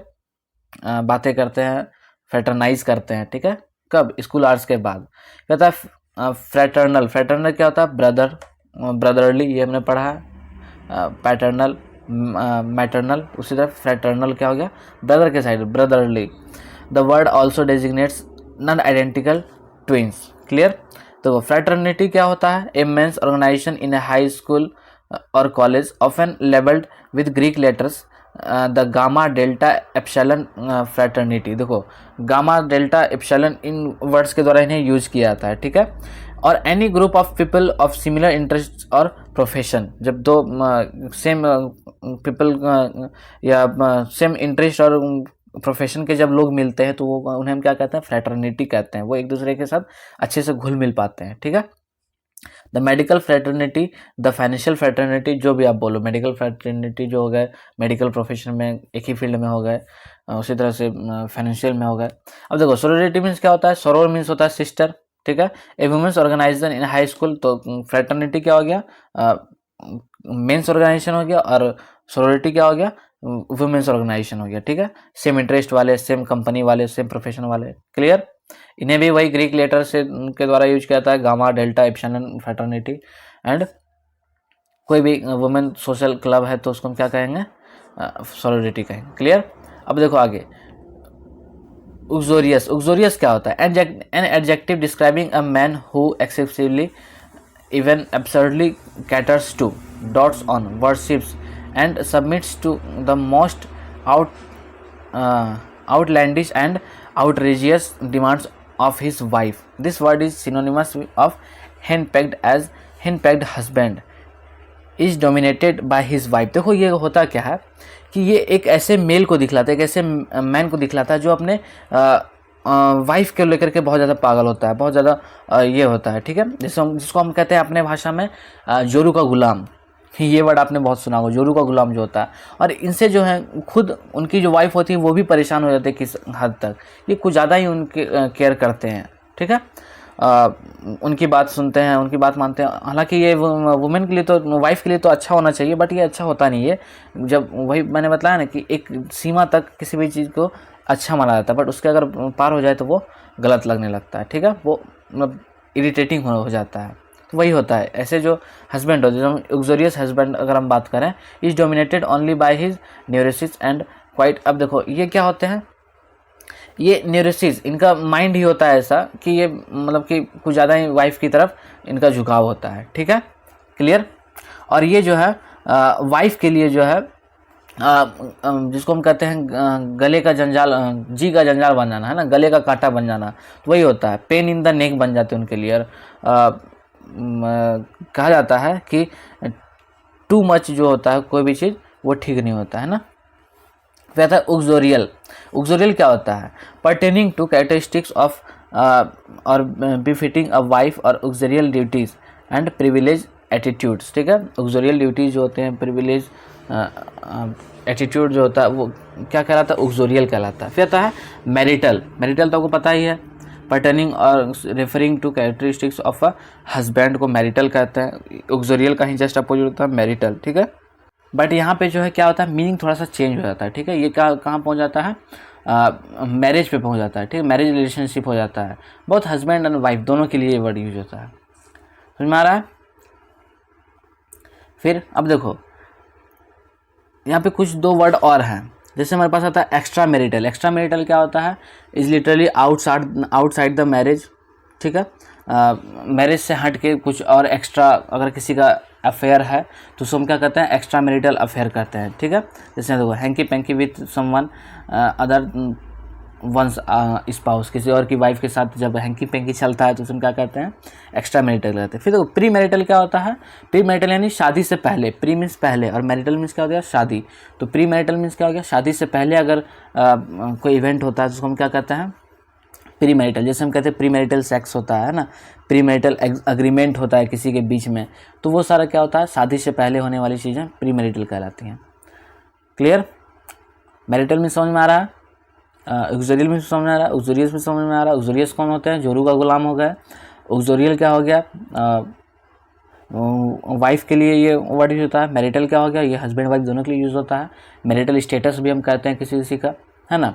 [SPEAKER 1] बातें करते हैं, फ्रैटरनाइज करते हैं, ठीक है। कब, स्कूल आवर्स के बाद। कहता है फ्रैटर्नल, फ्रैटर्नल क्या होता है, ब्रदर, ब्रदरली, ये हमने पढ़ा है। पैटर्नल, मैटर्नल, उसी तरह फ्रैटर्नल क्या हो गया, ब्रदर के side, brotherly. The word also डेजिग्नेट्स non identical twins. Clear. तो फ्रैटर्निटी क्या होता है, ए मेंस ऑर्गेनाइजेशन इन ए हाई स्कूल और college often labelled with Greek letters the gamma delta epsilon fraternity. देखो गामा डेल्टा एप्सिलॉन इन वर्ड्स के द्वारा इन्हें यूज किया जाता है, ठीक है। और any group of people of similar interest और प्रोफेशन, जब दो सेम पीपल या सेम इंटरेस्ट और प्रोफेशन के जब लोग मिलते हैं तो वो उन्हें हम क्या कहते हैं, फ्रैटर्निटी कहते हैं। वो एक दूसरे के साथ अच्छे से घुल मिल पाते हैं, ठीक है। The medical fraternity, the financial fraternity, जो भी आप बोलो, मेडिकल फ्रैटर्निटी जो हो गए मेडिकल प्रोफेशन में एक ही फील्ड में हो गए, उसी तरह से फाइनेंशियल में हो गए। अब देखो सोरोरिटी मीन्स क्या होता है, सोरोर मीन्स होता है सिस्टर, ठीक है। A women's organisation in high school, तो फ्रैटर्निटी क्या हो गया, मेंस ऑर्गेनाइजेशन हो गया, और सोरोरिटी क्या हो गया, वुमेन्स ऑर्गेनाइजेशन हो गया, ठीक है। सेम इंटरेस्ट वाले, सेम कंपनी वाले, सेम प्रोफेशन वाले। क्लियर। इन्हें भी वही ग्रीक लेटर से के द्वारा यूज किया जाता है, gamma delta epsilon fraternity. And कोई भी वुमेन सोशल क्लब है तो उसको हम क्या कहेंगे, सोरोरिटी कहेंगे। क्लियर। अब देखो आगे, उक्सोरियस, उक्सोरियस क्या होता है, an adjective describing a man who excessively even absurdly caters to, dotes on, worships and submits to the most outlandish and outrageous demands of his wife. This word is synonymous of henpecked, as henpecked husband is dominated by his wife. देखो ये होता क्या है कि ये एक ऐसे मेल को दिखलाता है, एक ऐसे मैन को दिखलाता है जो अपने वाइफ के लेकर के बहुत ज़्यादा पागल होता है, बहुत ज़्यादा ये होता है, ठीक है। जिसको हम कहते हैं अपने भाषा में जोरू का गुलाम। ये वर्ड आपने बहुत सुना होगा, जोरू का गुलाम जो होता है। और इनसे जो है खुद उनकी जो वाइफ होती है वो भी परेशान हो जाते हैं किस हद तक, ये कुछ ज़्यादा ही उनके केयर करते हैं, ठीक है। उनकी बात सुनते हैं, उनकी बात मानते हैं। हालांकि ये वुमेन के लिए तो, वाइफ के लिए तो अच्छा होना चाहिए, बट ये अच्छा होता नहीं है। जब वही मैंने बताया ना कि एक सीमा तक किसी भी चीज़ को अच्छा माना जाता है, बट उसके अगर पार हो जाए तो वो गलत लगने लगता है, ठीक है, वो मतलब इरिटेटिंग हो जाता है। तो वही होता है, ऐसे जो हस्बैंड होते हैं, लग्जरियस हस्बैंड अगर हम बात करें, is dominated only by his neurosis and quite. अब देखो ये क्या होते हैं, ये न्यूरोसिस, इनका माइंड ही होता है ऐसा कि ये मतलब कि कुछ ज़्यादा ही वाइफ की तरफ इनका झुकाव होता है, ठीक है, क्लियर। और ये जो है वाइफ के लिए जो है जिसको हम कहते हैं गले का जंजाल, जी का जंजाल बन जाना, है ना, गले का कांटा बन जाना, तो वही होता है, पेन इन द नेक बन जाते हैं उनके लिए। और कहा जाता है कि टू मच जो होता है कोई भी चीज़ वो ठीक नहीं होता है ना। फिर आता है उक्सोरियल। उक्सोरियल क्या होता है, पर्टेनिंग टू कैरेक्टरिस्टिक्स ऑफ और बिफिटिंग अ वाइफ और उक्सोरियल ड्यूटीज एंड प्रिविलेज एटीट्यूड्स, ठीक है। उक्सोरियल ड्यूटीज जो होते हैं, प्रिविलेज एटीट्यूड जो होता है वो क्या कहलाता है, उक्सोरियल कहलाता है। फिर आता है मैरिटल। मैरिटल तो आपको पता ही है, पर्टेनिंग और referring to characteristics of a husband को मैरिटल कहते हैं। उक्सोरियल का ही जस्ट अपोजिट होता है मैरिटल, ठीक है। बट यहाँ पे जो है क्या होता है, मीनिंग थोड़ा सा चेंज हो जाता है, ठीक है। ये कहाँ पहुँच जाता है, मैरिज पे पहुँच जाता है, ठीक है, मैरिज रिलेशनशिप हो जाता है। बहुत हस्बैंड एंड वाइफ दोनों के लिए ये वर्ड यूज होता है, समझ में आ रहा है। फिर अब देखो यहाँ पे कुछ दो वर्ड और हैं, जैसे हमारे पास आता है एक्स्ट्रा मैरिटल। एक्स्ट्रा मैरिटल क्या होता है, is literally outside the marriage, ठीक है। मैरिज से हट के कुछ और एक्स्ट्रा अगर किसी का अफेयर है तो उसको हम क्या कहते हैं, एक्स्ट्रा मैरिटल अफेयर करते हैं, ठीक है। जैसे देखो hanky panky with someone other one's spouse, किसी और की वाइफ के साथ जब हैंकी पैंकी चलता है तो उसमें क्या कहते हैं, एक्स्ट्रा मैरिटल कहते हैं। फिर देखो प्री मैरिटल क्या होता है, प्री मैरिटल यानी शादी से पहले, प्री मीन्स पहले और मैरिटल मीन्स क्या हो गया, शादी। तो प्री मैरिटल मीन्स क्या हो गया, शादी से पहले अगर कोई इवेंट होता है तो उसको हम क्या कहते हैं, प्री मैरिटल। जैसे हम कहते हैं प्री मैरिटल सेक्स होता है ना, प्री मैरिटल एग्रीमेंट होता है किसी के बीच में, तो वो सारा क्या होता है, शादी से पहले होने वाली चीज़ें प्री मैरिटल कहलाती हैं, क्लियर। मैरिटल में समझ में आ रहा है, उक्सोरियल में समझ में आ रहा है, उक्सोरियस में समझ में आ रहा है। उक्सोरियस कौन होते हैं, जोरू का गुलाम हो गया। उक्सोरियल क्या हो गया, वाइफ के लिए ये वर्ड यूज होता है। मैरिटल क्या हो गया, ये हस्बैंड वाइफ दोनों के लिए यूज़ होता है। मैरिटल स्टेटस भी हम कहते हैं किसी का, है ना।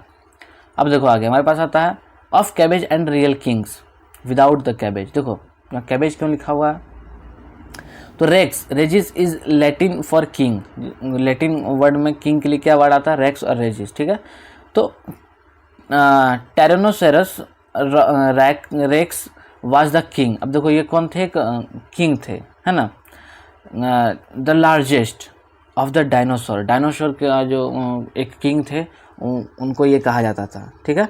[SPEAKER 1] अब देखो आगे हमारे पास आता है of cabbage and real kings without the cabbage. देखो कैबेज क्यों लिखा हुआ है, तो rex, regis is Latin for king. Latin word में किंग के लिए क्या वर्ड आता है, रेक्स और रेजिस, ठीक है। तो टायरेनोसेरस रेक्स वाज द किंग। अब देखो ये कौन थे, किंग थे, है ना। The largest of the dinosaur, dinosaur का जो एक किंग थे उनको ये कहा जाता था, ठीक है,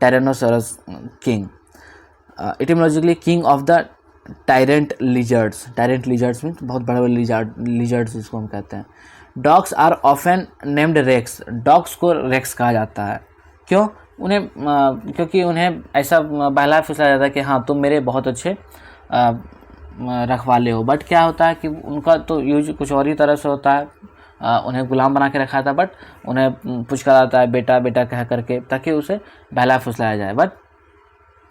[SPEAKER 1] tyrannosaurus king. Etymologically king of the tyrant lizards. Tyrant lizards means बहुत बड़े बड़े लिजर्ड्स जिसको हम कहते हैं। Dogs are often named rex. Dogs को रेक्स कहा जाता है, क्यों, उन्हें क्योंकि उन्हें ऐसा बहलाया फुसलाया जाता है कि हाँ तुम मेरे बहुत अच्छे रखवाले हो। बट क्या होता है कि उनका तो यूज कुछ और ही तरह से होता है, उन्हें गुलाम बना के रखा था, बट उन्हें पुचकारा जाता है बेटा बेटा कह करके, ताकि उसे बहलाया फुसलाया जाए, बट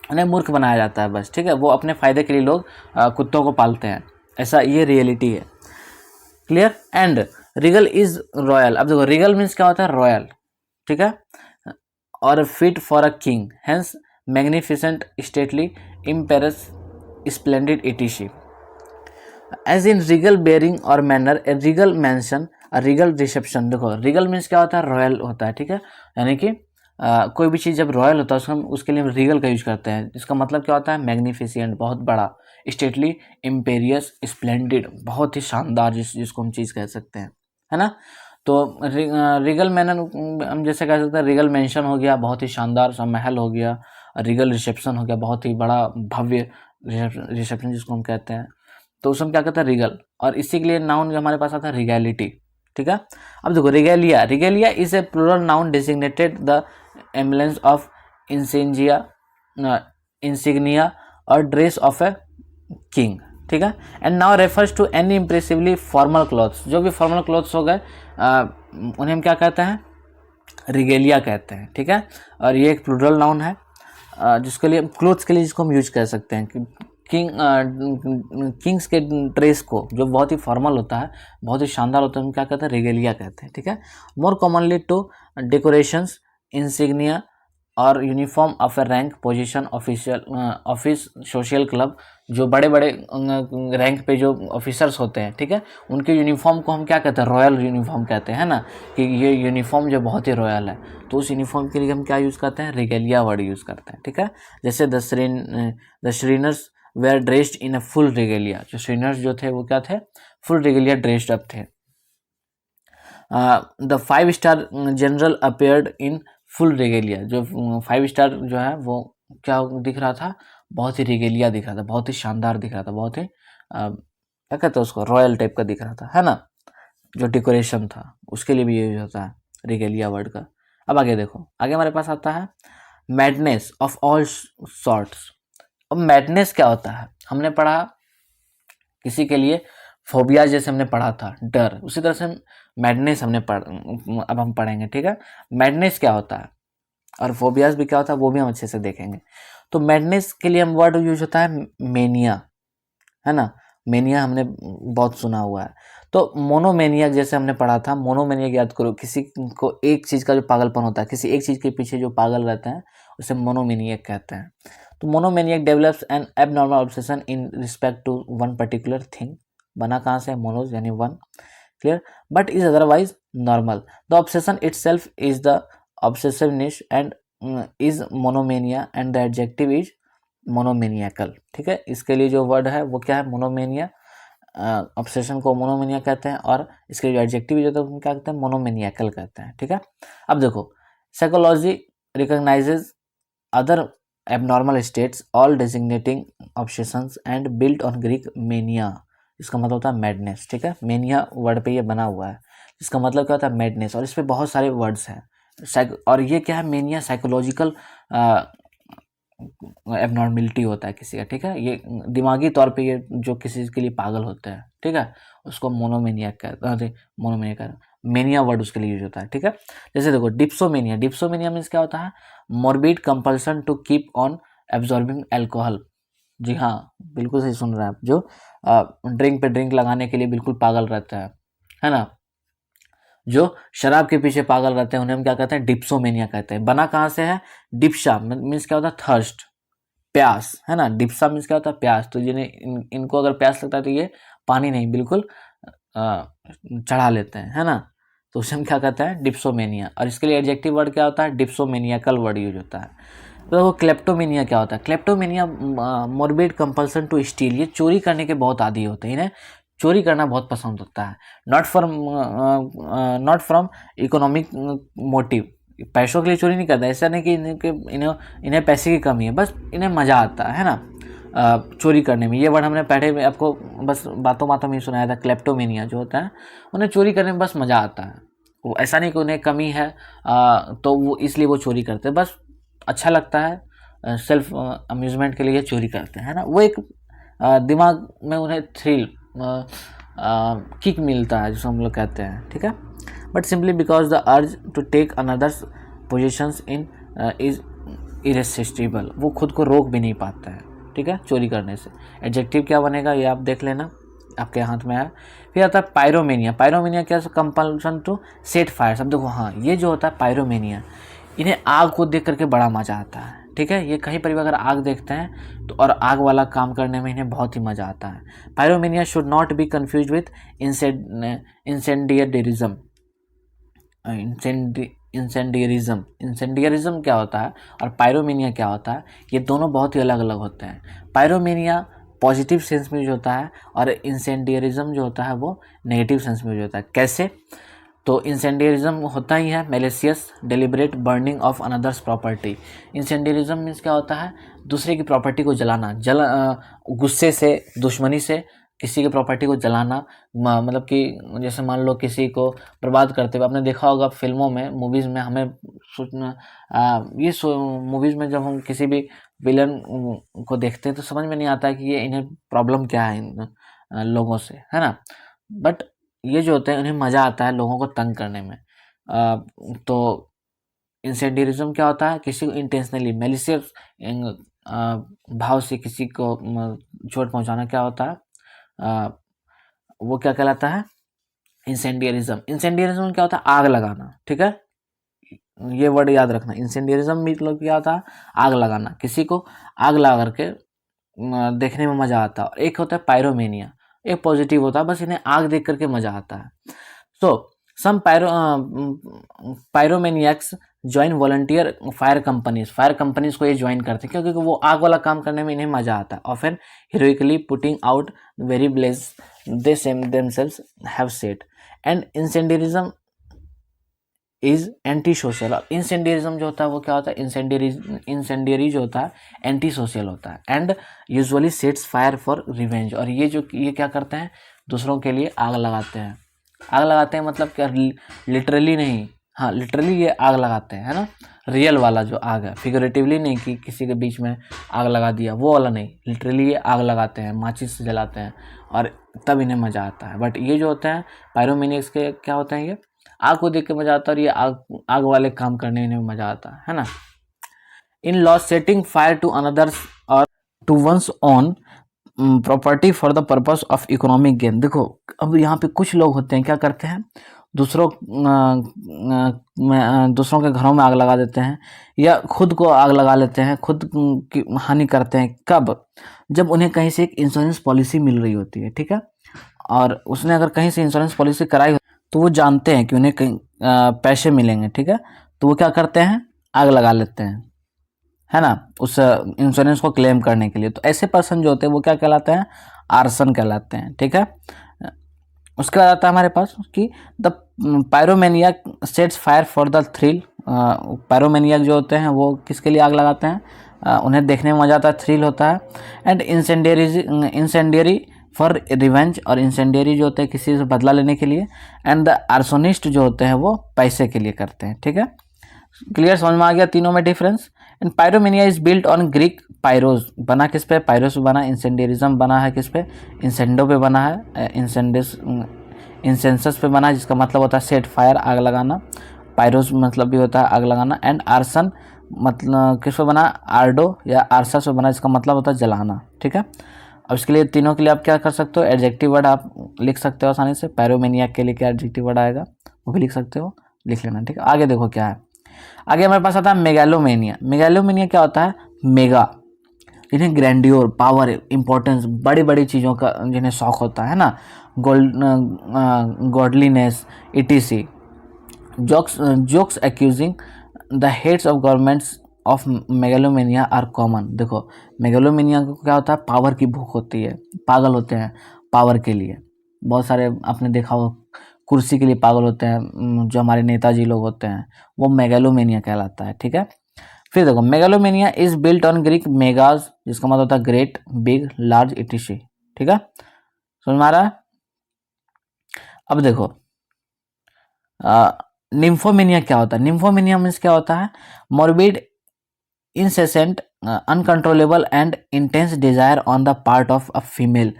[SPEAKER 1] उन्हें मूर्ख बनाया जाता है बस, ठीक है। वो अपने फ़ायदे के लिए लोग कुत्तों को पालते हैं, ऐसा ये रियलिटी है, clear. And Regal is royal. अब देखो रिगल मीन्स क्या होता है, रॉयल, ठीक है, और fit for a king, hence magnificent, stately, imperious, splendid etc. As in regal bearing और manner, a regal mansion, a regal reception. देखो रिगल मीन्स क्या होता है, रॉयल होता है, ठीक है, यानी कि कोई भी चीज़ जब रॉयल होता है उसके लिए हम रिगल का यूज करते हैं। इसका मतलब क्या होता है, मैग्निफिसेंट, बहुत बड़ा, स्टेटली, इम्पेरियस, स्प्लेंडिड, बहुत ही शानदार, जिसको हम चीज़ कह सकते हैं, है ना। तो रिगल मैनर हम जैसे कह सकते हैं, रिगल मेंशन हो गया, बहुत ही शानदार सा महल हो गया। रिगल रिसेप्शन हो गया, बहुत ही बड़ा भव्य रिसेप्शन जिसको हम कहते हैं, तो उसमें क्या कहते हैं, रिगल। और इसी के लिए नाउन जो हमारे पास आता है, रिगैलिटी, ठीक है। अब देखो regalia, regalia is a plural noun designated the emblems of insignia और ड्रेस ऑफ ए किंग, ठीक है। And now refers to any impressively formal clothes, जो भी फॉर्मल क्लॉथ्स हो गए उन्हें हम क्या कहते हैं, रिगेलिया कहते हैं, ठीक है। और ये एक प्लूरल नाउन है जिसके लिए क्लोथ्स के लिए जिसको हम यूज कर सकते हैं। किंग्स के ड्रेस को जो बहुत ही फॉर्मल होता है, बहुत ही शानदार होता है, हम क्या कहते हैं, रिगेलिया कहते हैं, ठीक है। More commonly to decorations, insignia और uniform of a rank, position, official office, social club, जो बड़े बड़े रैंक पे जो ऑफिसर्स होते हैं, ठीक है, उनके यूनिफॉर्म को हम क्या कहते हैं, रॉयल यूनिफॉर्म कहते हैं, है ना, कि ये यूनिफॉर्म जो बहुत ही रॉयल है, तो उस यूनिफॉर्म के लिए हम क्या यूज़ करते हैं, रिगेलिया वर्ड यूज़ करते हैं, ठीक है। जैसे the Shriners were dressed in a full regalia, जो श्रीनर्स जो थे वो क्या थे, फुल रिगेलिया ड्रेस्ड अप थे। The 5 star general appeared in full regalia, जो 5 स्टार जो है वो क्या दिख रहा था, बहुत ही रिगेलिया दिख रहा था, बहुत ही शानदार दिख रहा था, बहुत ही क्या कहते हैं उसको, रॉयल टाइप का दिख रहा था, है ना। जो डेकोरेशन था उसके लिए भी यूज होता है रिगेलिया वर्ड का। अब आगे देखो, आगे हमारे पास आता है मैडनेस ऑफ ऑल सॉर्ट्स। अब मैडनेस क्या होता है, हमने पढ़ा किसी के लिए फोबिया जैसे हमने पढ़ा था, डर, उसी तरह से मैडनेस हमने अब हम पढ़ेंगे, ठीक है। मैडनेस क्या होता है और फोबियाज भी क्या होता है वो भी हम अच्छे से देखेंगे। तो मैडनेस के लिए हम वर्ड यूज होता है मेनिया, है ना, मेनिया हमने बहुत सुना हुआ है। तो मोनोमेनिया जैसे हमने पढ़ा था, मोनोमेनिया याद करो, किसी को एक चीज़ का जो पागलपन होता है, किसी एक चीज़ के पीछे जो पागल रहते हैं उसे मोनोमेनियक कहते हैं। तो monomaniac develops an abnormal obsession in respect to one particular thing, बना कहाँ से, मोनोज यानी one, clear, but is otherwise normal. The obsession itself is the obsessiveness and is monomania and the adjective is monomaniacal, ठीक है। इसके लिए जो वर्ड है वो क्या है, मोनोमेनिया, ऑब्सेशन को मोनोमेनिया कहते हैं, और इसके जो एडजेक्टिव जो है क्या कहते हैं, मोनोमेनियकल कहते हैं, ठीक है। अब देखो, psychology recognises other abnormal states all designating obsessions and built on Greek mania, इसका मतलब होता है मैडनेस, ठीक है। मेनिया वर्ड पे ये बना हुआ है, इसका मतलब क्या होता है, मैडनेस, और इस पे बहुत सारे वर्ड्स हैं। और ये क्या है, मेनिया साइकोलॉजिकल एबनॉर्मलिटी होता है किसी का, ठीक है, ये दिमागी तौर पे ये जो किसी के लिए पागल होता है, ठीक है, उसको मोनोमेनिया कहते हैं, मोनोमेनिया का मेनिया वर्ड उसके लिए यूज होता है, ठीक है। जैसे देखो डिप्सोमेनिया, डिप्सोमेनिया मीन्स क्या होता है, morbid compulsion to keep on absorbing alcohol. जी हाँ, बिल्कुल सही सुन रहे हैं आप, जो ड्रिंक पे ड्रिंक लगाने के लिए बिल्कुल पागल रहता है ना, जो शराब के पीछे पागल रहते हैं उन्हें हम क्या कहते हैं, डिप्सोमेनिया कहते हैं। बना कहाँ से है, डिप्सा मीन्स क्या होता है, थर्स्ट, प्यास, है ना, डिप्सा मीन्स क्या होता है, प्यास। तो जिन्हें इनको अगर प्यास लगता है तो ये पानी नहीं बिल्कुल चढ़ा लेते हैं, है ना, तो उसे हम क्या कहते हैं, डिप्सोमेनिया। और इसके लिए एडजेक्टिव वर्ड क्या होता है, डिप्सोमेनियकल वर्ड यूज होता है। तो क्लेप्टोमेनिया क्या होता है, kleptomania morbid compulsion to steal, ये चोरी करने के बहुत आदी होते हैं, इन्हें चोरी करना बहुत पसंद होता है। नॉट फ्रॉम इकोनॉमिक मोटिव, पैसों के लिए चोरी नहीं करता, ऐसा नहीं कि इन्हें पैसे की कमी है, बस इन्हें मज़ा आता है ना चोरी करने में। ये वर्ड हमने पहले में आपको बस बातों बातों में ही सुनाया था, क्लेप्टोमेनिया जो होता है उन्हें चोरी करने में बस मज़ा आता है, वो ऐसा नहीं कि उन्हें कमी है तो वो इसलिए वो चोरी करते हैं, बस अच्छा लगता है, सेल्फ अम्यूज़मेंट के लिए चोरी करते हैं, है ना, वो एक दिमाग में उन्हें थ्रिल किक मिलता है जिसको हम लोग कहते हैं, ठीक है। But simply because the urge to take another's positions in is irresistible, वो खुद को रोक भी नहीं पाता है, ठीक है, चोरी करने से। एडजेक्टिव क्या बनेगा ये आप देख लेना, आपके हाथ में है। फिर आता है पायरोमेनिया, पायरोमेनिया क्या, कंपल्सन टू सेट फायर। सब देखो, हाँ, ये जो होता है पायरोमेनिया, इन्हें आग को देख करके बड़ा मज़ा आता है, ठीक है, ये कहीं पर भी अगर आग देखते हैं तो और आग वाला काम करने में इन्हें बहुत ही मज़ा आता है। Pyromania should not be confuse with incendiarism. Incendiarism क्या होता है और पायरोमेनिया क्या होता है, ये दोनों बहुत ही अलग अलग होते हैं। पायरोमेनिया पॉजिटिव सेंस में यूज होता है और इंसेंडियरिज्म जो होता है वो नेगेटिव सेंस में यूज होता है। कैसे, तो इंसेंडियरिज्म होता ही है malicious deliberate burning of another's property. Incendiarism means क्या होता है, दूसरे की प्रॉपर्टी को जलाना, गुस्से से, दुश्मनी से किसी की प्रॉपर्टी को जलाना, मतलब कि जैसे मान लो किसी को बर्बाद करते हुए, आपने देखा होगा फिल्मों में, मूवीज़ में, हमें सोचना मूवीज़ में जब हम किसी भी विलन को देखते हैं तो समझ में नहीं आता है कि ये इन्हें प्रॉब्लम क्या है इन लोगों से, है ना। बट ये जो होते हैं उन्हें मज़ा आता है लोगों को तंग करने में। तो इंसेंडियरिज्म क्या होता है, किसी को इंटेंशनली मैलिशियस भाव से किसी को चोट पहुंचाना क्या होता है, वो क्या कहलाता है, इंसेंडियरिज्म। इंसेंडियरिज्म क्या होता है, आग लगाना, ठीक है, ये वर्ड याद रखना। इंसेंडियरिज्म मतलब क्या होता है, आग लगाना, किसी को आग लगा करके देखने में मजा आता है। और एक होता है पायरोमेनिया, एक पॉजिटिव होता है, बस इन्हें आग देख करके मजा आता है। सो सम पायरोमेनियक्स ज्वाइन वॉलंटियर फायर कंपनीज को ये ज्वाइन करते हैं क्योंकि वो आग वाला काम करने में इन्हें मजा आता है। Often heroically putting out very blaze they themselves have said। And incendiarism is anti social. और इंसेंडियरिज्म जो होता है वो क्या होता है, इंसेंडियरी जो होता है एंटी सोशल होता है and usually sets fire for revenge. और ये क्या करते हैं, दूसरों के लिए आग लगाते हैं। आग लगाते हैं मतलब क्या, लिटरली नहीं, हाँ लिटरली ये आग लगाते हैं, है ना, रियल वाला जो आग है, फिगरेटिवली नहीं कि किसी के बीच में आग लगा दिया, वो वाला नहीं, लिटरली ये आग लगाते हैं, माचिस से जलाते हैं और तब इन्हें मज़ा आता है। बट ये जो होते हैं पायरोमेनिक्स के क्या होते हैं, ये आग को देख के मज़ा आता है और ये आग वाले काम करने में मज़ा आता है ना। Involves setting fire to another's और to one's own property for the purpose of economic gain. देखो अब यहाँ पे कुछ लोग होते हैं क्या करते हैं, दूसरों के घरों में आग लगा देते हैं या खुद को आग लगा लेते हैं, खुद की हानि करते हैं। कब, जब उन्हें कहीं से एक इंश्योरेंस पॉलिसी मिल रही होती है, ठीक है, और उसने अगर कहीं से इंश्योरेंस पॉलिसी कराई हो तो वो जानते हैं कि उन्हें कहीं पैसे मिलेंगे, ठीक है, तो वो क्या करते हैं, आग लगा लेते हैं, है ना, उस इंश्योरेंस को क्लेम करने के लिए। तो ऐसे पर्सन जो होते हैं वो क्या कहलाते हैं, आर्सन कहलाते हैं, ठीक है। उसके बाद आता है हमारे पास कि the pyromaniac sets fire for the thrill. Pyromaniac जो होते हैं वो किसके लिए आग लगाते हैं, उन्हें देखने में मजा आता है, थ्रिल होता है। एंड इंसेंडियरी फॉर रिवेंज, और इंसेंडियरी जो होते हैं किसी से बदला लेने के लिए। एंड द आर्सोनिस्ट जो होते हैं वो पैसे के लिए करते हैं, ठीक है। क्लियर, समझ में आ गया तीनों में difference. And pyromania is built on Greek pyros, बना किस पे, पायरोस पे बना। इंसेंडियरिज्म बना है किस पे, इंसेंडो पे बना है, इंसेंसस पे बना है, जिसका मतलब होता है सेट फायर, आग लगाना। पायरोस मतलब भी होता है आग लगाना। एंड आर्सन मतलब किस पे बना, आर्डो या आर्सस पे बना, जिसका मतलब होता है जलाना, ठीक है। अब इसके लिए तीनों के लिए आप क्या कर सकते हो, एडजेक्टिव वर्ड आप लिख सकते हो आसानी से। पायरोमेनिया के लिए क्या एडजेक्टिव वर्ड आएगा वो भी लिख सकते हो, लिख लेना, ठीक है। आगे देखो क्या है, आगे हमारे पास आता है मेगालोमेनिया। मेगालोमेनिया क्या होता है, मेगा, जिन्हें ग्रैंडियोर, पावर, इंपॉर्टेंस, बड़ी बड़ी चीज़ों का जिन्हें शौक होता है ना, godliness, etc. Jokes accusing the heads of governments of megalomania are common. देखो मेगालोमेनिया को क्या होता है, पावर की भूख होती है, पागल होते हैं पावर के लिए। बहुत सारे आपने देखा हो कुर्सी के लिए पागल होते हैं, जो हमारे नेताजी लोग होते हैं, वो मेगालोमेनिया कहलाता है, ठीक है। फिर देखो megalomania is built on Greek megas, जिसका मतलब होता है ग्रेट, बिग, लार्ज, इटिशी, ठीक है, समझ में आ रहा है। अब देखो निम्फोमेनिया क्या होता है, निम्फोमेनिया मीन्स क्या होता है, morbid, incessant, uncontrollable and intense desire on the part of a female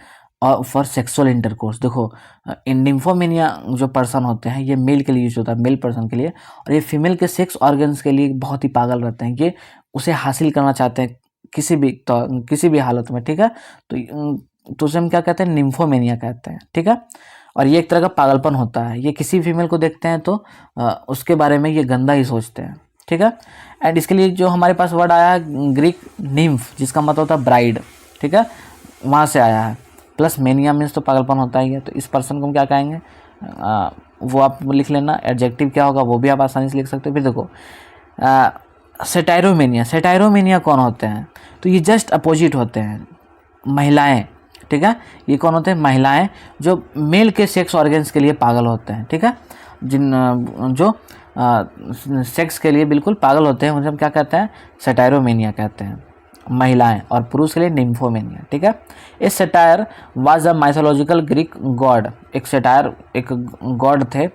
[SPEAKER 1] for sexual intercourse. देखो निम्फोमेनिया जो पर्सन होते हैं ये मेल के लिए यूज होता है, मेल पर्सन के लिए, और ये फीमेल के सेक्स ऑर्गन्स के लिए बहुत ही पागल रहते हैं, ये उसे हासिल करना चाहते हैं किसी भी हालत में, ठीक है। तो उसे हम क्या कहते हैं, निम्फोमेनिया कहते हैं, ठीक है। और ये एक तरह का पागलपन होता है, ये किसी फीमेल को देखते हैं तो उसके बारे में ये गंदा ही सोचते हैं, ठीक है। एंड इसके लिए जो हमारे पास वर्ड आया है ग्रीक निम्फ, जिसका मतलब होता है ब्राइड, ठीक है, वहाँ से आया है। प्लस मेनिया मीन्स तो पागलपन होता ही है, तो इस पर्सन को हम क्या कहेंगे, वो आप लिख लेना। एडजेक्टिव क्या होगा वो भी आप आसानी से लिख सकते हो। फिर देखो सेटायरोमेनिया, सेटायरोमेनिया कौन होते हैं, तो ये जस्ट अपोजिट होते हैं, महिलाएं, ठीक है। ये कौन होते हैं, महिलाएं जो मेल के सेक्स ऑर्गन्स के लिए पागल होते हैं, ठीक है, जो सेक्स के लिए बिल्कुल पागल होते हैं, उन्हें हम क्या कहते हैं, सेटायरोमेनिया कहते हैं। महिलाएं, और पुरुष के लिए निम्फोमेनिया। ठीक है। इस satyr was a mythological Greek god. एक सेटायर एक गॉड थे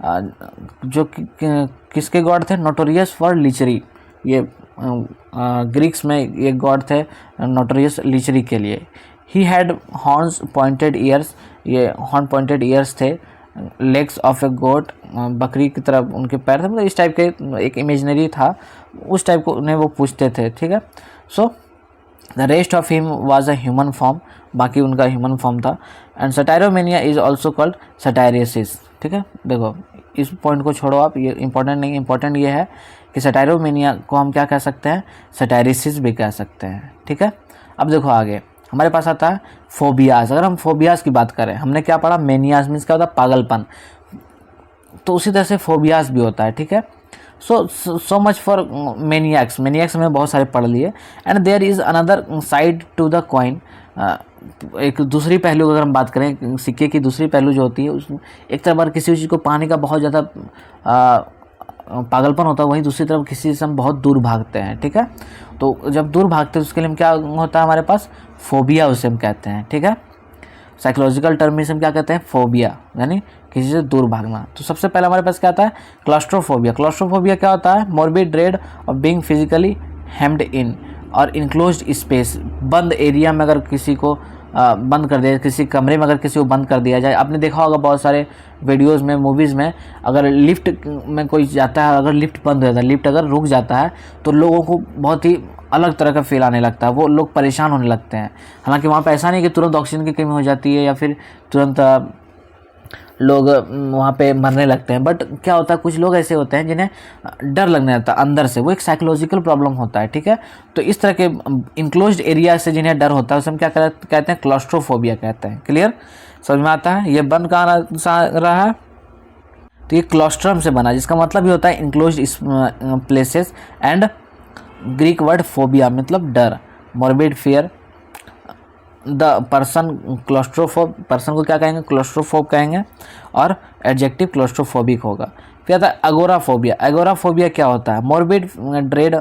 [SPEAKER 1] जो किसके गॉड थे? Notorious for lechery. ये ग्रीक्स में ये गॉड थे नोटोरियस लिचरी के लिए। He had horns pointed years, ये हॉर्न पॉइंटेड ईयर्स थे। लेग्स ऑफ ए गोट, बकरी की तरफ उनके पैर थे, मतलब इस टाइप के एक इमेजनरी था, उस टाइप को उन्हें वो पूछते थे। ठीक है। So the rest of him was a human form, बाकी उनका ह्यूमन फॉर्म था। And satyromania is also called satyriasis. ठीक है। देखो इस पॉइंट को छोड़ो आप, ये इंपॉर्टेंट नहीं, इंपॉर्टेंट ये है कि सटायरोमेनिया को हम क्या कह सकते हैं? सटायरिसिस भी कह सकते हैं। ठीक है। अब देखो आगे हमारे पास आता है फोबियाज। अगर हम फोबियाज की बात करें, हमने क्या पढ़ा? मेनियाज मीन्स क्या होता है? पागलपन। तो उसी तरह से फोबियाज भी होता है। ठीक है। So much for मेनियाक्स। मेनियाक्स में बहुत सारे पढ़ लिए। And there is another side to the coin. एक दूसरी पहलू अगर हम बात करें, सिक्के की दूसरी पहलू जो होती है, उस एक तरफ अगर किसी चीज़ को पाने का बहुत ज़्यादा पागलपन होता है, वहीं दूसरी तरफ किसी चीज़ से हम बहुत दूर भागते हैं। ठीक है। तो जब दूर भागते हैं उसके लिए हम क्या होता है हमारे पास? फोबिया उसे हम कहते हैं। ठीक है। साइकोलॉजिकल टर्म में हम क्या कहते हैं? फोबिया, यानी किसी से दूर भागना। तो सबसे पहले हमारे पास क्या आता है? क्लॉस्ट्रोफोबिया। क्लॉस्ट्रोफोबिया क्या होता है? Morbid dread of being physically hemmed in और इनक्लोज्ड स्पेस। बंद एरिया में अगर किसी को बंद कर दिया, किसी कमरे में अगर किसी को बंद कर दिया जाए। आपने देखा होगा बहुत सारे वीडियोज़ में, मूवीज़ में, अगर लिफ्ट में कोई जाता है, अगर लिफ्ट बंद हो जाता है, लिफ्ट अगर रुक जाता है, तो लोगों को बहुत ही अलग तरह का फील आने लगता है, वो लोग परेशान होने लगते हैं। हालांकि वहाँ पे ऐसा नहीं कि तुरंत ऑक्सीजन की कमी हो जाती है या फिर तुरंत लोग वहाँ पे मरने लगते हैं, बट क्या होता है कुछ लोग ऐसे होते हैं जिन्हें डर लगने लगता है अंदर से, वो एक साइकोलॉजिकल प्रॉब्लम होता है। ठीक है। तो इस तरह के इनक्लोज्ड एरिया से जिन्हें डर होता है उसे हम क्या कहते हैं? क्लॉस्ट्रोफोबिया कहते हैं। क्लियर? समझ में आता है? ये बंद कहाँ रहा है? तो ये क्लॉस्ट्रम से बना, जिसका मतलब ये होता है enclosed places. And Greek word phobia मतलब डर, morbid fear. The person claustrophobe, person को क्या कहेंगे? क्लॉस्ट्रोफोब कहेंगे। और एडजेक्टिव क्लॉस्ट्रोफोबिक होगा। फिर आता है अगोराफोबिया। अगोराफोबिया क्या होता है? Morbid dread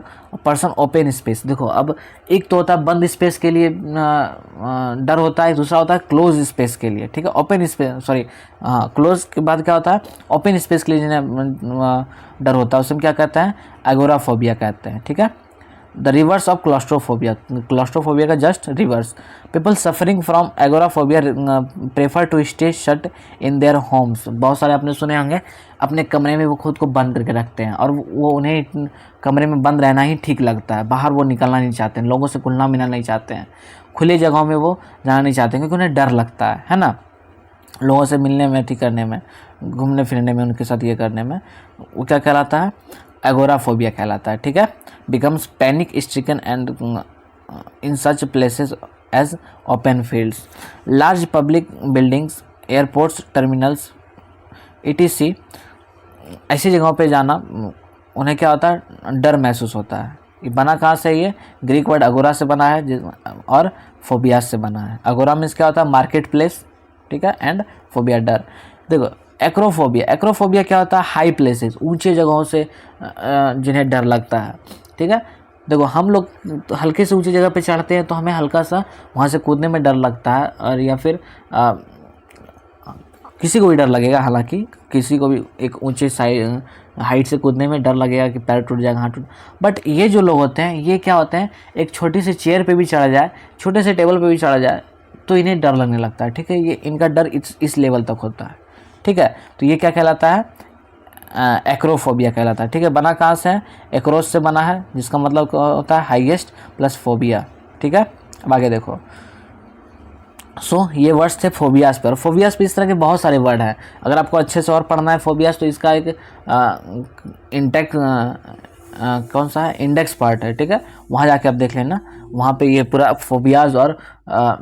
[SPEAKER 1] person open space. देखो अब एक तो होता है बंद स्पेस के लिए डर होता है, दूसरा होता है क्लोज स्पेस के लिए। ठीक है। ओपन स्पेस, सॉरी, हाँ, क्लोज के बाद क्या होता है? ओपन स्पेस के लिए जिन्हें डर होता है उसे हम क्या कहते हैं? अगोराफोबिया कहते हैं। ठीक है। The reverse of claustrophobia, claustrophobia का just reverse. People suffering from agoraphobia prefer to stay shut in their homes. बहुत सारे आपने सुने होंगे अपने कमरे में वो खुद को बंद करके रखते हैं और वो उन्हें कमरे में बंद रहना ही ठीक लगता है, बाहर वो निकलना नहीं चाहते हैं, लोगों से घुलना मिलना नहीं चाहते हैं, खुली जगहों में वो जाना नहीं चाहते हैं क्योंकि उन्हें डर लगता है ना, लोगों से मिलने में, ठीक करने में, घूमने फिरने में, उनके साथ ये करने में। वो क्या कहलाता है? एगोराफोबिया कहलाता है। ठीक है। Becomes panic stricken and in such places as open fields, large public buildings, airports, terminals etc। ऐसी जगहों पे जाना उन्हें क्या होता है? डर महसूस होता है। ये बना कहाँ से? ये ग्रीक वर्ड अगोरा से बना है और फोबियास से बना है। अगोरा मीन्स क्या होता है? Market place. ठीक है। एंड फोबिया डर। देखो एक्रोफोबिया, एक्रोफोबिया क्या होता है? हाई प्लेसेस, ऊंचे जगहों से जिन्हें डर लगता है। ठीक है। देखो हम लोग तो हल्के से ऊंची जगह पे चढ़ते हैं तो हमें हल्का सा वहाँ से कूदने में डर लगता है, और या फिर किसी को भी डर लगेगा, हालांकि किसी को भी एक ऊंचे हाइट से कूदने में डर लगेगा कि पैर टूट जाएगा, हाथ टूट। बट ये जो लोग होते हैं ये क्या होते हैं? एक छोटी सी चेयर पे भी चढ़ जाए, छोटे से टेबल पे भी चढ़ जाए तो इन्हें डर लगने लगता है। ठीक है। ये इनका डर इस लेवल तक होता है। ठीक है। तो ये क्या कहलाता है? एक्रोफोबिया कहलाता है। ठीक है। बना कहाँ से है? एक्रोस से बना है, जिसका मतलब होता है हाईएस्ट प्लस फोबिया। ठीक है। अब आगे देखो। ये वर्ड्स थे फोबियास पर। फोबियास पे इस तरह के बहुत सारे वर्ड हैं। अगर आपको अच्छे से और पढ़ना है फोबियास तो इसका एक इंटेक्स कौन सा है? इंडेक्स पार्ट है। ठीक है। वहाँ जाके आप देख लेना, वहाँ पे ये पूरा फोबियाज और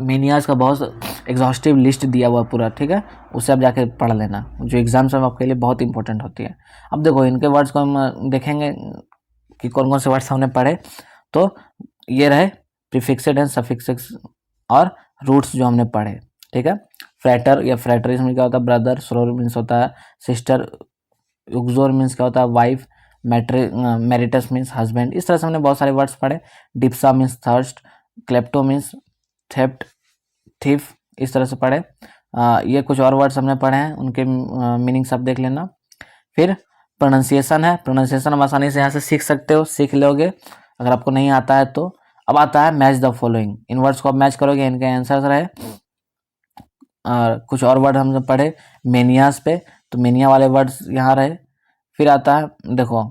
[SPEAKER 1] मेनियाज का बहुत एग्जॉस्टिव लिस्ट दिया हुआ पूरा। ठीक है। उसे आप जाके पढ़ लेना, जो एग्जाम्स में आपके लिए बहुत इंपॉर्टेंट होती है। अब देखो इनके वर्ड्स को हम देखेंगे कि कौन कौन से वर्ड्स हमने पढ़े। तो ये रहे प्रीफिक्सेड एंड सफिक्सेस और रूट्स जो हमने पढ़े। ठीक है। फ्रैटर या फ्रैटरिज्म क्या होता है? ब्रदर। सोरोर मीन्स होता है सिस्टर। युगजोर मीन्स क्या होता है? वाइफ। Maritus means husband. इस तरह से हमने बहुत सारे वर्ड्स पढ़े। Dipsa means thirst, klepto means theft, thief, इस तरह से पढ़े। ये कुछ और वर्ड्स हमने पढ़े हैं, उनके मीनिंग सब देख लेना। फिर प्रोनाउंसिएशन है, प्रोनाउंसिएशन हम आसानी से यहाँ से सीख सकते हो, सीख लोगे अगर आपको नहीं आता है तो। अब आता है match the following, in words को आप मैच करोगे, इनके आंसर्स रहे। कुछ और वर्ड हम पढ़े मेनियास पे, तो मेनिया वाले वर्ड्स यहाँ रहे। फिर आता है देखो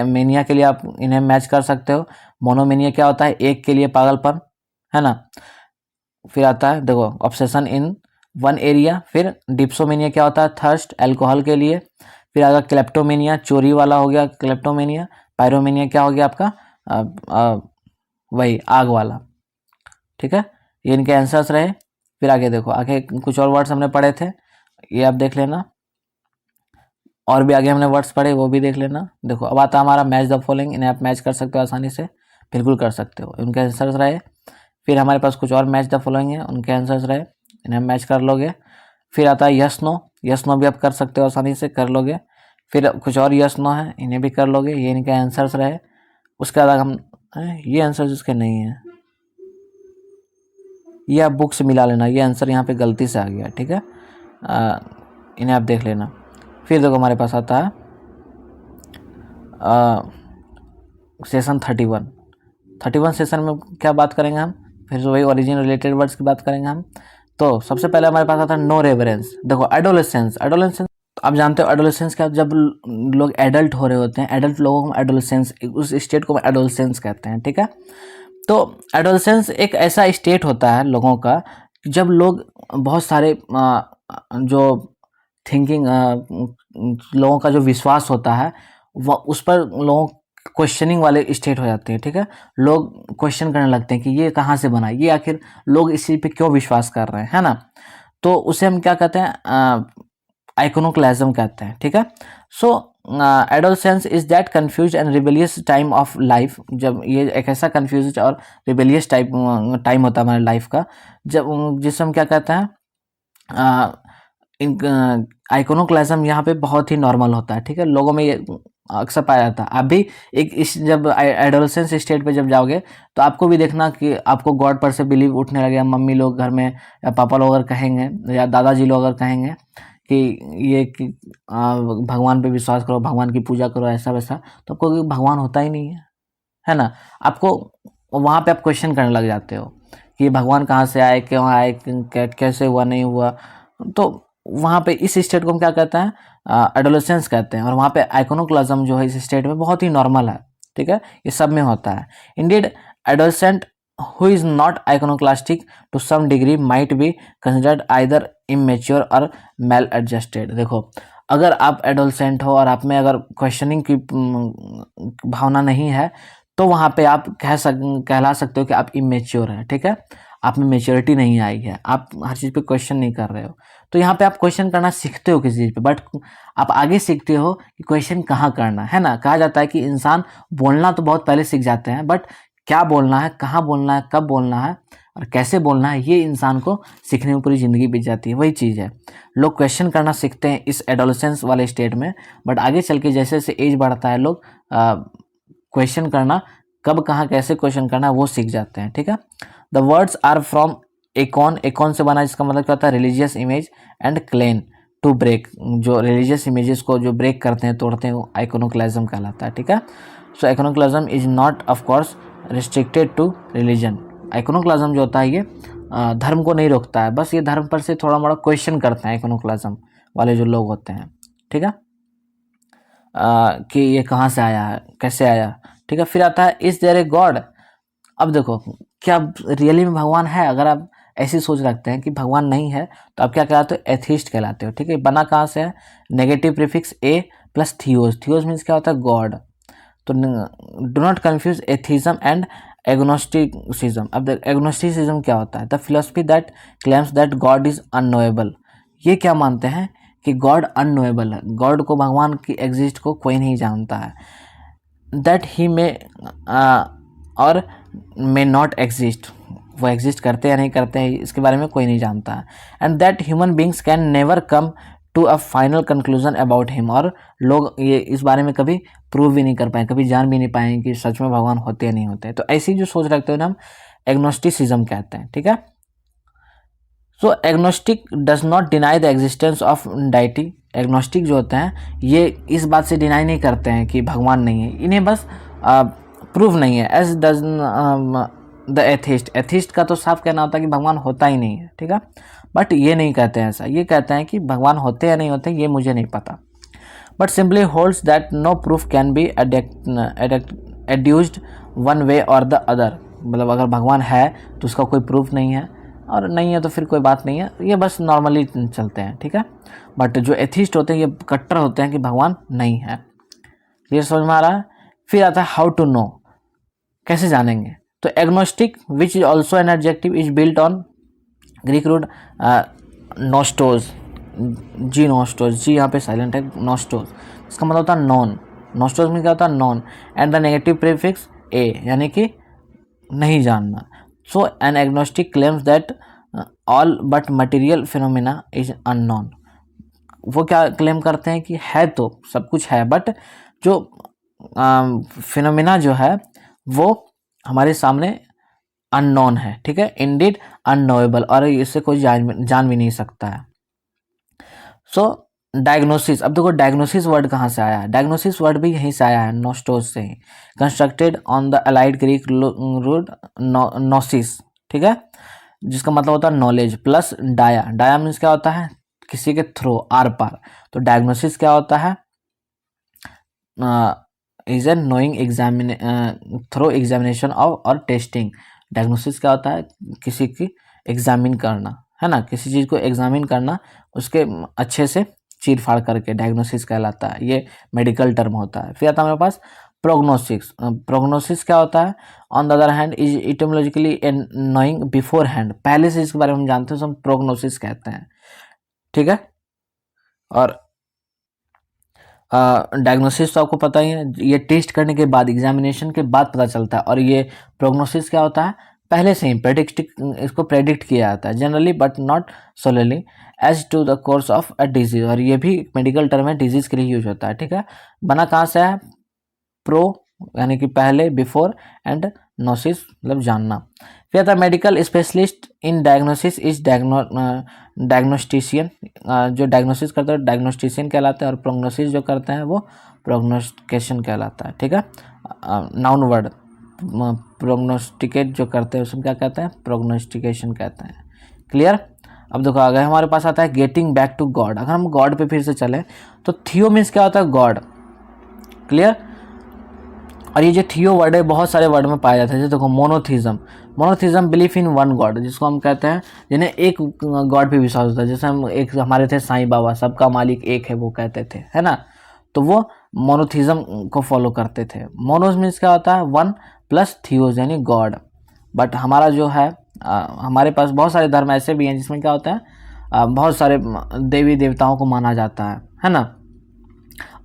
[SPEAKER 1] मेनिया के लिए आप इन्हें मैच कर सकते हो। मोनोमेनिया क्या होता है, एक के लिए पागलपन, है ना। फिर आता है देखो ऑब्सेशन इन वन एरिया। फिर डिप्सोमेनिया क्या होता है, थर्स्ट, अल्कोहल के लिए। फिर आएगा क्लेप्टोमेनिया, चोरी वाला हो गया क्लेप्टोमेनिया। पायरोमेनिया क्या हो गया आपका वही आग वाला, ठीक है। ये इनके आंसर्स रहे। फिर आगे देखो, आगे कुछ और वर्ड्स हमने पढ़े थे, ये आप देख लेना। और भी आगे हमने वर्ड्स पढ़े, वो भी देख लेना। देखो अब आता है हमारा मैच द फॉलोइंग, इन्हें आप मैच कर सकते हो आसानी से, बिल्कुल कर सकते हो, उनके आंसर्स रहे। फिर हमारे पास कुछ और मैच द फॉलोइंग है, उनके आंसर्स रहे, इन्हें मैच कर लोगे। फिर आता है यस नो, यस नो भी आप कर सकते हो आसानी से, कर लोगे। फिर कुछ और यस नो है, इन्हें भी कर लोगे, ये इनके आंसर्स रहे। उसके बाद हम ये आंसर्स इसके नहीं है, ये आप बुक से मिला लेना, ये आंसर यहाँ पे गलती से आ गया, ठीक है। इन्हें आप देख लेना। फिर देखो हमारे पास आता है सेशन 31 सेशन में क्या बात करेंगे हम, फिर से वही ओरिजिन रिलेटेड वर्ड्स की बात करेंगे हम। तो सबसे पहले हमारे पास आता है नो रेवरेंस। देखो एडोलेसेंस, एडोलेसेंस आप जानते हो एडोलेसेंस क्या, जब लोग एडल्ट हो रहे होते हैं, एडल्ट लोगों को एडोलेसेंस, उस स्टेट को एडोलेसेंस कहते हैं, ठीक है। तो एडोलेसेंस एक ऐसा स्टेट होता है लोगों का जब लोग बहुत सारे जो थिंकिंग लोगों का जो विश्वास होता है वह उस पर लोगों क्वेश्चनिंग वाले स्टेट हो जाते हैं, ठीक है। लोग क्वेश्चन करने लगते हैं कि ये कहाँ से बना, ये आखिर लोग इस चीज़ पे क्यों विश्वास कर रहे हैं, है ना। तो उसे हम क्या कहते हैं, आइकोनोक्लाज्म कहते हैं, ठीक है। So adolescence is that confuse and rebellious time of life, जब ये एक ऐसा कंफ्यूज और रिबेलियस टाइम होता है हमारे लाइफ का, जब जिसे हम क्या कहते हैं, आइकोनोक्लाज्म यहाँ पे बहुत ही नॉर्मल होता है, ठीक है। लोगों में ये अक्सर पाया जाता है। आप भी एक इस जब एडोलेसेंस स्टेट पे जब जाओगे तो आपको भी देखना कि आपको गॉड पर से बिलीव उठने लगेगा। मम्मी लोग घर में या पापा लोग अगर कहेंगे या दादाजी लोग अगर कहेंगे कि ये कि भगवान पे विश्वास करो, भगवान की पूजा करो, ऐसा वैसा, तो आपको भगवान होता ही नहीं है ना। आपको वहाँ पे आप क्वेश्चन करने लग जाते हो कि भगवान कहाँ से आए, क्यों आए, कैसे हुआ, नहीं हुआ। तो वहाँ पे इस स्टेट को हम क्या कहते हैं, एडोलेसेंस कहते हैं। और वहाँ पे आइकोनोक्लाज्म जो है इस स्टेट में बहुत ही नॉर्मल है, ठीक है, ये सब में होता है। Indeed adolescent who is not iconoclastic to some degree might be considered either immature और maladjusted। देखो अगर आप एडोलसेंट हो और आप में अगर क्वेश्चनिंग की भावना नहीं है तो वहाँ पे आप कहला सकते हो कि आप इमेच्योर हैं, ठीक है। आप में मेच्योरिटी नहीं आई है, आप हर चीज़ पे क्वेश्चन नहीं कर रहे हो। तो यहाँ पे आप क्वेश्चन करना सीखते हो किसी चीज़ पे, बट आप आगे सीखते हो कि क्वेश्चन कहाँ करना है ना। कहा जाता है कि इंसान बोलना तो बहुत पहले सीख जाते हैं, बट क्या बोलना है, कहाँ बोलना है, कब बोलना है और कैसे बोलना है, ये इंसान को सीखने में पूरी ज़िंदगी बीत जाती है। वही चीज़ है, लोग क्वेश्चन करना सीखते हैं इस एडोलेसेंस वाले स्टेट में, बट आगे चल के जैसे जैसे एज बढ़ता है लोग क्वेश्चन करना, कब कहाँ कैसे क्वेश्चन करना वो सीख जाते हैं, ठीक है। The words are from eikon, eikon से बना, जिसका मतलब क्या होता है religious image, and klan to break, जो रिलीजियस इमेजेस को जो ब्रेक करते हैं, तोड़ते हैं, वो आइकोनोक्लाज्म कहलाता है, ठीक है। So iconoclasm is not of course restricted to religion. Iconoclasm जो होता है ये धर्म को नहीं रोकता है, बस ये धर्म पर से थोड़ा मोड़ा क्वेश्चन करते हैं आइकोनोक्लाज्म वाले जो लोग होते हैं, ठीक है, कि ये कहाँ से आया है, कैसे आया, ठीक है। फिर आता है इज देयर ए गॉड। अब देखो क्या रियली में भगवान है, अगर आप ऐसी सोच रखते हैं कि भगवान नहीं है तो आप क्या कहलाते हो, एथिस्ट कहलाते हो, ठीक है। बना कहाँ से है, नेगेटिव प्रीफिक्स ए प्लस थियोस, थियोस मीन्स क्या होता है, गॉड। तो do not confuse atheism and agnosticism. अब एग्नोस्टिसिज्म क्या होता है, the philosophy that claims that God is unknowable. ये क्या मानते हैं कि गॉड अननोएबल है, गॉड को, भगवान की एग्जिस्ट को कोई नहीं जानता है। दैट ही मे और मे नॉट एग्जिस्ट, वो एग्जिस्ट करते या नहीं करते हैं इसके बारे में कोई नहीं जानता है। And that human beings can never come to a final conclusion about him, और लोग ये इस बारे में कभी प्रूव भी नहीं कर पाए, कभी जान भी नहीं पाए कि सच में भगवान होते या नहीं होते। तो ऐसी जो सोच रखते हैं हम एग्नोस्टिसिज्म कहते हैं, ठीक है। So agnostic does not deny the existence of deity. Agnostic जो होते हैं ये इस बात से डिनाई नहीं करते हैं कि भगवान नहीं है, इन्हें बस प्रूव नहीं है। As does the atheist, atheist का तो साफ कहना होता है कि भगवान होता ही नहीं है, ठीक है। बट ये नहीं कहते हैं ऐसा, ये कहते हैं कि भगवान होते या नहीं होते ये मुझे नहीं पता। But simply holds that no proof can be adduced one way और द अदर। मतलब अगर भगवान है तो उसका कोई प्रूफ नहीं है, और नहीं है तो फिर कोई बात नहीं है, ये बस नॉर्मली चलते हैं, ठीक है। बट जो एथिस्ट होते हैं ये कट्टर होते हैं कि भगवान नहीं है। ये समझ में आ रहा है। फिर आता है हाउ टू नो, कैसे जानेंगे। तो agnostic which is also an adjective is built on Greek root gnostos, G gnostos, G यहाँ पे साइलेंट है, नोस्टोज इसका मतलब होता है नॉन। नोस्टोज में क्या होता है known, and the negative prefix a यानी कि नहीं जानना। So an agnostic claims that all but material phenomena is unknown. वो क्या क्लेम करते हैं कि है तो सब कुछ है, बट जो फिनोमिना जो है वो हमारे सामने अननोन है, ठीक है। इंडीड अननोएबल, और इससे कोई जान भी नहीं सकता है। सो डायग्नोसिस, अब देखो डायग्नोसिस वर्ड कहाँ से आया है। डायग्नोसिस वर्ड भी यहीं से आया है, नोस्टोज से ही। Constructed on the allied Greek root gnosis, ठीक है, जिसका मतलब होता है knowledge plus dia. Dia means क्या होता है किसी के थ्रो, आर पार। तो डायग्नोसिस क्या होता है is an knowing through examination of और टेस्टिंग। डायग्नोसिस क्या होता है किसी की एग्जामिन करना, है ना, किसी चीज़ को एग्जामिन करना, उसके अच्छे से चीर फाड़ करके डायग्नोसिस कहलाता है। ये मेडिकल टर्म होता है। फिर आता है हमारे पास प्रोग्नोसिस। प्रोग्नोसिस क्या होता है on the other hand is etymologically knowing beforehand, पहले से इसके बारे में हम जानते हैं तो हम प्रोग्नोसिस कहते हैं, ठीक है। और डायग्नोसिस तो आपको पता ही है, ये टेस्ट करने के बाद, एग्जामिनेशन के बाद पता चलता है। और ये प्रोग्नोसिस क्या होता है पहले से ही इसको प्रेडिक्ट किया जाता है generally but not solely as to the course of a disease. और ये भी मेडिकल टर्म है, डिजीज के लिए यूज होता है, ठीक है। बना कहाँ से है प्रो यानी कि पहले, बिफोर, एंड नोसिस मतलब जानना। फिर आता है medical specialist in diagnosis is diagnostician. जो डायग्नोसिस करते हैं डायग्नोस्टिशियन कहलाते हैं, और प्रोग्नोसिस जो करते हैं वो प्रोग्नोस्टिकेशन कहलाता है, ठीक है। नाउन वर्ड प्रोग्नोस्टिकेट जो करते हैं उसमें क्या कहते हैं प्रोग्नोस्टिकेशन कहते हैं। क्लियर। अब देखो आगे हमारे पास आता है गेटिंग बैक टू गॉड। अगर हम गॉड पे फिर से चलें तो थियो मीन्स क्या होता है गॉड, क्लियर। और ये जो थियो वर्ड है बहुत सारे वर्ड में पाया जाता है। जैसे देखो monotheism, monotheism belief in one God, जिसको हम कहते हैं जिन्हें एक गॉड पे विश्वास होता है। जैसे हम एक हमारे थे साईं बाबा, सबका मालिक एक है वो कहते थे, है ना। तो वो मोनोथिज्म को फॉलो करते थे। मोनोज मीन्स क्या होता है वन प्लस थियोज यानी गॉड। बट हमारा जो है हमारे पास बहुत सारे धर्म ऐसे भी हैं जिसमें क्या होता है बहुत सारे देवी देवताओं को माना जाता है ना।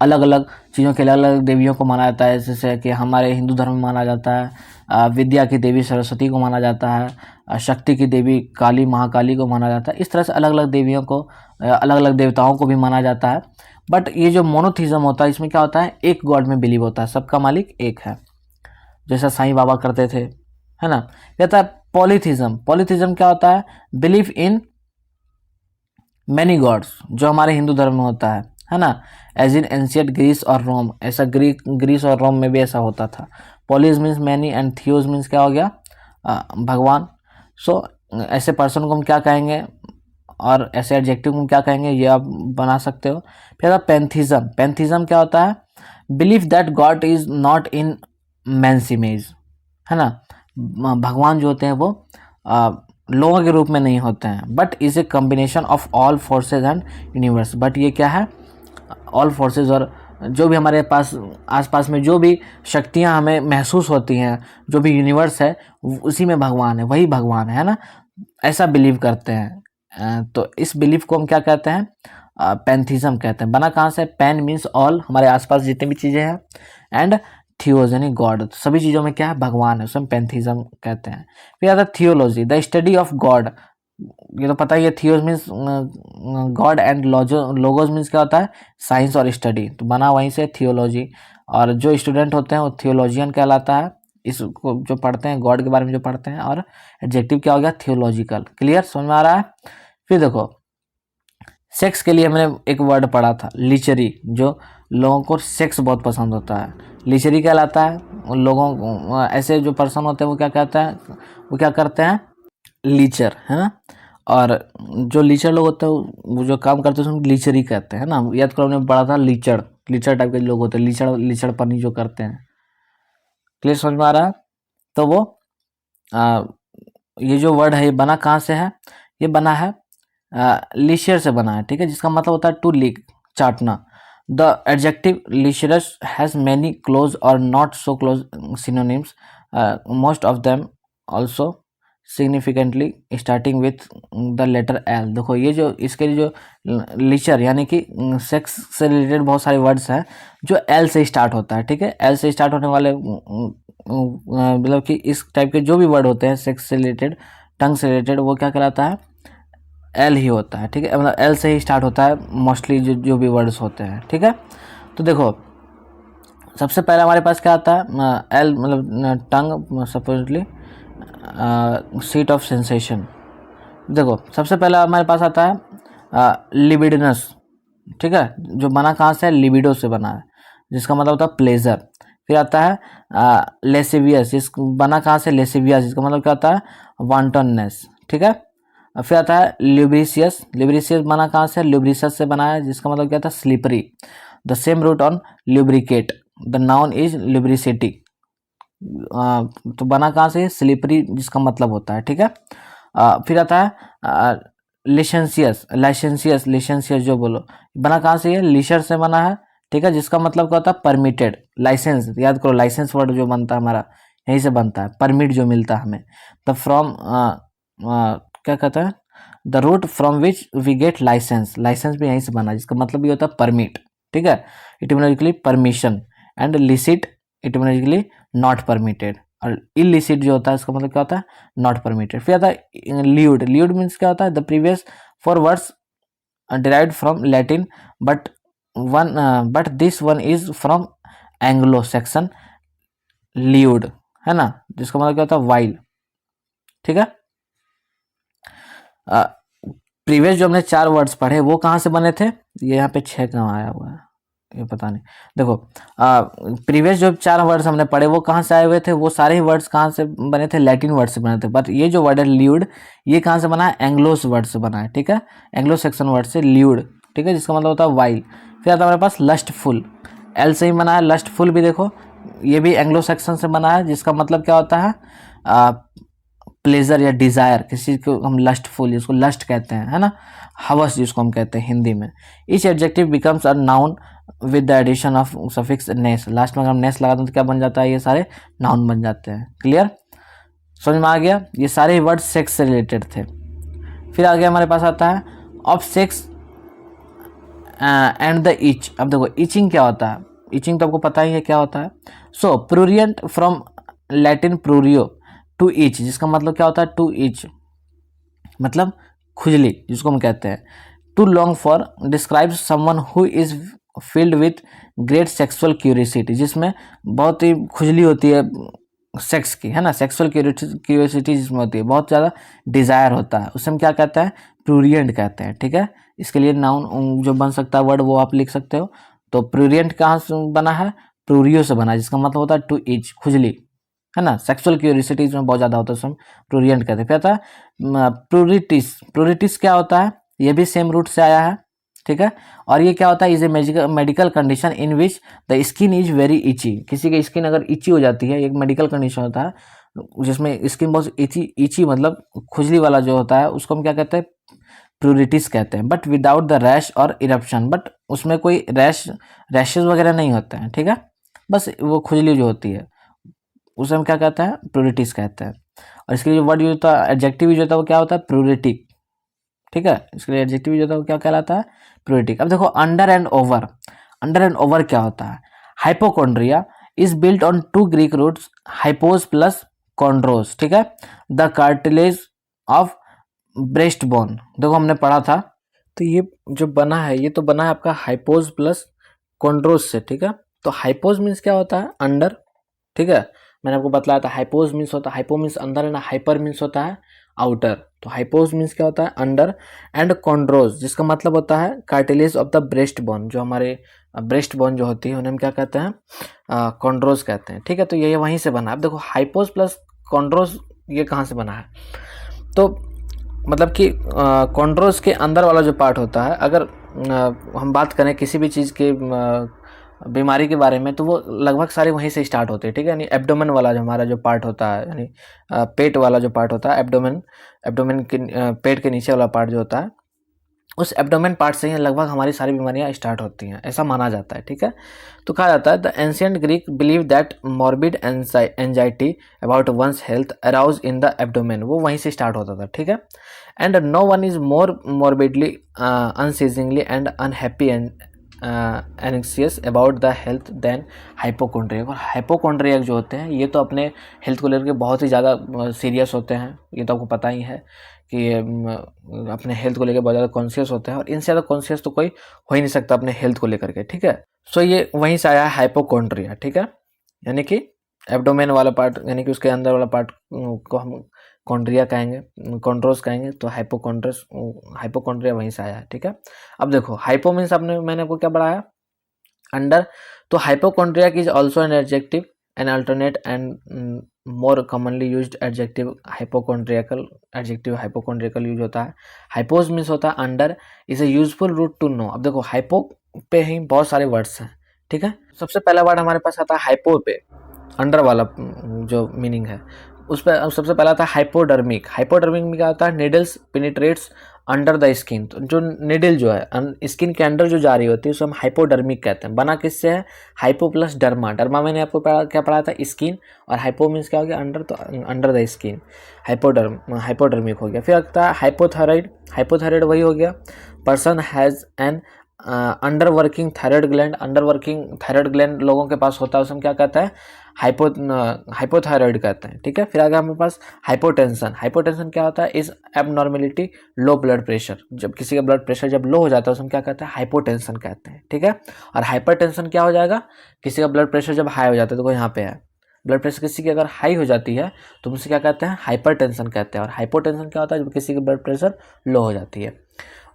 [SPEAKER 1] अलग अलग चीज़ों के लिए अलग अलग देवियों को माना जाता है। जैसे कि हमारे हिंदू धर्म में माना जाता है विद्या की देवी सरस्वती को माना जाता है, शक्ति की देवी काली महाकाली को माना जाता है। इस तरह से अलग अलग देवियों को अलग अलग देवताओं को भी माना जाता है। बट ये जो मोनोथिज्म होता है इसमें क्या होता है एक गॉड में बिलीव होता है, सबका मालिक एक है, जैसा साईं बाबा करते थे, है ना। कहता है पॉलीथिज्म। पॉलीथिज्म क्या होता है बिलीफ इन मैनी गॉड्स, जो हमारे हिंदू धर्म में होता है ना। एज इन एंशियंट ग्रीस और रोम, ऐसा ग्रीस और रोम में भी ऐसा होता था। Polys means many and theos means क्या हो गया भगवान। सो ऐसे पर्सन को हम क्या कहेंगे और ऐसे एडजेक्टिव को क्या कहेंगे ये आप बना सकते हो। फिर पैंथिज्म। पैंथिज्म क्या होता है belief that God is not in men's image, है ना। भगवान जो होते हैं वो लोगों के रूप में नहीं होते हैं, but is a combination of all forces and universe. But ये क्या है ऑल फोर्सेज और जो भी हमारे पास आसपास में जो भी शक्तियां हमें महसूस होती हैं, जो भी यूनिवर्स है उसी में भगवान है, वही भगवान है ना, ऐसा बिलीव करते हैं। तो इस बिलीफ को हम क्या कहते हैं पैंथिज्म कहते हैं। बना कहाँ से पैन मीन्स ऑल, हमारे आसपास जितनी भी चीज़ें हैं, एंड थियोज यानी गॉड, सभी चीज़ों में क्या है भगवान है, उसमें पैंथिज्म कहते हैं। फिर आता है theology, the study of God ये तो पता ही है, theos means God and logos means क्या होता है, साइंस और स्टडी, तो बना वहीं से थियोलॉजी। और जो स्टूडेंट होते हैं वो थियोलॉजियन कहलाता है, इसको जो पढ़ते हैं गॉड के बारे में जो पढ़ते हैं। और एडजेक्टिव क्या हो गया, थियोलॉजिकल। क्लियर, समझ में आ रहा है। फिर देखो सेक्स के लिए हमने एक वर्ड पढ़ा था, लिचरी, जो लोगों को सेक्स बहुत पसंद होता है, लिचरी कहलाता है। उन लोगों को ऐसे जो पर्सन होते हैं वो क्या कहता है, वो क्या करते हैं, लीचर, है ना। और जो लीचर लोग होते हैं वो जो काम करते हैं उसमें लीचरी कहते हैं ना। याद करो हमने पढ़ा था लीचड़, लीचड़ टाइप के लोग होते हैं, लीचड़पनी जो करते हैं। क्लियर, समझ में आ रहा है। तो वो आ, ये जो वर्ड है ये बना कहाँ से है, ये बना है लीशियर से बना है, ठीक है, जिसका मतलब होता है टू लीक, चाटना। The adjective lecherous has many close और not so close synonyms, most of them also significantly starting with the letter L. देखो ये जो इसके लिए जो लीचर यानी कि सेक्स से रिलेटेड बहुत सारे वर्ड्स हैं जो एल से स्टार्ट होता है, ठीक है। एल से स्टार्ट होने वाले मतलब कि इस टाइप के जो भी वर्ड होते हैं सेक्स से रिलेटेड, टंग से रिलेटेड, वो क्या कहलाता है, एल ही होता है, ठीक है। मतलब एल से ही स्टार्ट होता है मोस्टली जो भी वर्ड्स होते हैं, ठीक है। तो देखो सबसे पहले हमारे पास क्या आता है, एल मतलब टंग, सपोजली सीट ऑफ सेंसेशन। देखो सबसे पहला हमारे पास आता है लिबिडनस, ठीक है, जो बना कहाँ से है, लिबिडो से बना है, जिसका मतलब होता है प्लेजर। फिर आता है लेसिवियस, जिस बना कहाँ से, लेसिवियस, जिसका मतलब क्या होता है, वांटननेस, ठीक है। फिर आता है ल्यूब्रिशियस, ल्यूब्रिशियस बना कहाँ से, ल्यूब्रिशस से बना है, जिसका मतलब क्या था, slippery. The same root on lubricate, the noun is lubricity. तो बना कहाँ से, स्लिपरी, जिसका मतलब होता है, ठीक है। फिर आता है लिसेंसियस, लाइसेंसियस, लिसेंसियस जो बोलो, बना कहाँ से, ये लीशर से बना है, ठीक है, जिसका मतलब क्या होता है, परमिटेड। लाइसेंस, याद करो लाइसेंस वर्ड जो बनता है हमारा यहीं से बनता है, परमिट जो मिलता है हमें। द फ्रॉम क्या कहता है, the root from which we get licence, licence भी यहीं से बना है, जिसका मतलब ये होता है परमिट, ठीक है, etymologically permission. And licit etymologically not permitted. और इलिसिट जो होता है इसका मतलब क्या होता है, नॉट परमिटेड। फिर आता है ल्यूड, ल्यूड मीन्स क्या होता है, the previous four words derived from Latin, but this one is from Anglo-Saxon lewd, है ना, जिसका मतलब क्या होता है, वाइल, ठीक है। प्रीवियस जो हमने 4 वर्ड्स पढ़े वो कहाँ से बने थे, ये यहाँ पे 6 कहाँ आया हुआ है, ये पता नहीं। देखो प्रीवियस जो 4 वर्ड्स हमने पढ़े वो कहाँ से आए हुए थे, वो सारे ही वर्ड्स कहाँ से बने थे, लैटिन वर्ड से बने थे। बट ये जो वर्ड है ल्यूड, ये कहाँ से बना है, एंग्लोस वर्ड से बना है, ठीक है, एंग्लो सेक्सन वर्ड से ल्यूड, ठीक है, जिसका मतलब होता है वाइल। फिर आता है हमारे पास लस्टफुल, एल से ही बना है, लस्टफुल भी देखो ये भी एंग्लो सेक्सन से बना है, जिसका मतलब क्या होता है, प्लेजर या डिजायर, किसी को हम लस्टफुल, जिसको लस्ट कहते हैं, है ना, हवस जिसको हम कहते हैं हिंदी में। Each adjective becomes a noun with the addition of suffix ness, last में अगर हम नेस लगा दें तो क्या बन जाता है, ये सारे नाउन बन जाते हैं। क्लियर, समझ में आ गया। ये सारे वर्ड सेक्स से रिलेटेड थे। फिर आगे हमारे पास आता है of sex and the each. अब देखो इचिंग क्या होता है, इचिंग तो आपको पता ही है क्या होता है। सो प्रूरियंट फ्रॉम लैटिन प्रूरियो टू इच, जिसका मतलब क्या होता है, टू इच मतलब खुजली, जिसको हम कहते हैं। To long for describes someone who is filled with great sexual curiosity, जिसमें बहुत ही खुजली होती है सेक्स की, है ना, सेक्सुअल क्यूरियोसिटी जिसमें होती है, बहुत ज़्यादा डिज़ायर होता है, उसे हम क्या कहते हैं, प्रूरियंट कहते हैं, ठीक है। इसके लिए नाउन जो बन सकता है वर्ड वो आप लिख सकते हो। तो प्रूरियंट कहाँ से बना है, प्रूरियो से बना है, जिसका मतलब होता है टू इच, खुजली, है ना, सेक्सुअल क्यूरियोसिटी इसमें बहुत ज़्यादा होता है, उसमें प्रूरियंट कहते हैं। फिर आता है प्रूरिटिस, प्रूरिटिस क्या होता है, ये भी सेम रूट से आया है, ठीक है। और ये क्या होता है, is a medical condition in which the skin is very itchy, किसी की स्किन अगर इची हो जाती है, एक मेडिकल कंडीशन होता है जिसमें स्किन बहुत इची मतलब खुजली वाला जो होता है, उसको हम क्या कहते हैं, प्रूरिटिस कहते हैं। बट विदाउट द रैश और इरप्शन, बट उसमें कोई रैशेज वगैरह नहीं होते हैं, ठीक है, बस वो खुजली जो होती है उसे हम क्या कहते हैं, प्रूरिटिस कहते हैं। और इसके लिए जो वर्ड यूज होता है, एडजेक्टिव यूज होता है, वो क्या होता है, प्रूरिटिक, ठीक है। इसके लिए एडजेक्टिव यूज होता है वो क्या कहलाता है, प्रूरिटिक। अब देखो under and over, under and over क्या होता है, hypochondria is built on 2 Greek roots, hypos plus chondros, ठीक है। The cartilage of breast bone, देखो हमने पढ़ा था, तो ये जो बना है ये तो बना है आपका हाइपोज प्लस कॉन्ड्रोस से, ठीक है। तो हाइपोज मीन्स क्या होता है, अंडर, ठीक है। मैंने आपको बतलाया था हाइपोज मीन्स होता है, हाइपो मीन्स अंदर है ना, हाइपर मीन्स होता है आउटर। तो हाइपोज मीन्स क्या होता है, अंडर, एंड कॉन्ड्रोज जिसका मतलब होता है cartilage of the breast bone, जो हमारे ब्रेस्ट बोन जो होती है उन्हें हम क्या कहते हैं, कॉन्ड्रोज कहते हैं, ठीक है। तो ये वहीं से बना है। अब देखो हाइपोज प्लस कॉन्ड्रोज ये कहाँ से बना है, तो मतलब कि कॉन्ड्रोज के अंदर वाला जो पार्ट होता है, अगर हम बात करें किसी भी चीज़ के बीमारी के बारे में, तो वो लगभग सारे वहीं से स्टार्ट होते हैं, ठीक है। यानी एब्डोमेन वाला जो हमारा जो पार्ट होता है, यानी पेट वाला जो पार्ट होता है, एब्डोमेन, एब्डोमेन के पेट के नीचे वाला पार्ट जो होता है, उस एब्डोमेन पार्ट से ही लगभग हमारी सारी बीमारियां स्टार्ट होती हैं, ऐसा माना जाता है, ठीक है। तो कहा जाता है the ancient Greek believe that morbid anxiety about one's health arouse in the abdomen, वो वहीं से स्टार्ट होता था, ठीक है। And no one is more morbidly unceasingly and unhappy anxious about the health than hypochondriac. और हाइपोकॉन्ड्रियक जो होते हैं ये तो अपने हेल्थ को लेकर के बहुत ही ज़्यादा सीरियस होते हैं, ये तो आपको पता ही है कि अपने हेल्थ को लेकर बहुत ज़्यादा कॉन्शियस होते हैं, और इनसे ज़्यादा कॉन्शियस तो कोई हो ही नहीं सकता अपने हेल्थ को लेकर के, ठीक है। सो ये वहीं से आया है हाइपोकॉन्ड्रिया, ठीक है। यानी कि एब्डोमेन वाला पार्ट, यानी कि उसके अंदर वाला पार्ट को हम कॉन्ड्रिया कहेंगे, कॉन्ड्रोस कहेंगे, तो हाइपोकॉन्ड्रस, हाइपोकॉन्ड्रिया वहीं से आया है, ठीक है। अब देखो हाइपो मीन्स मैंने आपको क्या पढ़ाया, अंडर। तो hypochondria is also an adjective, an alternate and more commonly used adjective hypochondriacal, adjective hypochondriacal use होता है। हाइपोज मीन्स होता है under, is a useful root to know. अब देखो हाइपो पे ही बहुत सारे वर्ड्स हैं, ठीक है। सबसे पहला वर्ड हमारे पास आता है हाइपो पे, अंडर वाला जो मीनिंग है उस पर सबसे पहला था हाइपोडर्मिक। हाइपोडर्मिक में क्या होता है, needles penetrates under the skin. तो जो निडल जो है स्किन के अंदर जो जा रही होती है उसे हम हाइपोडर्मिक कहते हैं। बना किससे है, हाइपो प्लस डर्मा। डर्मा मैंने आपको क्या पढ़ा था, स्किन, और हाइपो मीन्स क्या हो गया, अंडर, तो अंडर द स्किन हाइपोडर्मिक हो गया। फिर आता है हाइपोथायराइड। हाइपोथायराइड वही हो गया, person has an under working thyroid gland. Under working thyroid gland लोगों के पास होता है, उसे हम क्या कहते हैं, हाइपोथायराइड कहते हैं, ठीक है। फिर आगे हमारे पास हाइपोटेंशन। हाइपोटेंशन क्या होता है, is abnormality low blood pressure. जब किसी का ब्लड प्रेशर जब लो हो जाता है उसे हम क्या कहते हैं, हाइपोटेंशन कहते हैं, ठीक है। और हाइपरटेंशन क्या हो जाएगा, किसी का ब्लड प्रेशर जब हाई हो जाता है, तो यहाँ पे है ब्लड प्रेशर किसी की अगर हाई हो जाती है तो उसे क्या कहते हैं, हाइपरटेंशन कहते हैं। और हाइपोटेंशन क्या होता है, जब किसी की ब्लड प्रेशर लो हो जाती है।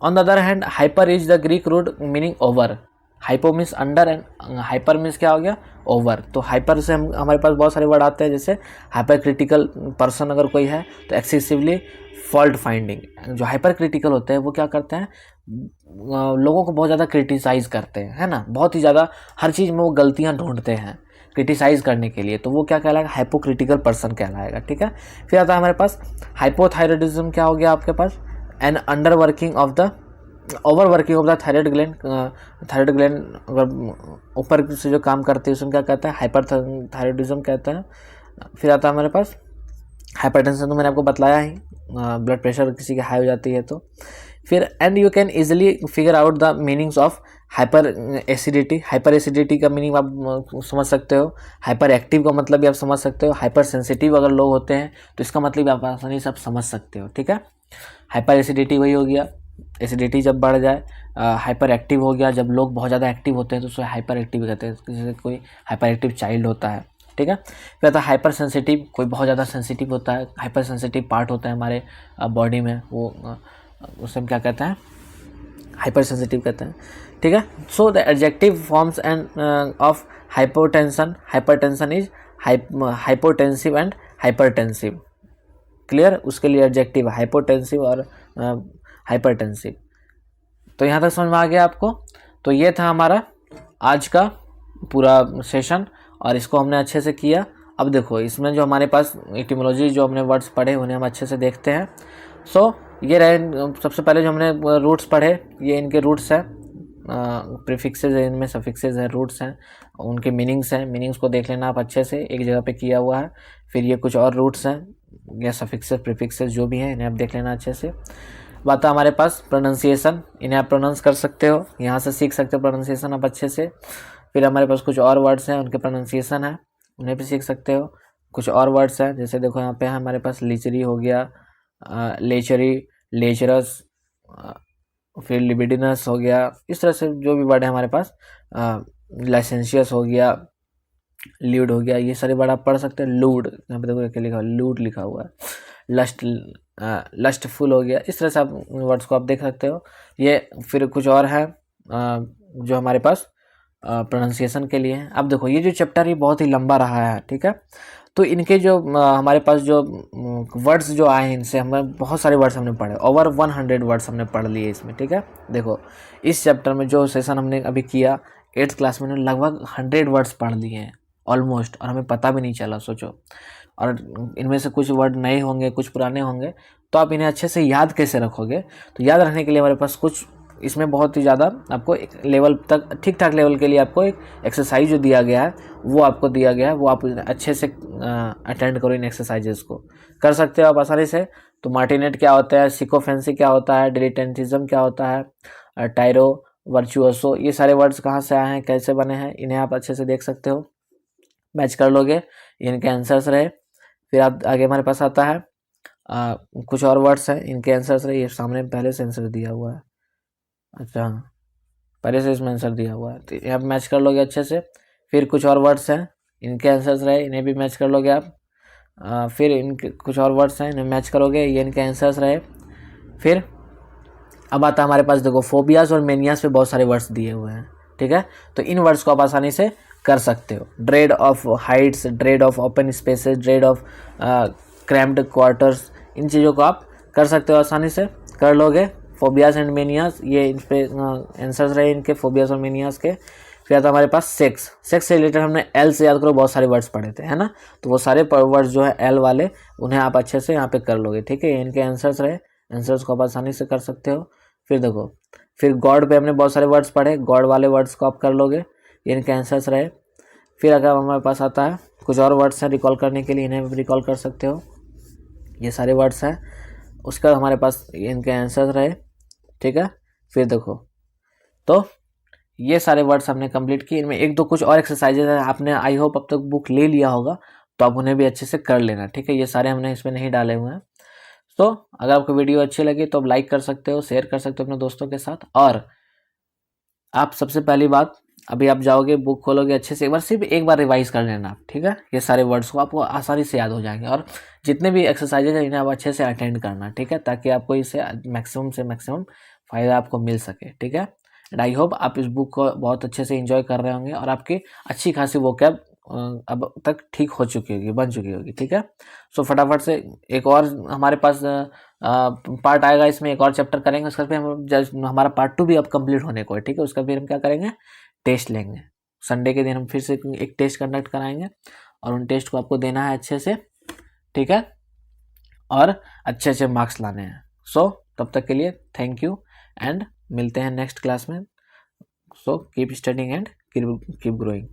[SPEAKER 1] On the other hand hyper is the Greek root meaning over. Hypo means under and hyper means क्या हो गया, ओवर। तो हाइपर से हम हमारे पास बहुत सारे वर्ड आते हैं, जैसे हाइपर क्रिटिकल पर्सन अगर कोई है तो एक्सेसिवली फॉल्ट फाइंडिंग। जो हाइपर क्रिटिकल होते हैं वो क्या करते हैं, लोगों को बहुत ज़्यादा क्रिटिसाइज़ करते हैं, है ना, बहुत ही ज़्यादा हर चीज़ में वो गलतियाँ ढूंढते हैं क्रिटिसाइज़ करने के लिए, तो वो क्या कहलाएगा, हाइपोक्रिटिकल पर्सन कहलाएगा, ठीक है। फिर आता है हमारे पास हाइपोथायराइडिज्म। क्या हो गया आपके पास, an under working of the, over working of the thyroid gland. Thyroid gland अगर ऊपर से जो काम करती है उसमें क्या कहता है, हाइपर थायराइडिज्म कहते हैं। फिर आता है हमारे पास हाइपरटेंशन, तो मैंने आपको बतलाया ही, ब्लड प्रेशर किसी की हाई हो जाती है तो। फिर and you can easily figure out the meanings of hyper acidity. Hyper acidity का मीनिंग आप समझ सकते हो, हाइपर एक्टिव का मतलब भी आप समझ सकते हो, हाइपर सेंसिटिव अगर लोग होते हैं तो इसका मतलब भी आप आसानी से आप समझ सकते हो, ठीक है। हाइपर एसिडिटी वही हो गया, एसिडिटी जब बढ़ जाए। हाइपर एक्टिव हो गया, जब लोग बहुत ज़्यादा एक्टिव होते हैं तो उसे हाइपर एक्टिव कहते हैं, जैसे कोई हाइपर एक्टिव चाइल्ड होता है, ठीक है। फिर आता है हाइपर सेंसिटिव, कोई बहुत ज़्यादा सेंसिटिव होता है, हाइपर सेंसिटिव पार्ट होता है हमारे बॉडी में, वो उसे हम क्या कहते हैं, हाइपर सेंसिटिव कहते हैं, ठीक है। So the adjective forms end of hypotension, hypertension is hypotensive and hypertensive, clear. उसके लिए एडजेक्टिव हाइपोटेंसिव और हाइपरटेंसिव। तो यहाँ तक समझ में आ गया आपको। तो ये था हमारा आज का पूरा सेशन और इसको हमने अच्छे से किया। अब देखो इसमें जो हमारे पास एटिमोलॉजी जो हमने वर्ड्स पढ़े उन्हें हम अच्छे से देखते हैं। सो ये रहे सबसे पहले जो हमने रूट्स पढ़े, ये इनके रूट्स हैं, प्रीफिक्सेस है, इनमें सफिक्सेस हैं, रूट्स हैं, उनके मीनिंग्स हैं। मीनिंग्स को देख लेना आप अच्छे से, एक जगह पे किया हुआ है। फिर ये कुछ और रूट्स हैं या सफिक्सेस प्रीफिक्सेस जो भी हैं, इन्हें आप देख लेना अच्छे से। बात है हमारे पास प्रोनाउंसिएशन, इन्हें आप प्रोनाउंस कर सकते हो, यहाँ से सीख सकते हो प्रोनाउंसिएशन आप अच्छे से। फिर हमारे पास कुछ और वर्ड्स हैं, उनके प्रोनाउंसिएशन है, उन्हें भी सीख सकते हो। कुछ और वर्ड्स हैं, जैसे देखो यहाँ पे हमारे पास लिचरी हो गया, लेचरी, लेजरस, फिर लिबिडिनस हो गया, इस तरह से जो भी वर्ड है हमारे पास, लाइसेंशियस हो गया, ल्यूड हो गया, ये सारे वर्ड आप पढ़ सकते हैं। लूड, यहाँ पे देखो क्या लिखा हुआ है, लूड लिखा हुआ है। लस्ट, लस्टफुल हो गया, इस तरह से आप वर्ड्स को आप देख सकते हो। ये फिर कुछ और है जो हमारे पास प्रोनाउंसिएशन के लिए है। अब देखो ये जो चैप्टर ये बहुत ही लंबा रहा है, ठीक है। तो इनके जो हमारे पास जो वर्ड्स जो आए हैं, इनसे हमें बहुत सारे वर्ड्स हमने पढ़े, ओवर 100 वर्ड्स हमने पढ़ लिए इसमें, ठीक है। देखो इस चैप्टर में जो सेशन हमने अभी किया 8th क्लास में, लगभग 100 वर्ड्स पढ़ लिए हैं ऑलमोस्ट, और हमें पता भी नहीं चला, सोचो। और इनमें से कुछ वर्ड नए होंगे, कुछ पुराने होंगे, तो आप इन्हें अच्छे से याद कैसे रखोगे? तो याद रखने के लिए हमारे पास कुछ इसमें बहुत ही ज़्यादा आपको एक लेवल तक, ठीक ठाक लेवल के लिए आपको एक एक्सरसाइज जो दिया गया है वो आपको दिया गया है, वो आप अच्छे से अटेंड करो। इन एक्सरसाइजेस को कर सकते हो आप आसानी से। तो मार्टिनेट क्या होता है, सिकोफेंसी क्या होता है, डिलिटेंटिज्म क्या होता है, टायरो, वर्चुअसो, ये सारे वर्ड्स कहाँ से आए हैं, कैसे बने हैं, इन्हें आप अच्छे से देख सकते हो, मैच कर लोगे, इनके आंसर्स रहे। फिर आप आगे हमारे पास आता है कुछ और वर्ड्स हैं, इनके आंसर्स रहे, ये सामने पहले से आंसर दिया हुआ है। अच्छा, पहले से इसमें आंसर दिया हुआ है, तो यहाँ मैच कर लोगे अच्छे से। फिर कुछ और वर्ड्स हैं, इनके आंसर्स रहे, इन्हें भी मैच कर लोगे आप। फिर इनके कुछ और वर्ड्स हैं, इन्हें मैच करोगे, ये इनके आंसर्स रहे। फिर अब आता है हमारे पास, देखो फोबियाज और मेनियाज पे बहुत सारे वर्ड्स दिए हुए हैं, ठीक है। तो इन वर्ड्स को आप आसानी से कर सकते हो। Dread of heights, dread of open spaces, dread of cramped quarters, इन चीज़ों को आप कर सकते हो, आसानी से कर लोगे। फोबियाज एंड मेनियाज, ये इन पे आंसर्स रहे इनके, फोबियाज और मेनियाज के। फिर आता है हमारे पास सेक्स। सेक्स से रिलेटेड हमने एल से, याद करो, बहुत सारे वर्ड्स पढ़े थे, है ना। तो वो सारे वर्ड्स जो है एल वाले, उन्हें आप अच्छे से यहाँ पे कर लोगे, ठीक है। इनके आंसर्स रहे, आंसर्स को आप आसानी से कर सकते हो। फिर देखो, फिर गॉड पे हमने बहुत सारे वर्ड्स पढ़े, गॉड वाले वर्ड्स को आप कर लोगे, ये इनके आंसर्स रहे। फिर अगर हमारे पास आता है कुछ और वर्ड्स हैं रिकॉल करने के लिए, इन्हें रिकॉल कर सकते हो, ये सारे वर्ड्स हैं। उसका हमारे पास इनके आंसर्स रहे, ठीक है। फिर देखो, तो ये सारे वर्ड्स हमने कंप्लीट किए। इनमें एक दो कुछ और एक्सरसाइजेज है, आपने आई होप अब तक बुक ले लिया होगा, तो आप उन्हें भी अच्छे से कर लेना, ठीक है। ये सारे हमने इसमें नहीं डाले हुए हैं। तो अगर आपको वीडियो अच्छी लगी तो आप लाइक कर सकते हो, शेयर कर सकते हो अपने दोस्तों के साथ। और आप सबसे पहली बात, अभी आप जाओगे बुक खोलोगे, अच्छे से एक बार, सिर्फ एक बार रिवाइज कर लेना आप, ठीक है। ये सारे वर्ड्स को आपको आसानी से याद हो जाएंगे। और जितने भी एक्सरसाइजेज हैं इन्हें आप अच्छे से अटेंड करना, ठीक है, ताकि आपको इससे मैक्सिमम से मैक्सिमम फ़ायदा आपको मिल सके, ठीक है। एंड आई होप आप इस बुक को बहुत अच्छे से एंजॉय कर रहे होंगे, और आपकी अच्छी खासी वोकैब अब तक ठीक हो चुकी होगी, बन चुकी होगी, ठीक है। सो फटाफट से एक और हमारे पास पार्ट आएगा, इसमें एक और चैप्टर करेंगे, उसका फिर हम हमारा पार्ट 2 भी अब कंप्लीट होने को है, ठीक है। उसका फिर हम क्या करेंगे, टेस्ट लेंगे। संडे के दिन हम फिर से एक टेस्ट कंडक्ट कराएंगे, और उन टेस्ट को आपको देना है अच्छे से, ठीक है, और अच्छे अच्छे मार्क्स लाने हैं। सो तब तक के लिए थैंक यू, एंड मिलते हैं नेक्स्ट क्लास में। So keep studying and keep growing.